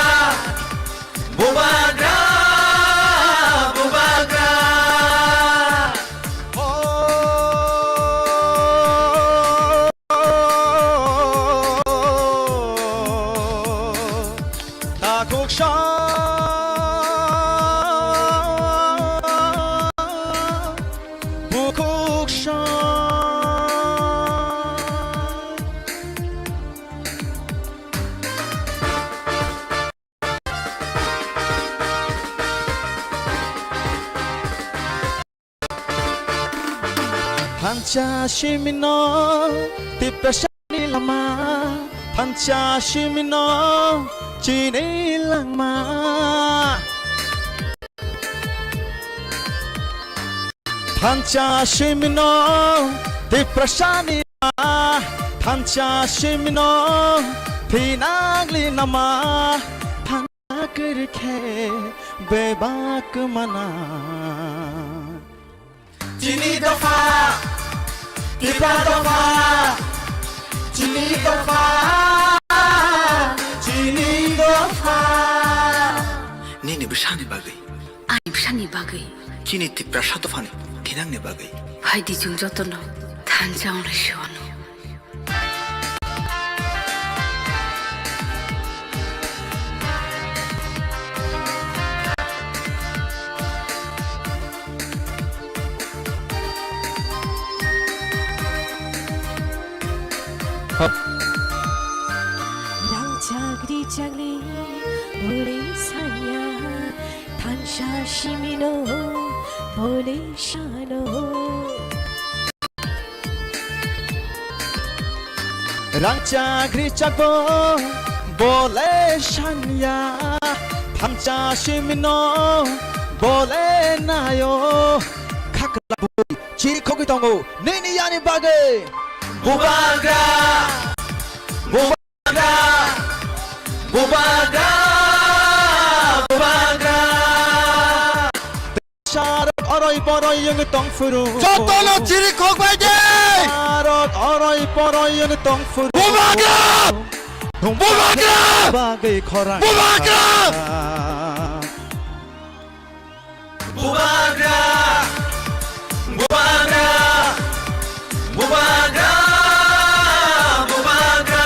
Bubagra Bubagra Pancha shimino tiprashani lama Pancha shimino chini langma Pancha shimino tiprashani lama Pancha shimino pinagli nama Panakir ke bebak mana Chini dofa Tiba dofa Chini dofa Chini dofa Nini bersani bagai Ani bersani bagai Chini tipra shatofani Kinang ni bagai Haidi jung jotono Tanjang le shiwano Rangchagri chagli bole sanya Tansha shimino bole shano Rangchagri chagbo bole shanya Tansha shimino bole nayo Kakla boy chiri kogi tongo Nini yani bagai Bubagra Bubagra Bubagra Bubagra Sharok oroi poroi yang tong furu Jotono chiri kok baje Sharok oroi poroi yang tong furu Bubagra Bubagra Bagai khorang Bubagra Bubagra Bubagra Bubagra Bubagra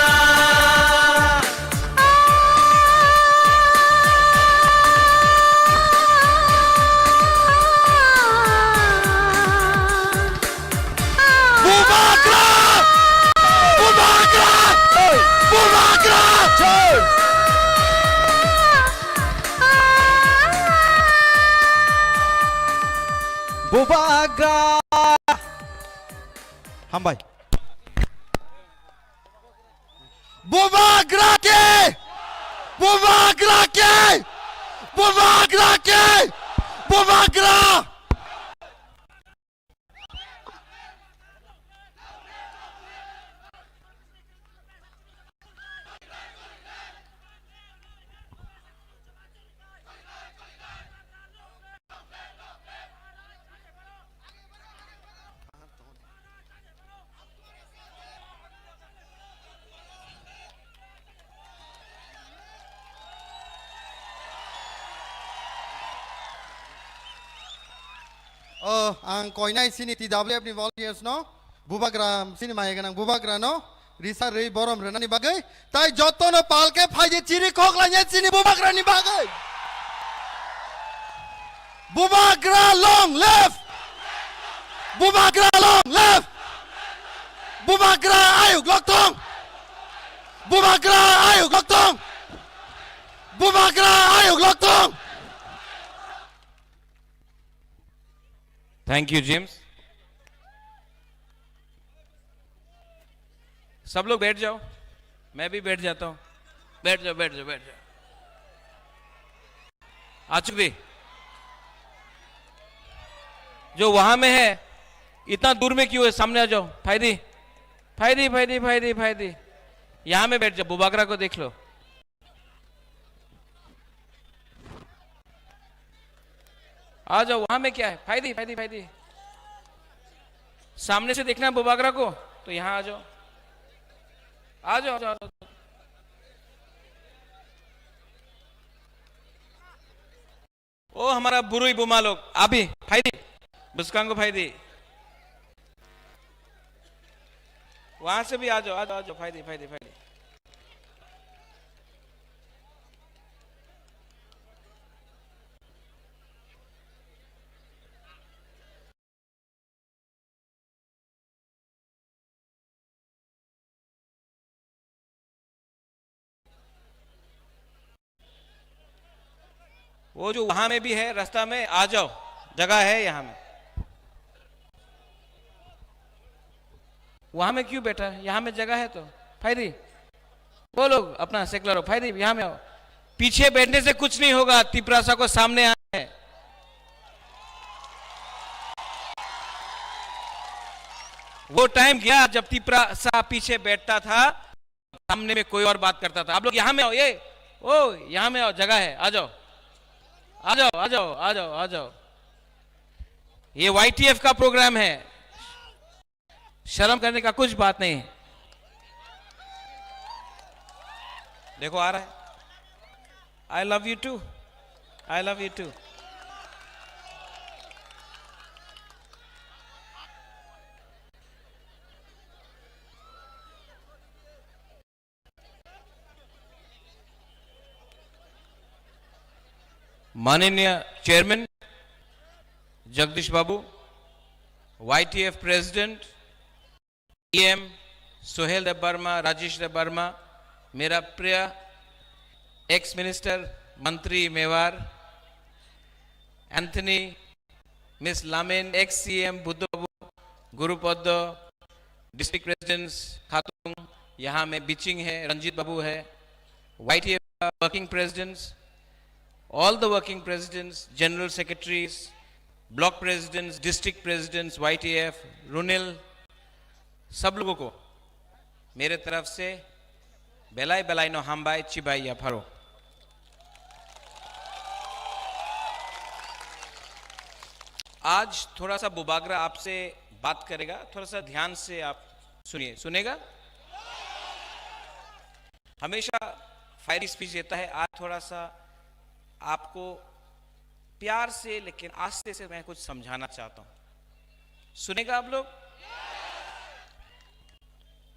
Bubagra Bubagra Bubagra Bubagra Hambai Bubagra ke Bubagra ke Bubagra ke Bubagra आं कोयनाय सिनि TWF नि volunteers no bubagra sini mayeganang bubagra no risa rei borom renani bagai tai jotono palke phaije chiri khoklanya sini bubagra ni bagai bubagra long left bubagra long left bubagra ayu gloktong bubagra ayu gloktong bubagra ayu gloktong. Thank you James. सब लोग बैठ जाओ, मैं भी बैठ जाता हूं। बैठ जाओ बैठ जाओ बैठ जाओ। आचुक भी जो वहां में है इतना दूर में क्यों है? सामने आ जाओ। फायदी फायदी फायदी फायदी फायदी यहां में बैठ जाओ। बुबागरा को देख लो। आ जाओ। वहां में क्या है? फायदी फायदी फायदी सामने से देखना है बुबागरा को, तो यहां आ जाओ आ जाओ आ जाओ। ओ हमारा बुरुई बुमा लोग अभी फायदी बुस्कांगो फायदी वहां से भी आ जाओ आ जाओ आ जाओ। फायदी फायदी फायदी वो जो वहां में भी है रास्ता में आ जाओ, जगह है यहां में। वहां में क्यों बैठा है? यहां में जगह है तो फायदी वो लोग अपना सेकुलर हो। फायदी यहां में आओ। पीछे बैठने से कुछ नहीं होगा। तिपरासा को सामने आना है। वो टाइम गया जब तिपरासा पीछे बैठता था, सामने में कोई और बात करता था। आप लोग यहां में आओ। ये ओ यहां में आओ, जगह है। आ जाओ आ जाओ आ जाओ आ जाओ आ जाओ। ये YTF का प्रोग्राम है, शर्म करने का कुछ बात नहीं है। देखो आ रहा है। I love you too I love you too. माननीय chairman Jagdish Babu, YTF president EM Sohel Dev Verma, Rajesh Dev Verma, मेरा प्रिय एक्स मिनिस्टर मंत्री मेवार एंथनी, मिस लामेन, ex CM Buddha Babu, Gurupada, district presidents खातून, यहाँ में बिचिंग है, रंजीत बाबू है, YTF working presidents, all the working presidents, general secretaries, block presidents, district presidents, YTF, रुनिल, सब लोगों को मेरे तरफ से बेलाई बेलाई नो हमबाई चिबाई या फरो। आज थोड़ा सा बुबागरा आपसे बात करेगा, थोड़ा सा ध्यान से आप सुनिए। सुनेगा? हमेशा फायरी स्पीच देता है। आज थोड़ा सा आपको प्यार से लेकिन आस्ते से मैं कुछ समझाना चाहता हूं। सुनेगा आप लोग?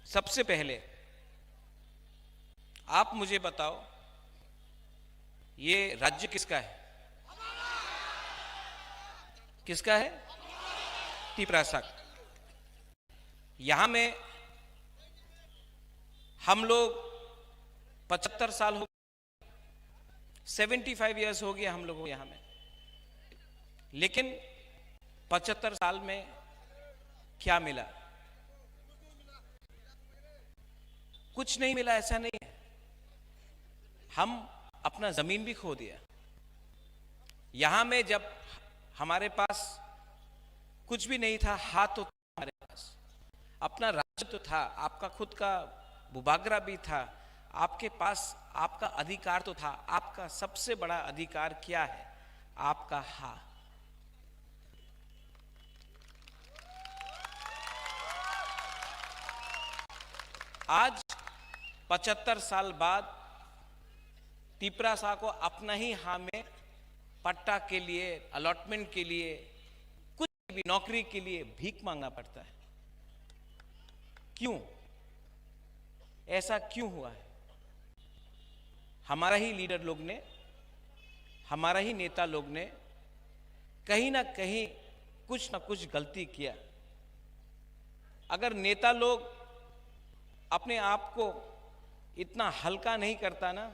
सबसे पहले आप मुझे बताओ, ये राज्य किसका है? किसका है? तिपरासा। यहां में हम लोग 75 साल हो, 75 इयर्स हो गया हम लोगों को यहां में। लेकिन 75 साल में क्या मिला? कुछ नहीं मिला, ऐसा नहीं है। हम अपना जमीन भी खो दिया। यहां में जब हमारे पास कुछ भी नहीं था, हाथ तो था हमारे पास, अपना राज्य तो था, आपका खुद का बुबागरा भी था, आपके पास आपका अधिकार तो था। आपका सबसे बड़ा अधिकार क्या है? आपका हा। आज 75 साल बाद तिपरासा को अपना ही हा में पट्टा के लिए, अलॉटमेंट के लिए भी नौकरी के लिए भीख मांगना पड़ता है। क्यों? ऐसा क्यों हुआ है? हमारा ही लीडर लोग ने, हमारा ही नेता लोग ने कहीं ना कहीं कुछ ना कुछ गलती किया। अगर नेता लोग अपने आप को इतना हल्का नहीं करता ना,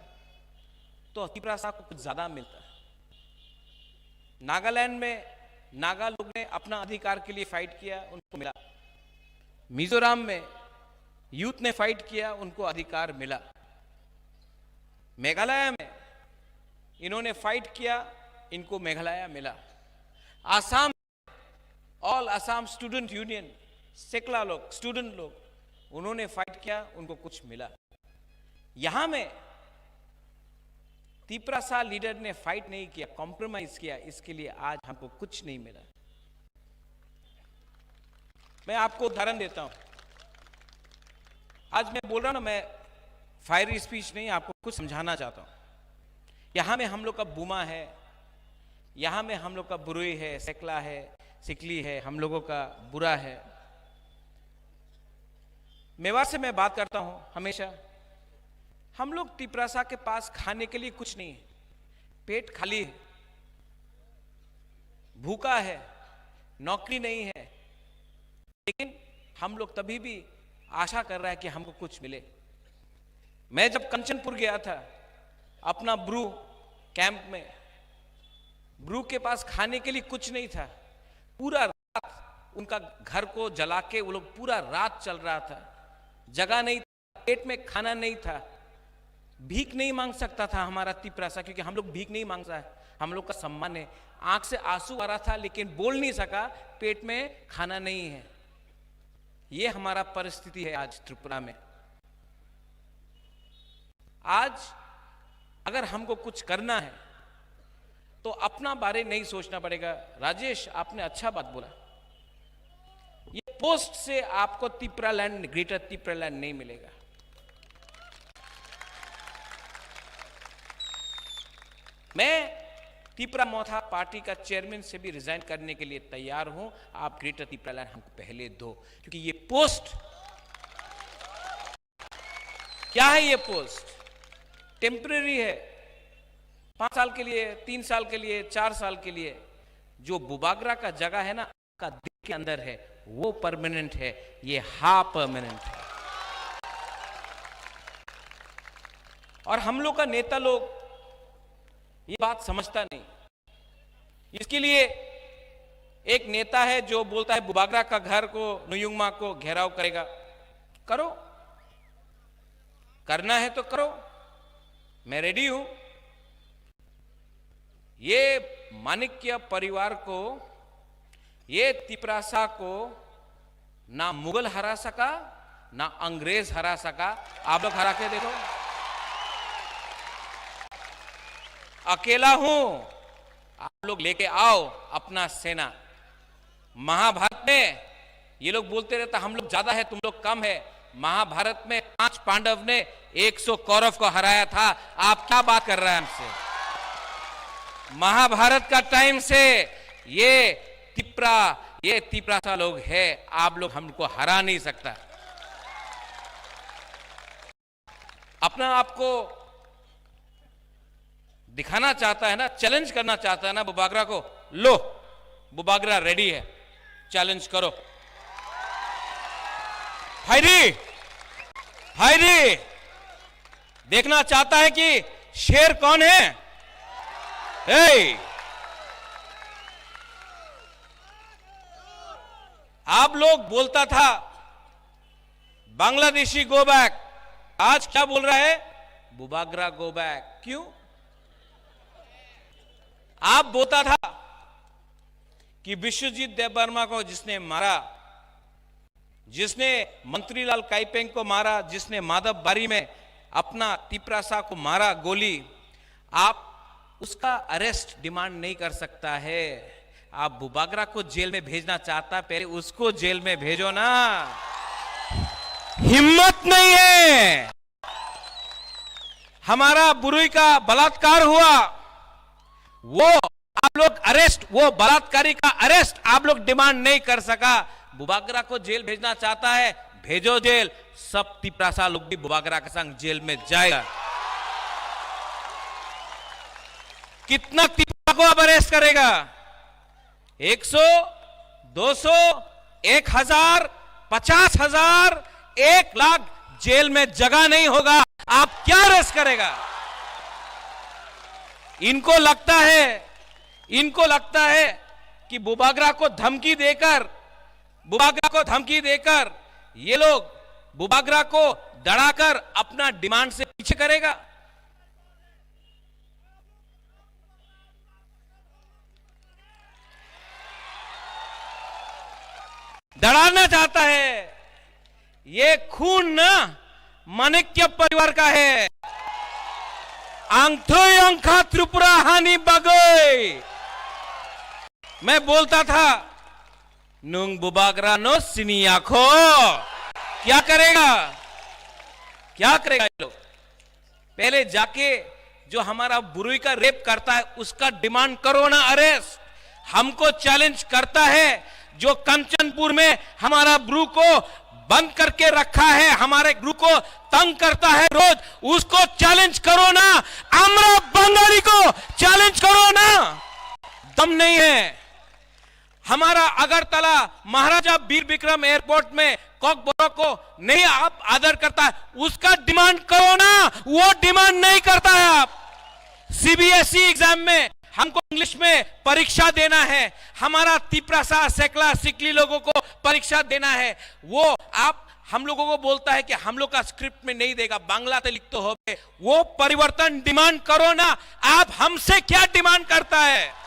तो तिपरासा को कुछ ज्यादा मिलता है। नागालैंड में नागा लोग ने अपना अधिकार के लिए फाइट किया, उनको मिला। मिजोरम में यूथ ने फाइट किया, उनको अधिकार मिला। मेघालय में इन्होंने फाइट किया, इनको मेघालय मिला। Assam, all Assam student union, सेकला लोग, स्टूडेंट लोग, उन्होंने फाइट किया, उनको कुछ मिला। यहां में तिपरासा लीडर ने फाइट नहीं किया, कॉम्प्रोमाइज किया, इसके लिए आज हमको कुछ नहीं मिला। मैं आपको उदाहरण देता हूं। आज मैं बोल रहा हूं ना, मैं फायरी स्पीच नहीं, आपको कुछ समझाना चाहता हूं। यहां में हम लोग का बुमा है, यहां में हम लोग का बुरुई है, सेकला है, सिकली है, हम लोगों का बुरा है। मेवाड़ से मैं बात करता हूं हमेशा। हम लोग तिपरासा के पास खाने के लिए कुछ नहीं है, पेट खाली है, भूखा है, नौकरी नहीं है, लेकिन हम लोग तभी भी आशा कर रहा है कि हमको कुछ मिले। मैं जब कंचनपुर गया था अपना ब्रू कैंप में, ब्रू के पास खाने के लिए कुछ नहीं था। पूरा रात उनका घर को जला के वो लोग पूरा रात चल रहा था, जगह नहीं था, पेट में खाना नहीं था। भीख नहीं मांग सकता था हमारा तिपरासा, क्योंकि हम लोग भीख नहीं मांगता है, हम लोग का सम्मान है। आंख से आंसू आ रहा था लेकिन बोल नहीं सका, पेट में खाना नहीं है। ये हमारा परिस्थिति है आज त्रिपुरा में। आज अगर हमको कुछ करना है तो अपना बारे नहीं सोचना पड़ेगा। राजेश, आपने अच्छा बात बोला। ये पोस्ट से आपको Tipra land, greater Tipra land नहीं मिलेगा। मैं तिपरा मोथा पार्टी का चेयरमैन से भी रिजाइन करने के लिए तैयार हूं। आप ग्रेटर तिपरा लैंड हमको पहले दो, क्योंकि ये पोस्ट क्या है? ये पोस्ट टेम्परेरी है, 5 साल के लिए, 3 साल के लिए, 4 साल के लिए। जो बुबागरा का जगह है ना, का दिल के अंदर है, वो परमानेंट है, ये हा परमानेंट है। और हम लोग का नेता लोग ये बात समझता नहीं। इसके लिए एक नेता है जो बोलता है बुबागरा का घर को, नुयुंगमा को घेराव करेगा। करो, करना है तो करो, मैं रेडी हूं। ये माणिक्य परिवार को, ये तिपरासा को ना मुगल हरा सका, ना अंग्रेज हरा सका। आप लोग हरा के देखो। अकेला हूं, आप लोग लेके आओ अपना सेना। महाभारत में ये लोग बोलते रहता हम लोग ज्यादा है, तुम लोग कम है। महाभारत में 5 पांडव ने 100 कौरव को हराया था। आप क्या बात कर रहे हैं हमसे? महाभारत का टाइम से ये तिपरासा लोग है, आप लोग हमको हरा नहीं सकता। अपना आपको दिखाना चाहता है ना, चैलेंज करना चाहता है ना बुबागरा को, लो बुबागरा रेडी है, चैलेंज करो। फायरी, फायरी देखना चाहता है कि शेर कौन है। आप लोग बोलता था बांग्लादेशी गो बैक, आज क्या बोल रहा है? Bubagra go back. क्यों? आप बोलता था कि विश्वजीत देवबर्मा को जिसने मारा, जिसने मंत्रीलाल काइपेंग को मारा, जिसने माधव बारी में अपना तिपरासा को मारा गोली, आप उसका अरेस्ट डिमांड नहीं कर सकता है। आप बुबागरा को जेल में भेजना चाहता, पहले उसको जेल में भेजो ना। हिम्मत नहीं है। हमारा बुरुई का बलात्कार हुआ, वो आप लोग अरेस्ट, वो बलात्कारी का अरेस्ट आप लोग डिमांड नहीं कर सका। बुबागरा को जेल भेजना चाहता है, भेजो जेल। सब तिपरासा लोग भी बुबागरा के संग जेल में जाएगा। कितना तिपरा को अब अरेस्ट करेगा? 100, 200, 1000, 50,000, 1 लाख जेल में जगह नहीं होगा। आप क्या अरेस्ट करेगा? इनको लगता है कि बुबागरा को धमकी देकर ये लोग बुबागरा को डराकर अपना डिमांड से पीछे करेगा। डराना चाहता है। ये खून ना माणिक्य परिवार का है। आंथोय अंखा त्रिपुरा हानि बगोय। मैं बोलता था नुंग बुबागरा नो सिनिया खो। क्या करेगा ये लोग? पहले जाके जो हमारा बुरुई का रेप करता है उसका डिमांड करो ना अरेस्ट। हमको चैलेंज करता है जो कंचनपुर में हमारा ब्रू को बंद करके रखा है, हमारे ग्रुप को तंग करता है रोज, उसको चैलेंज करो ना। आमरा बंगाली को चैलेंज करो ना। दम नहीं है। हमारा अगरतला महाराजा वीर विक्रम एयरपोर्ट में कॉकबोरो को नहीं आप आदर करता है, उसका डिमांड करो ना। वो डिमांड नहीं करता है। आप सीबीएसई एग्जाम में हमको इंग्लिश में परीक्षा देना है, हमारा तिपरासा सेकला सिकली लोगों को परीक्षा देना है। वो आप हम लोगों को बोलता है कि हम लोग का स्क्रिप्ट में नहीं देगा, बांग्ला तो लिख तो हो। वो परिवर्तन डिमांड करो ना। आप हमसे क्या डिमांड करता है?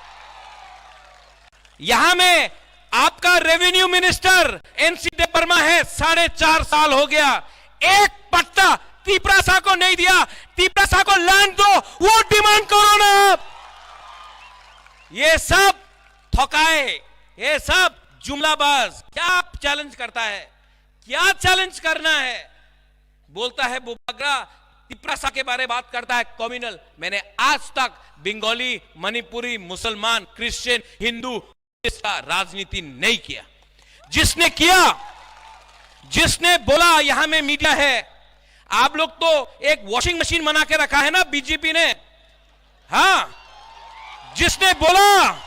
यहां में आपका रेवेन्यू मिनिस्टर एनसी देवर्मा है, 4.5 साल हो गया, एक पट्टा तिपरासा को नहीं दिया। तिपरासा को लैंड दो, वो डिमांड करो ना। आप ये सब थकाए, ये सब जुमलाबाज। क्या चैलेंज करता है? क्या चैलेंज करना है? बोलता है बुबागरा तिपरासा के बारे में बात करता है कम्युनल। मैंने आज तक बंगाली, मणिपुरी, मुसलमान, क्रिश्चियन, हिंदू इसका राजनीति नहीं किया। जिसने किया, जिसने बोला, यहां में मीडिया है। आप लोग तो एक वॉशिंग मशीन बना के रखा है ना बीजेपी ने। हाँ, जिसने बोला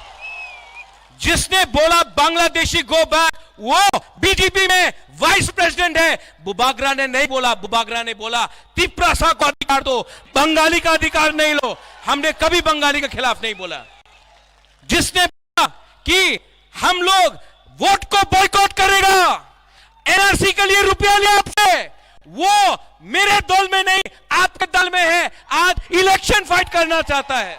बांग्लादेशी गो बैक, वो बीजेपी में वाइस प्रेसिडेंट है। बुबागरा ने नहीं बोला। बुबागरा ने बोला तिपरासा को अधिकार दो, बंगाली का अधिकार नहीं लो। हमने कभी बंगाली के खिलाफ नहीं बोला। जिसने बोला कि हम लोग वोट को बॉयकॉट करेगा, एनआरसी के लिए रुपया लिया आपसे, वो मेरे दल में नहीं, आपके दल में है। आज इलेक्शन फाइट करना चाहता है।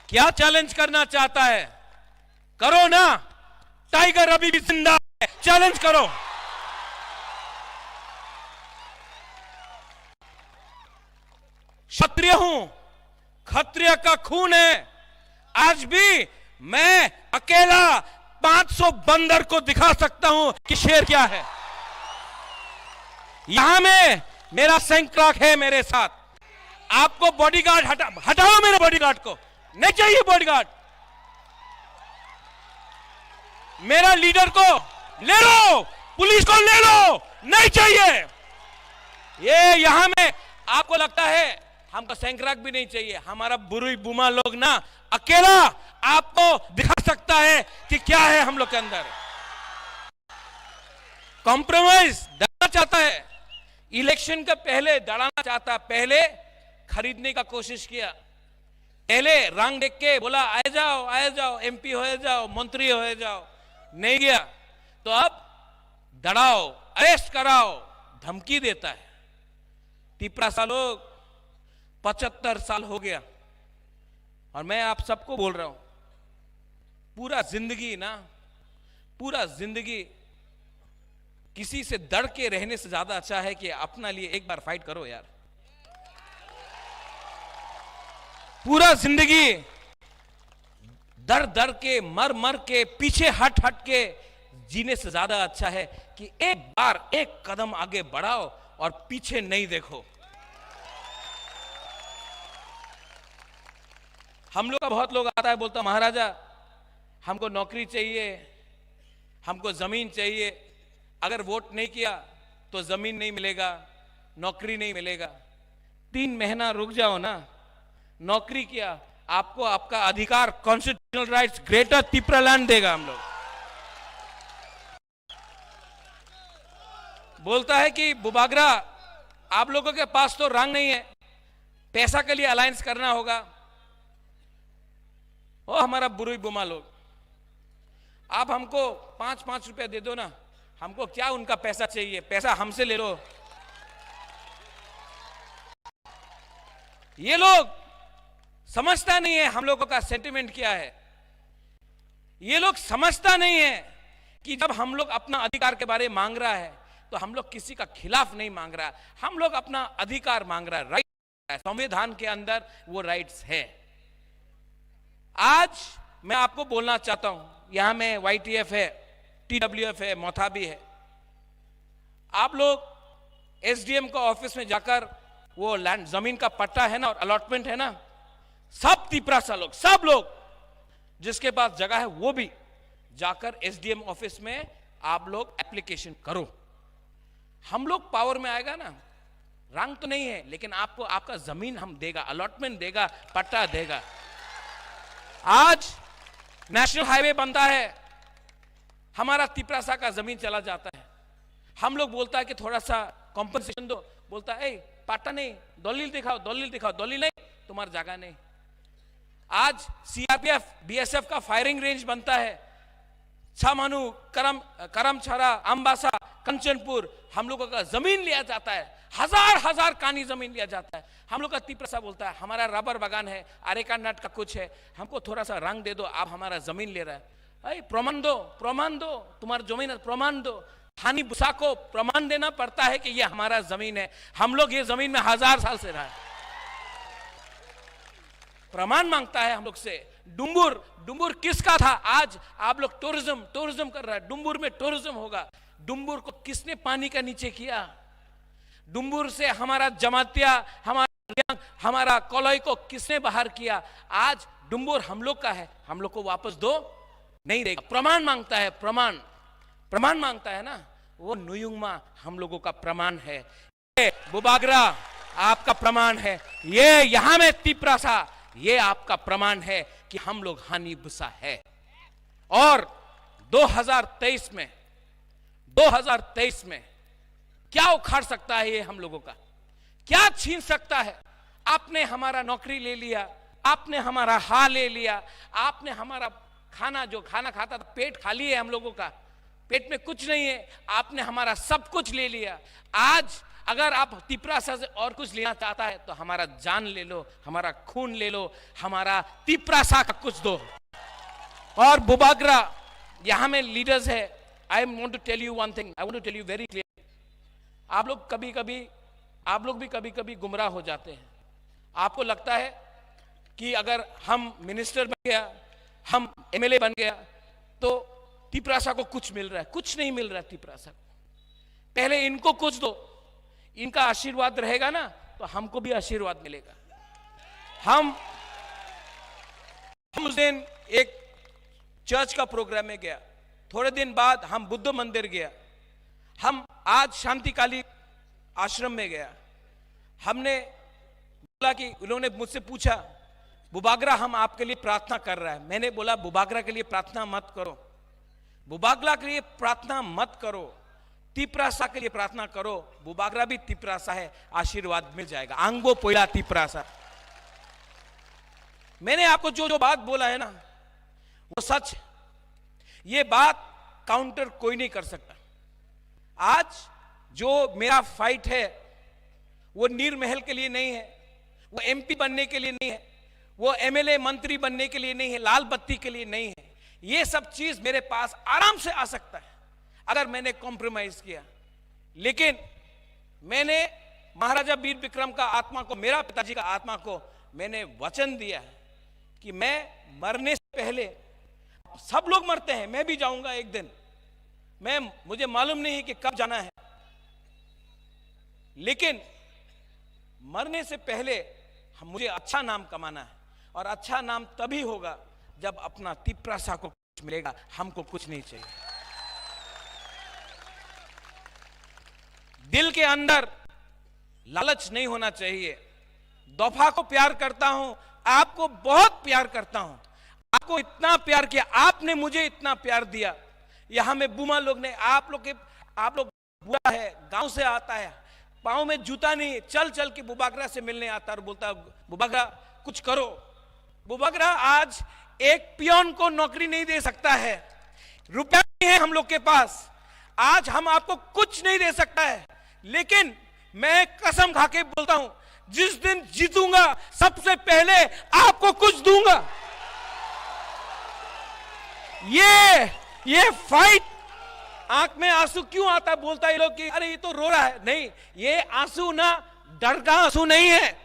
क्या चैलेंज करना चाहता है? करो ना। टाइगर अभी भी जिंदा है, चैलेंज करो। क्षत्रिय हूं, क्षत्रिय का खून है। आज भी मैं अकेला 500 बंदर को दिखा सकता हूं कि शेर क्या है। यहां में मेरा सैंक्राक है मेरे साथ। आपको बॉडीगार्ड हटाओ मेरे बॉडीगार्ड को। नहीं चाहिए बॉडीगार्ड। मेरा लीडर को ले लो, पुलिस को ले लो, नहीं चाहिए। ये यहां में आपको लगता है हमको सैंक्राक भी नहीं चाहिए। हमारा बुरुई बुमा लोग ना अकेला आपको दिखा सकता है कि क्या है हम लोग के अंदर। कॉम्प्रोमाइज डराना चाहता है, इलेक्शन का पहले डराना चाहता, पहले खरीदने का कोशिश किया, पहले रंग देख के बोला आ जाओ एमपी हो जाओ, मंत्री हो जाओ, नहीं गया तो अब डराओ, अरेस्ट कराओ, धमकी देता है। तिपरासा लोग 75 साल हो गया और मैं आप सबको बोल रहा हूं, पूरा जिंदगी किसी से डर के रहने से ज्यादा अच्छा है कि अपना लिए एक बार फाइट करो यार। पूरा जिंदगी डर के, मर के, पीछे हट के जीने से ज्यादा अच्छा है कि एक बार एक कदम आगे बढ़ाओ और पीछे नहीं देखो। हम लोग का बहुत लोग आता है बोलता महाराजा हमको नौकरी चाहिए, हमको जमीन चाहिए, अगर वोट नहीं किया तो जमीन नहीं मिलेगा, नौकरी नहीं मिलेगा। 3 महीना रुक जाओ ना, नौकरी किया आपको आपका अधिकार constitutional rights greater Tipra land देगा। हम लोग बोलता है कि बुबागरा आप लोगों के पास तो रंग नहीं है, पैसा के लिए अलायंस करना होगा। ओ हमारा बुरुई बुमा लोग, आप हमको 5-5 रुपए दे दो ना, हमको क्या उनका पैसा चाहिए, पैसा हमसे ले लो। ये लोग समझता नहीं है हम लोगों का सेंटिमेंट क्या है। ये लोग समझता नहीं है कि जब हम लोग अपना अधिकार के बारे में मांग रहा है तो हम लोग किसी का खिलाफ नहीं मांग रहा, हम लोग अपना अधिकार मांग रहा है, राइट है। संविधान के अंदर वो राइट्स है। आज मैं आपको बोलना चाहता हूं, यहां में YTF है, TWF है, मोथाबी है। आप लोग SDM का ऑफिस में जाकर वो लैंड जमीन का पट्टा है ना और अलॉटमेंट है ना, सब तिपरासा लोग, सब लोग जिसके पास जगह है वो भी जाकर SDM ऑफिस में आप लोग एप्लीकेशन करो। हम लोग पावर में आएगा ना, रंग तो नहीं है लेकिन आपको आपका जमीन हम देगा, अलॉटमेंट देगा, पट्टा देगा। आज नेशनल हाईवे बनता है, हमारा तिपरासा का जमीन चला जाता है, हम लोग बोलता है कि थोड़ा सा कॉम्पनसेशन दो, बोलता है पट्टा नहीं, दलील दिखाओ, दलील दिखाओ, दलील नहीं, तुम्हारी जगह नहीं। आज CRPF BSF का फायरिंग रेंज बनता है, छामानू, करमछारा, अंबासा, कंचनपुर, हम लोगों का जमीन लिया जाता है, हजार कानी जमीन लिया जाता है। हम लोग का तिपरासा बोलता है हमारा रबर बागान है, अरेका नट का कुछ है, हमको थोड़ा सा रंग दे दो, आप हमारा जमीन ले रहा है, प्रमाण दो, तुम्हारा जमीन प्रमाण दो। हानि बुसा को प्रमाण देना पड़ता है कि ये हमारा जमीन है, हम लोग ये जमीन में 1000 साल से रहा है, प्रमाण मांगता है हम लोग से। डुम्बुर किसका था? आज आप लोग टूरिज्म कर रहा है, डुम्बुर में टूरिज्म होगा। डुम्बुर को किसने पानी का नीचे किया? डुम्बुर से हमारा जमातिया, हमारा कोलोई को किसने बाहर किया? आज डुम्बुर हम लोग का है, हम लोग को वापस दो, नहीं देगा। प्रमाण मांगता है, प्रमाण मांगता है ना, वो नुयुंगमा हम लोगों का प्रमाण है, ये बुबागरा आपका प्रमाण है, ये यहां में तिपरासा ये आपका प्रमाण है कि हम लोग हानि बुसा है। और 2023 में क्या उखाड़ सकता है ये हम लोगों का? क्या छीन सकता है? आपने हमारा नौकरी ले लिया, आपने हमारा हाल ले लिया, आपने हमारा खाना, जो खाना खाता था, पेट खाली है हम लोगों का, पेट में कुछ नहीं है, आपने हमारा सब कुछ ले लिया। आज अगर आप तिपरासा से और कुछ लेना चाहता है तो हमारा जान ले लो, हमारा खून ले लो, हमारा तिपरासा का कुछ दो। और बुबागरा यहां में लीडर्स है। I want to tell you one thing, I want to tell you very clear. आप लोग भी कभी कभी गुमराह हो जाते हैं। आपको लगता है कि अगर हम मिनिस्टर बन गया, हम MLA बन गया तो तिपरासा को कुछ मिल रहा है। कुछ नहीं मिल रहा है तिपरासा को। पहले इनको कुछ दो, इनका आशीर्वाद रहेगा ना तो हमको भी आशीर्वाद मिलेगा। हम उस दिन एक चर्च का प्रोग्राम में गया, थोड़े दिन बाद हम बुद्ध मंदिर गया, हम आज शांतिकाली आश्रम में गया। हमने बोला कि उन्होंने मुझसे पूछा बुबागरा हम आपके लिए प्रार्थना कर रहा है। मैंने बोला बुबागरा के लिए प्रार्थना मत करो, बुबागरा के लिए प्रार्थना मत करो, तिपरासा के लिए प्रार्थना करो। बुबागरा भी तिपरासा है, आशीर्वाद मिल जाएगा। आंगो पोइला तिपरासा। मैंने आपको जो बात बोला है ना वो सच है। ये बात काउंटर कोई नहीं कर सकता। आज जो मेरा फाइट है वो नीर महल के लिए नहीं है, वो MP बनने के लिए नहीं है, वो MLA मंत्री बनने के लिए नहीं है, लाल बत्ती के लिए नहीं है। ये सब चीज मेरे पास आराम से आ सकता है अगर मैंने कॉम्प्रोमाइज किया। लेकिन मैंने महाराजा वीर विक्रम का आत्मा को, मेरा पिताजी का आत्मा को मैंने वचन दिया है कि मैं मरने से पहले, सब लोग मरते हैं, मैं भी जाऊंगा एक दिन, मुझे मालूम नहीं है कि कब जाना है, लेकिन मरने से पहले मुझे अच्छा नाम कमाना है। और अच्छा नाम तभी होगा जब अपना तिप्रासा को कुछ मिलेगा, हमको कुछ नहीं चाहिए। दिल के अंदर लालच नहीं होना चाहिए। दफा को प्यार करता हूं, आपको बहुत प्यार करता हूं, आपको इतना प्यार किया, आपने मुझे इतना प्यार दिया। यहां में बुमा लोग ने आप लोग बुरा है, गांव से आता है, पांव में जूता नहीं, चल चल के बुबागरा से मिलने आता और बोलता बुबागरा कुछ करो। बुबागरा आज एक पियोन को नौकरी नहीं दे सकता है, रुपया नहीं है हम लोग के पास, आज हम आपको कुछ नहीं दे सकता है, लेकिन मैं कसम खा के बोलता हूं जिस दिन जीतूंगा सबसे पहले आपको कुछ दूंगा। ये फाइट, आंख में आंसू क्यों आता बोलता है लोग कि अरे ये तो रो रहा है, नहीं, ये आंसू ना डर का आंसू नहीं है,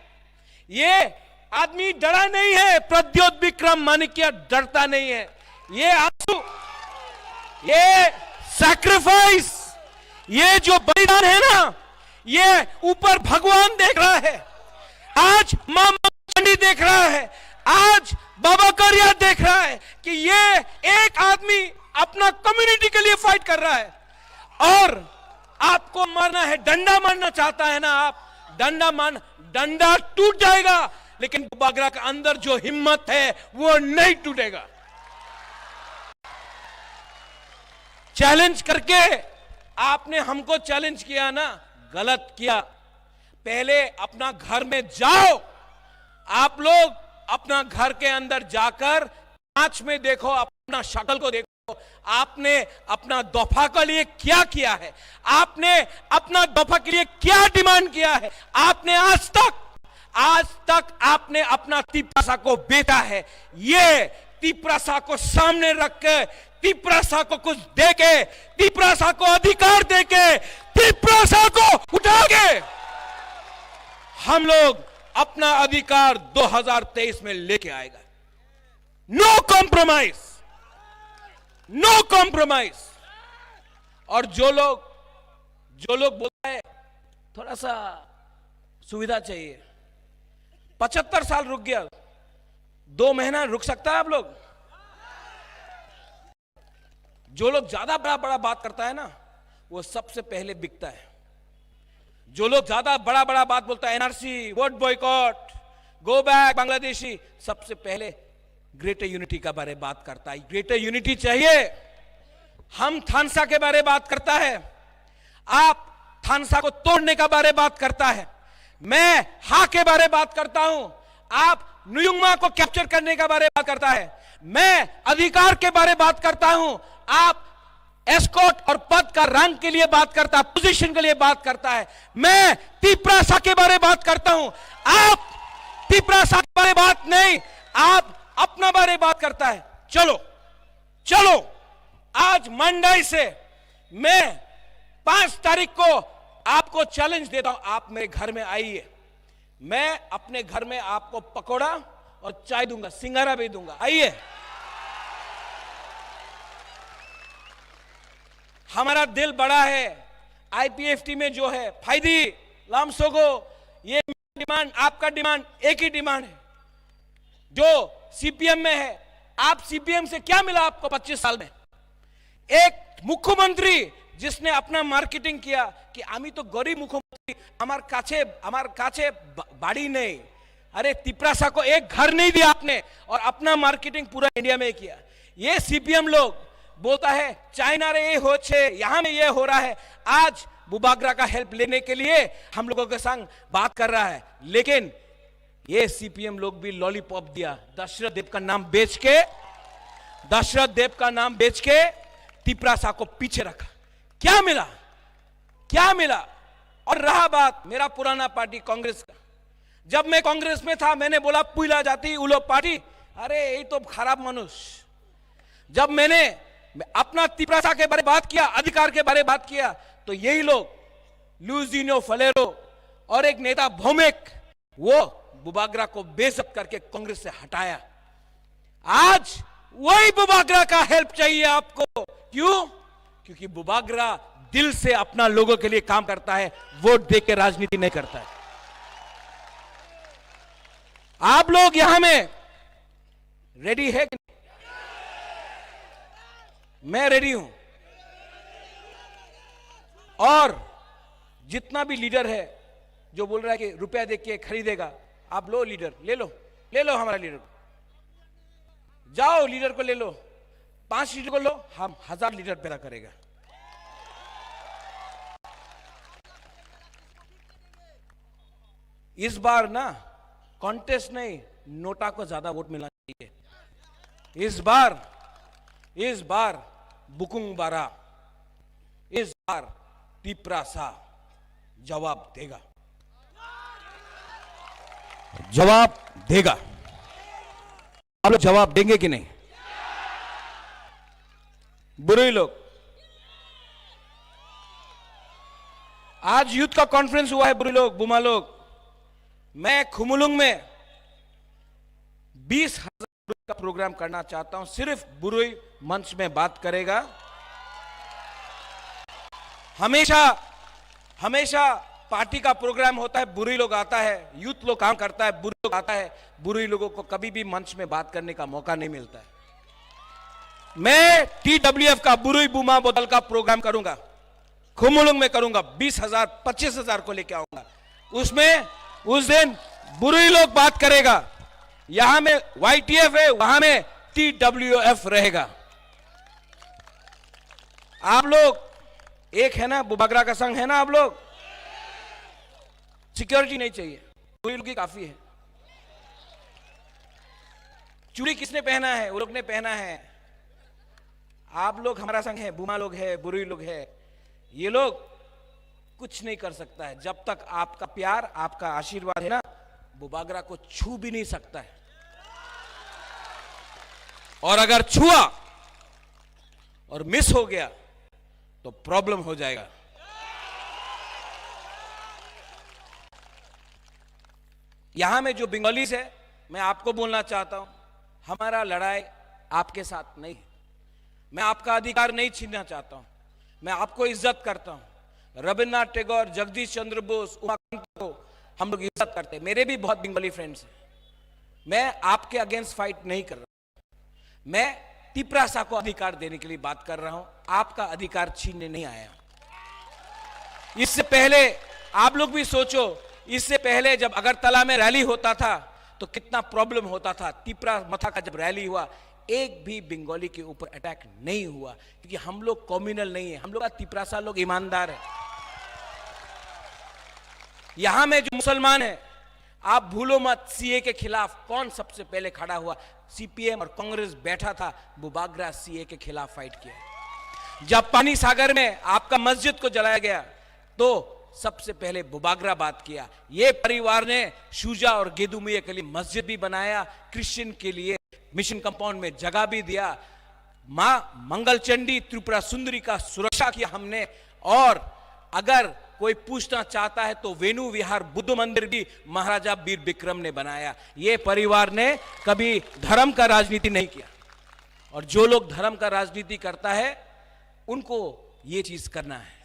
ये आदमी डरा नहीं है, प्रद्योत विक्रम माणिक्य डरता नहीं है, ये आंसू, ये सैक्रिफाइस, ये जो बलिदान है ना, ये ऊपर भगवान देख रहा है, आज मां चंडी देख रहा है, आज बाबा करिया देख रहा है कि ये एक आदमी अपना कम्युनिटी के लिए फाइट कर रहा है। और आपको मारना है, डंडा मारना चाहता है ना आप, डंडा टूट जाएगा, लेकिन बुबागरा के अंदर जो हिम्मत है वो नहीं टूटेगा। चैलेंज करके आपने हमको चैलेंज किया ना, गलत किया। पहले अपना घर में जाओ, आप लोग अपना घर के अंदर जाकर कांच में देखो, अपना शक्ल को देखो, आपने अपना दफा के लिए क्या किया है, आपने अपना दफा के लिए क्या डिमांड किया है, आपने आज तक आपने अपना तिप्रासा को बेचा है। ये तिप्रासा को सामने रख के, तिप्रासा को कुछ देके, तिप्रासा को अधिकार देके, तिप्रासा को उठा के हम लोग अपना अधिकार 2023 में लेके आएगा। No compromise, no compromise. और जो लोग बोलते हैं थोड़ा सा सुविधा चाहिए, 75 साल रुक गया, 2 महीना रुक सकता है आप लोग? जो लोग ज्यादा बड़ा बात करता है ना, वो सबसे पहले बिकता है। जो लोग ज्यादा बड़ा बात बोलता है, NRC, vote boycott, go back Bangladeshi, सबसे पहले ग्रेटर यूनिटी का बारे बात करता है। ग्रेटर यूनिटी चाहिए, हम थानसा के बारे बात करता है, आप थानसा को तोड़ने का बारे बात करता है, मैं हा के बारे बात करता हूं, आप नुयुंगमा को कैप्चर करने का बारे बात करता है, मैं अधिकार के बारे बात करता हूं, आप एस्कॉर्ट और पद का रंग के लिए बात करता है, पोजीशन के लिए बात करता है, मैं तिप्रासा के बारे बात करता हूं, आप तिप्रासा के बारे बात नहीं, आप अपना बारे बात करता है। चलो आज मंडई से मैं 5 तारीख को आपको चैलेंज देता हूं, आप मेरे घर में आइए, मैं अपने घर में आपको पकोड़ा और चाय दूंगा, सिंगारा भी दूंगा, आइए। हमारा दिल बड़ा है, आईपीएफटी में जो है फायदी लामसोगो, ये डिमांड, आपका डिमांड एक ही डिमांड है जो सीपीएम में है। आप सीपीएम से क्या मिला आपको 25 साल में? एक मुख्यमंत्री जिसने अपना मार्केटिंग किया कि आमी तो गरीब मुख्यमंत्री, हमार काछे बाड़ी नहीं, अरे तिप्रासा को एक घर नहीं दिया आपने, और अपना मार्केटिंग पूरा इंडिया में किया। ये सीपीएम लोग बोलता है चाइना रे ये हो छे, यहां में ये हो रहा है, आज बुबागरा का हेल्प लेने के लिए हम लोगों के संग बात कर रहा है, लेकिन ये सीपीएम लोग भी लॉलीपॉप दिया, दशरथ देव का नाम बेच के तिप्रासा को पीछे रखा। क्या मिला? और रहा बात मेरा पुराना पार्टी कांग्रेस का, जब मैं कांग्रेस में था मैंने बोला पुइला जाती उलो पार्टी, अरे ये तो खराब मनुष्य। जब मैंने अपना तिप्रासा के बारे बात किया, अधिकार के बारे बात किया, तो यही लोग लुइजिनो फलेरो और एक नेता भौमिक, वो बुबागरा को बेइज्जत करके कांग्रेस से हटाया। आज वही बुबागरा का हेल्प चाहिए आपको। क्यों? क्योंकि बुबागरा दिल से अपना लोगों के लिए काम करता है, वोट देके राजनीति नहीं करता है। आप लोग यहां में रेडी है कि नहीं? मैं रेडी हूं। और जितना भी लीडर है जो बोल रहा है कि रुपया देख के खरीदेगा, आप लो लीडर, ले लो हमारा लीडर को, जाओ लीडर को ले लो, 5 लीडर को लो, हम 1000 लीडर पैदा करेगा। इस बार ना कॉन्टेस्ट नहीं, नोटा को ज्यादा वोट मिलना चाहिए। इस बार बुकुंग बारा, इस बार तिपरासा जवाब देगा। आप लोग जवाब देंगे कि नहीं? बुरे लोग, आज यूथ का कॉन्फ्रेंस हुआ है, बुरे लोग, बुमा लोग, मैं खुमुलुंग में 20,000 का प्रोग्राम करना चाहता हूं। सिर्फ बुरुई मंच में बात करेगा। हमेशा पार्टी का प्रोग्राम होता है, बुरुई लोग आता है, यूथ लोग काम करता है, बुरुई लोग आता है, बुरुई लोगों को कभी भी मंच में बात करने का मौका नहीं मिलता है। मैं TWF का बुरुई बुमा बोतल का प्रोग्राम करूंगा, खुमुलुंग में करूंगा, 20,000 25,000 को लेके आऊंगा। उसमें उस दिन बुरुई लोग बात करेगा। यहां में YTF है, वहां में TWF रहेगा। आप लोग एक है ना, बुबागरा का संघ है ना, आप लोग सिक्योरिटी नहीं चाहिए, बुरुई लोग की काफी है। चूड़ी किसने पहना है? वो लोग ने पहना है। आप लोग हमारा संघ है, बुमा लोग है, बुरुई लोग है, ये लोग कुछ नहीं कर सकता है। जब तक आपका प्यार, आपका आशीर्वाद है ना, बुबागरा को छू भी नहीं सकता है। और अगर छुआ और मिस हो गया तो प्रॉब्लम हो जाएगा। यहां में जो बंगालीज है, मैं आपको बोलना चाहता हूं, हमारा लड़ाई आपके साथ नहीं है। मैं आपका अधिकार नहीं छीनना चाहता हूं, मैं आपको इज्जत करता हूं। रविन्द्रनाथ टैगोर, जगदीश चंद्र बोस, उमाकांत को हम लोग इज्जत करते हैं। मेरे भी बहुत बंगाली फ्रेंड्स हैं। मैं आपके अगेंस्ट फाइट नहीं कर रहा, मैं तिपरासा को अधिकार देने के लिए बात कर रहा हूं, आपका अधिकार छीनने नहीं आया। इससे पहले आप लोग भी सोचो, इससे पहले जब अगरतला में रैली होता था तो कितना प्रॉब्लम होता था। तिपरा मथा का जब रैली हुआ, एक भी बंगाली के ऊपर अटैक नहीं हुआ, क्योंकि हम लोग कम्युनल नहीं है, हम लोग का तिपरासा लोग ईमानदार है। यहां में जो मुसलमान है, आप भूलो मत, सीए के खिलाफ कौन सबसे पहले खड़ा हुआ? CPM और कांग्रेस बैठा था, बुबागरा सीए के खिलाफ फाइट किया। जब पानी सागर में आपका मस्जिद को जलाया गया तो सबसे पहले बुबागरा बात किया। ये परिवार ने शुजा और गेदुमिया के लिए मस्जिद भी बनाया, क्रिश्चियन के लिए मिशन कंपाउंड में जगह भी दिया, मां मंगलचंडी त्रिपुरा सुंदरी का सुरक्षा किया हमने। और अगर कोई पूछना चाहता है तो वेणु विहार बुद्ध मंदिर भी महाराजा वीर विक्रम ने बनाया। ये परिवार ने कभी धर्म का राजनीति नहीं किया, और जो लोग धर्म का राजनीति करता है उनको ये चीज करना है।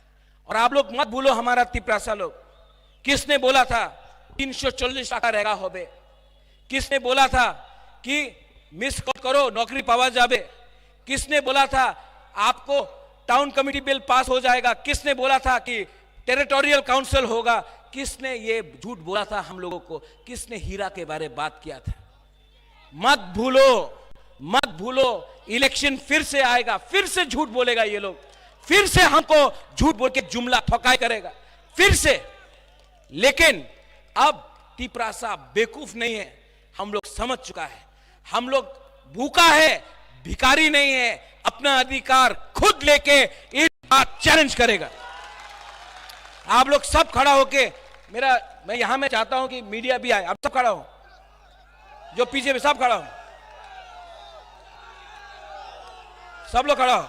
और आप लोग मत भूलो, हमारा तिपरासा लोग, किसने बोला था 340 टाका रहेगा होबे? किसने बोला था कि मिस कॉल करो नौकरी पावा जाबे? किसने बोला था आपको टाउन कमिटी बिल पास हो जाएगा? किसने बोला था कि टेरिटोरियल काउंसिल होगा? किसने ये झूठ बोला था हम लोगों को? किसने हीरा के बारे में बात किया था? मत भूलो, इलेक्शन फिर से आएगा, फिर से झूठ बोलेगा ये लोग, फिर से हमको झूठ बोल के जुमला ठोकाई करेगा, फिर से। लेकिन अब तिपरासा बेवकूफ नहीं है, हम लोग समझ चुका है। हम लोग भूखा है, भिखारी नहीं है, अपना अधिकार खुद लेके इस बात चैलेंज करेगा। आप लोग सब खड़ा होके मैं यहां में चाहता हूं कि मीडिया भी आए, आप सब खड़ा हो, जो पीछे भी सब खड़ा हो, सब लोग खड़ा हो।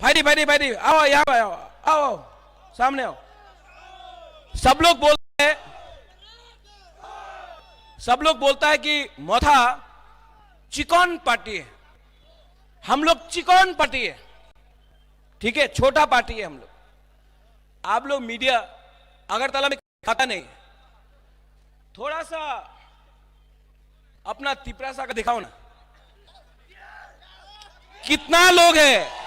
भाई आओ, यहाँ आओ, सामने आओ। सब लोग बोलता है कि मोथा चिकन पार्टी है, हम लोग चिकन पार्टी है, ठीक है, छोटा पार्टी है हम लोग। आप लोग मीडिया अगरतला में खाता नहीं, थोड़ा सा अपना तिपरासा का दिखाओ ना, कितना लोग है।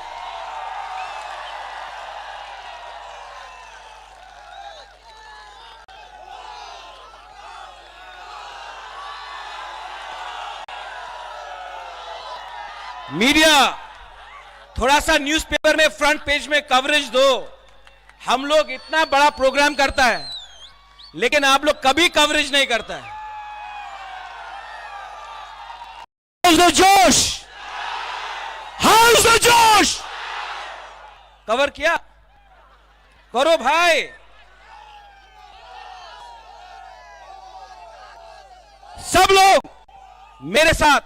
मीडिया, थोड़ा सा न्यूज़पेपर में फ्रंट पेज में कवरेज दो। हम लोग इतना बड़ा प्रोग्राम करता है, लेकिन आप लोग कभी कवरेज नहीं करता है। How's the जोश? How's the जोश? कवर किया करो भाई। सब लोग मेरे साथ,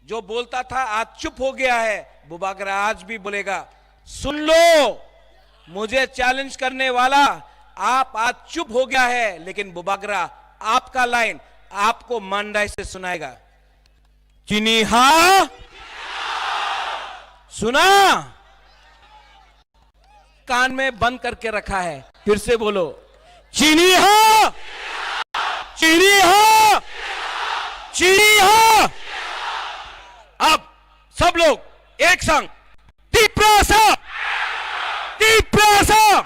जो बोलता था आज चुप हो गया है, बुबागरा आज भी बोलेगा। सुन लो, मुझे चैलेंज करने वाला आप आज चुप हो गया है, लेकिन बुबागरा आपका लाइन आपको मंडाई से सुनाएगा। चीनी हा सुना, कान में बंद करके रखा है, फिर से बोलो चीनी हा, चीनी हा, चीनी हा। अब सब लोग एक संग तिपरासा, तिपरासा।